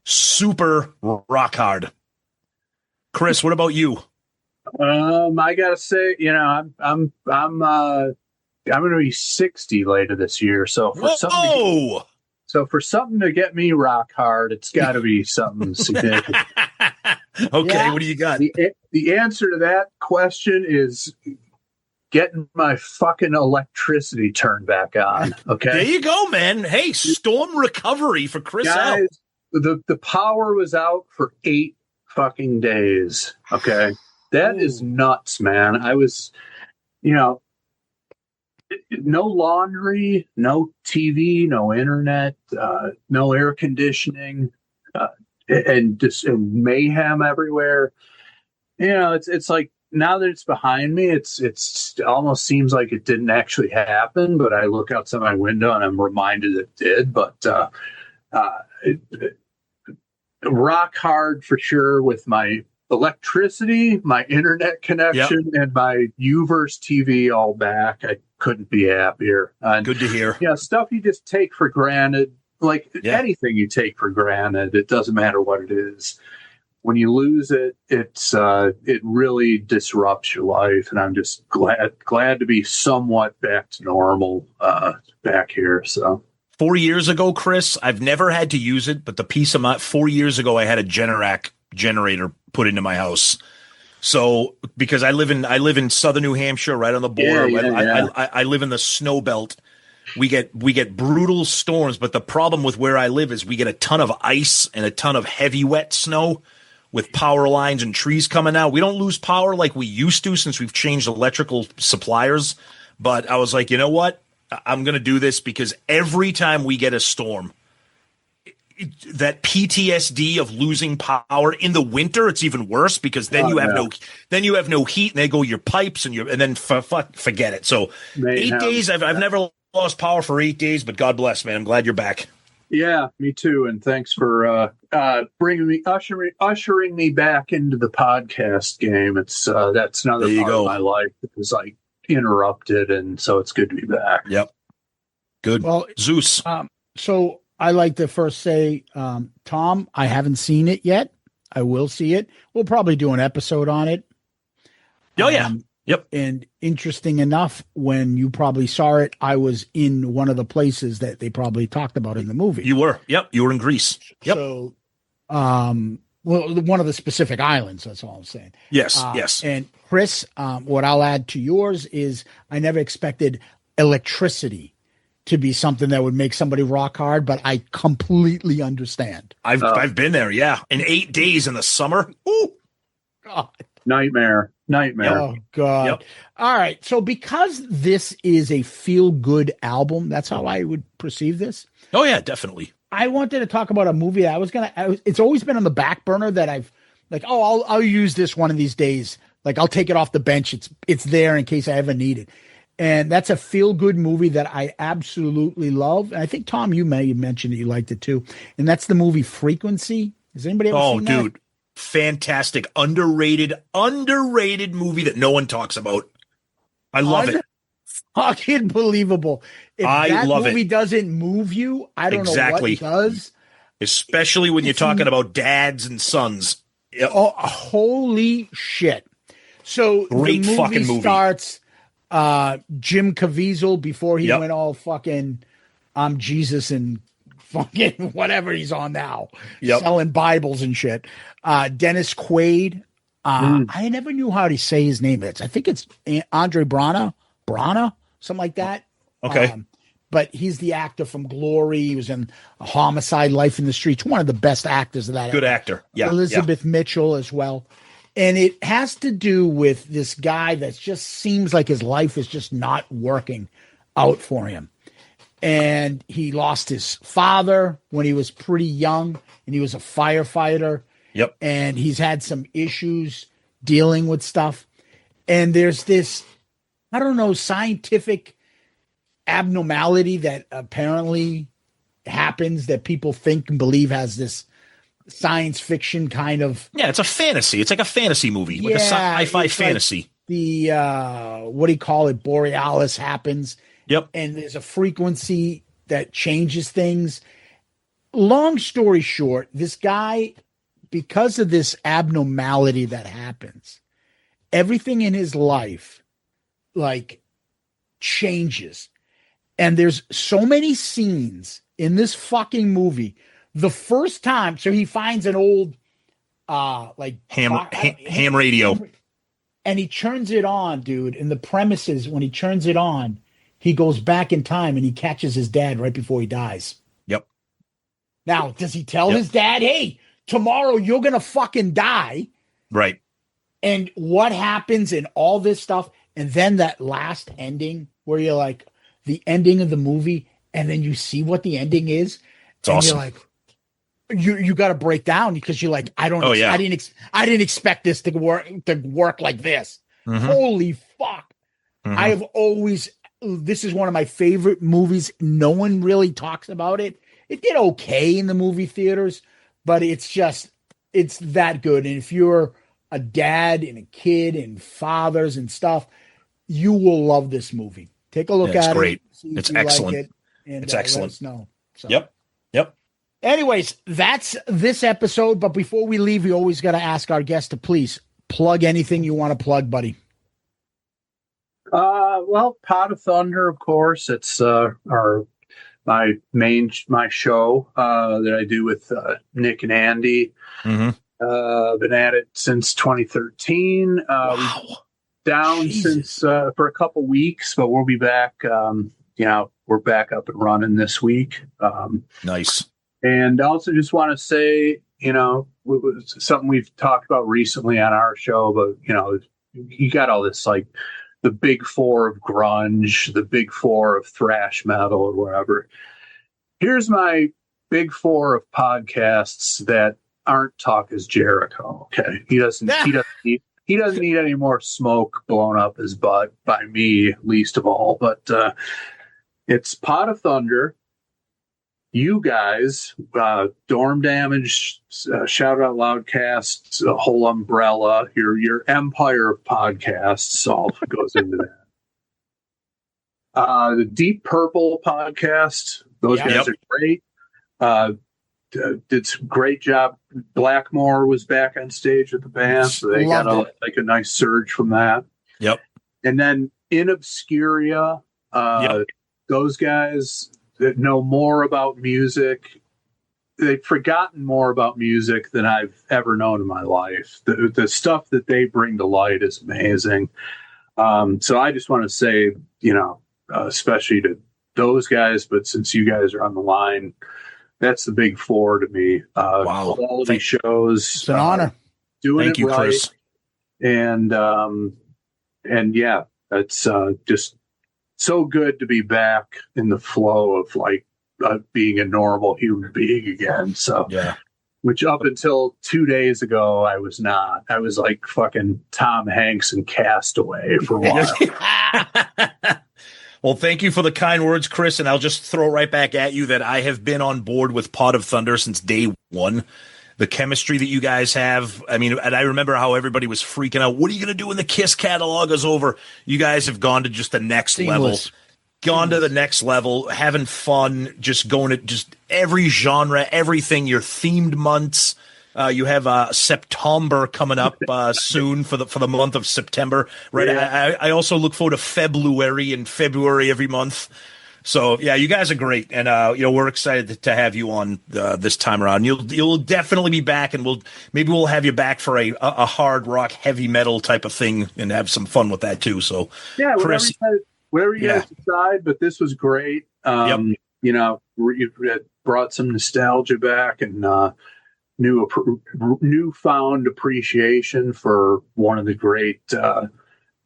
super rock hard. Chris, what about you? I gotta say, I'm I'm going to be 60 later this year. So for something to get me rock hard, it's got to be something significant. Okay, Yeah. what do you got? The answer to that question is getting my fucking electricity turned back on. Okay. There you go, man. Hey, storm recovery for Chris L. Guys, the power was out for 8 fucking days. Okay. That is nuts, man. I was, no laundry, no TV, no internet, no air conditioning, and mayhem everywhere. It's like, now that it's behind me, it's almost seems like it didn't actually happen, but I look outside my window and I'm reminded it did. But rock hard for sure with my electricity, my internet connection, and my Uverse TV all back. I couldn't be happier. And, good to hear. Stuff you just take for granted, like anything you take for granted, it doesn't matter what it is. When you lose it, it really disrupts your life, and I'm just glad to be somewhat back to normal back here. So 4 years ago, Chris, I've never had to use it, but the piece of my 4 years ago, I had a Generac generator put into my house. So because I live in southern New Hampshire, right on the border, I live in the snow belt. We get brutal storms, but the problem with where I live is we get a ton of ice and a ton of heavy wet snow with power lines and trees coming out. We don't lose power like we used to since we've changed electrical suppliers. But I was like, you know what? I'm going to do this because every time we get a storm, that PTSD of losing power in the winter, it's even worse because then you have no heat, and they go your pipes and then forget it. So 8 days, I've never lost power for 8 days, but God bless, man. I'm glad you're back. Yeah, me too. And thanks for ushering me back into the podcast game. It's that's another part of my life that was like interrupted, and so it's good to be back. Yep. Good. Well, Zeus. So I like to first say, Tom, I haven't seen it yet. I will see it. We'll probably do an episode on it. Oh, yeah. Yep. And interesting enough, when you probably saw it, I was in one of the places that they probably talked about in the movie. You were. Yep. You were in Greece. Yep. So, one of the specific islands. That's all I'm saying. Yes. Yes. And Chris, what I'll add to yours is I never expected electricity to be something that would make somebody rock hard, but I completely understand. I've been there. Yeah. In 8 days in the summer. Ooh. God. Nightmare. Oh, God. Yep. All right. So because this is a feel-good album, that's how I would perceive this. Oh, yeah, definitely. I wanted to talk about a movie that it's always been on the back burner that I've like, I'll use this one of these days. Like, I'll take it off the bench. It's there in case I ever need it. And that's a feel-good movie that I absolutely love. And I think, Tom, you may have mentioned that you liked it too. And that's the movie Frequency. Has anybody ever seen that? Oh, dude. Fantastic, underrated movie that no one talks about. I love it. Fucking believable. If I love that movie it. Doesn't move you, I don't know what it does. Especially when you're talking about dads and sons. Yep. Oh, holy shit. So great the fucking movie starts Jim Caviezel before he went all fucking I'm Jesus and fucking whatever he's on now, selling Bibles and shit. Dennis Quaid. I never knew how to say his name. I think it's Andre Brana, something like that. Okay. But he's the actor from Glory. He was in Homicide, Life in the Streets. One of the best actors of that. Good actor. Yeah. Elizabeth Mitchell as well. And it has to do with this guy that just seems like his life is just not working out for him. And he lost his father when he was pretty young, and he was a firefighter. Yep. And he's had some issues dealing with stuff. And there's this, I don't know, scientific abnormality that apparently happens that people think and believe has this science fiction kind of. Yeah, it's a fantasy. It's like a fantasy movie, like a sci-fi fantasy. Like the, what do you call it? Borealis happens. Yep. And there's a frequency that changes things. Long story short, this guy, because of this abnormality that happens, everything in his life, like changes. And there's so many scenes in this fucking movie. The first time, so he finds an old ham radio. And he turns it on, dude. And the premise is when he turns it on, he goes back in time and he catches his dad right before he dies. Yep. Now, does he tell his dad, hey, tomorrow you're going to fucking die? Right. And what happens in all this stuff? And then that last ending where you're like, the ending of the movie, and then you see what the ending is. It's awesome. You're like, you got to break down because you're like, I didn't expect this to work like this. Mm-hmm. Holy fuck. Mm-hmm. I have always, this is one of my favorite movies. No one really talks about it. It did okay in the movie theaters, but it's that good. And if you're a dad and a kid and fathers and stuff, you will love this movie. Take a look at great. it. It's excellent. Like it, and, it's excellent. Let us know. So. Yep. Anyways, that's this episode. But before we leave, we always got to ask our guests to please plug anything you want to plug, buddy. Well, Pot of Thunder, of course. It's my show that I do with Nick and Andy. Mm-hmm. Been at it since 2013. Wow. Down Jesus. since for a couple weeks, but we'll be back. We're back up and running this week. Nice. And I also just want to say, something we've talked about recently on our show, but you got all this like the big four of grunge, the big four of thrash metal or whatever. Here's my big four of podcasts that aren't Talk Is Jericho. Okay. He doesn't need any more smoke blown up his butt by me, least of all. But it's Pot of Thunder, you guys, Dorm Damage, Shout Out Loudcast, a whole umbrella, your empire of podcasts all goes into that. The Deep Purple podcast, those guys are great. Did some great job. Blackmore was back on stage with the band, so they got a nice surge from that. Yep. And then In Obscuria, those guys that know more about music, they've forgotten more about music than I've ever known in my life. The stuff that they bring to light is amazing. So I just want to say, especially to those guys, but since you guys are on the line, that's the big four to me. Wow. Quality shows. It's an honor. Doing Thank you, right. Chris. And yeah, it's just so good to be back in the flow of like being a normal human being again. So, which up until 2 days ago, I was not. I was like fucking Tom Hanks and Castaway for a while. Well, thank you for the kind words, Chris. And I'll just throw right back at you that I have been on board with Pot of Thunder since day one. The chemistry that you guys have. I mean, and I remember how everybody was freaking out. What are you going to do when the Kiss catalog is over? You guys have gone to just the next level. Gone to the next level, having fun, just going to just every genre, everything, your themed months. You have September coming up soon for the month of September, right? Yeah. I also look forward to February and February every month. So yeah, you guys are great, and we're excited to have you on this time around. You'll definitely be back, and we'll have you back for a hard rock, heavy metal type of thing, and have some fun with that too. So yeah, Chris, whatever you guys decide, but this was great. You brought some nostalgia back and newfound appreciation for one of the great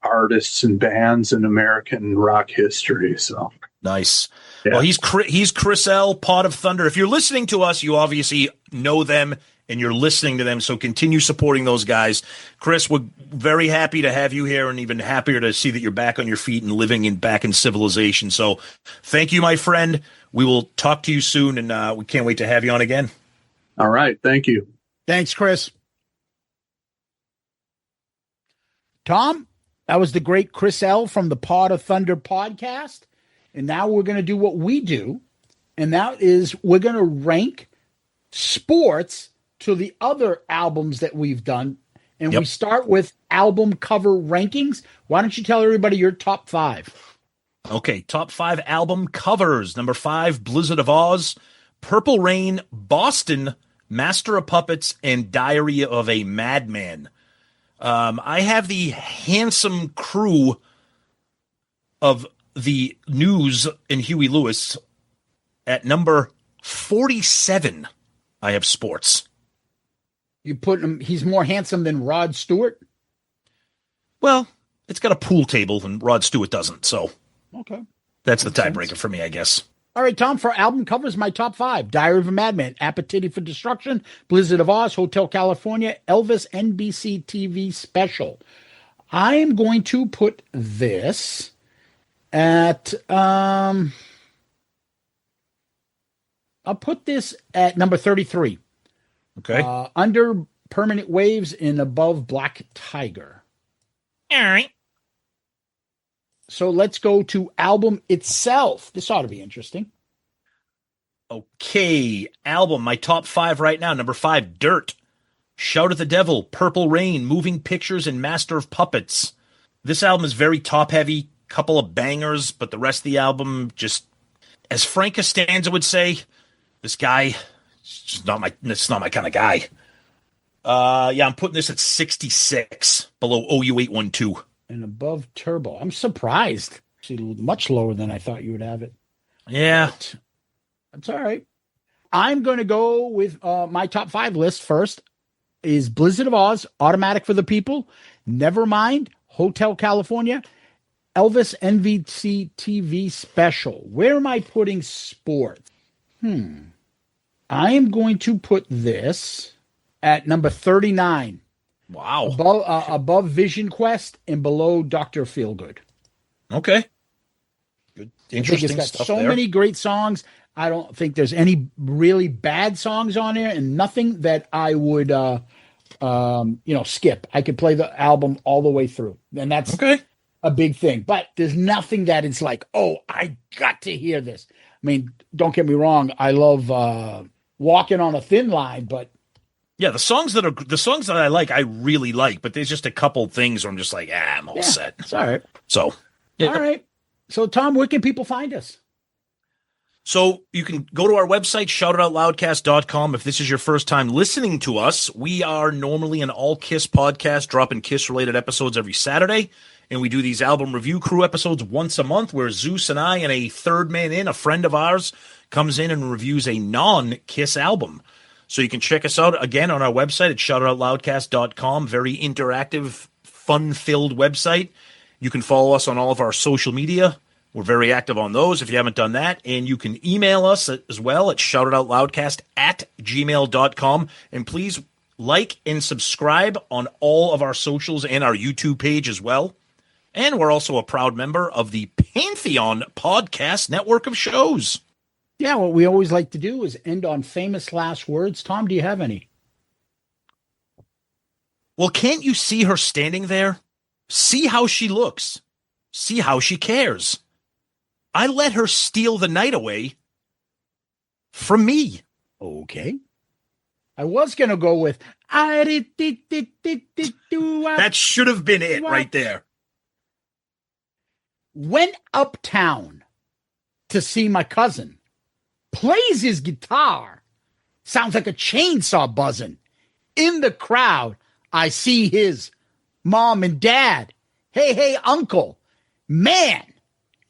artists and bands in American rock history. So nice. Yeah. Well, he's Chris L, Pot of Thunder. If you're listening to us, you obviously know them and you're listening to them. So continue supporting those guys. Chris, we're very happy to have you here, and even happier to see that you're back on your feet and living back in civilization. So thank you, my friend. We will talk to you soon, and we can't wait to have you on again. All right. Thank you. Thanks, Chris. Tom, that was the great Chris L from the Pot of Thunder podcast. And now we're going to do what we do, and that is we're going to rank sports to the other albums that we've done. And we start with album cover rankings. Why don't you tell everybody your top 5? Okay, top 5 album covers. Number 5, Blizzard of Oz, Purple Rain, Boston, Master of Puppets, and Diary of a Madman. I have the handsome crew of the News and Huey Lewis at number 47. I have sports. You put him, he's more handsome than Rod Stewart? Well, it's got a pool table and Rod Stewart doesn't, so Okay. that's the Makes sense. tiebreaker for me, I guess. All right, Tom, for album covers, my top 5. Diary of a Madman, Appetite for Destruction, Blizzard of Oz, Hotel California, Elvis NBC TV Special. I am going to put this at, I'll put this at number 33. Okay. Under Permanent Waves and above Black Tiger. All right. So let's go to album itself. This ought to be interesting. Okay, album, my top 5 right now. Number 5, Dirt, Shout at the Devil, Purple Rain, Moving Pictures, and Master of Puppets. This album is very top-heavy, couple of bangers, but the rest of the album just, as Frank Costanza would say, this guy, it's not my kind of guy. Yeah, I'm putting this at 66, below OU 812. And above Turbo. I'm surprised. Actually, much lower than I thought you would have it. Yeah. But that's all right. I'm going to go with my top 5 list first is Blizzard of Oz, Automatic for the People, Nevermind, Hotel California, Elvis NBC TV Special. Where am I putting sports? I am going to put this at number 39. Wow. Above Vision Quest and below Dr. Feelgood. Okay. Good. Interesting It's got stuff so there. many great songs. I don't think there's any really bad songs on there, and nothing that I would, skip. I could play the album all the way through, and that's Okay. a big thing. But there's nothing that it's like, oh, I got to hear this. I mean, don't get me wrong. I love Walking on a Thin Line, but Yeah, the songs that I like, I really like, but there's just a couple things where I'm just like, I'm all set. it's all right. So, yeah. All right. So, Tom, where can people find us? So you can go to our website, shoutitoutloudcast.com. If this is your first time listening to us, we are normally an all Kiss podcast, dropping Kiss related episodes every Saturday. And we do these album review crew episodes once a month where Zeus and I and a third man in, a friend of ours, comes in and reviews a non-Kiss album. So you can check us out again on our website at shoutitoutloudcast.com. Very interactive, fun-filled website. You can follow us on all of our social media. We're very active on those if you haven't done that. And you can email us as well at shoutitoutloudcast@gmail.com. And please like and subscribe on all of our socials and our YouTube page as well. And we're also a proud member of the Pantheon Podcast Network of shows. Yeah, what we always like to do is end on famous last words. Tom, do you have any? Well, can't you see her standing there? See how she looks. See how she cares. I let her steal the night away from me. Okay. I was going to go with That should have been it right there. Went uptown to see my cousin. Plays his guitar. Sounds like a chainsaw buzzing. In the crowd, I see his mom and dad. Hey, uncle. Man,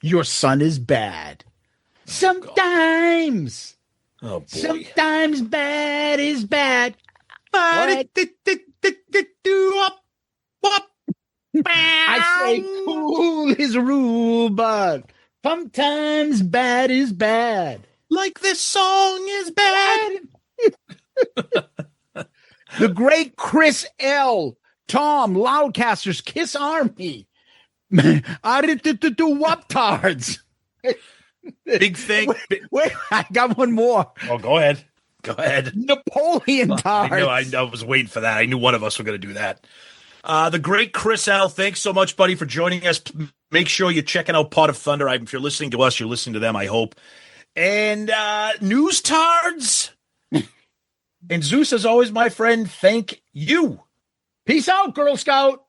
your son is bad. Sometimes. Oh, boy. Sometimes bad is bad. I I say cool is a rule, but sometimes bad is bad. like this song is bad. The great Chris L. Tom, Loudcasters, Kiss Army. I did do whoop-tards. Big thing. Wait, I got one more. Oh, go ahead. Go ahead. Napoleon tards. I was waiting for that. I knew one of us were going to do that. The great Chris L. Thanks so much, buddy, for joining us. Make sure you're checking out Pot of Thunder. If you're listening to us, you're listening to them, I hope. And News Tards. And Zeus, as always, my friend, thank you. Peace out, Girl Scout.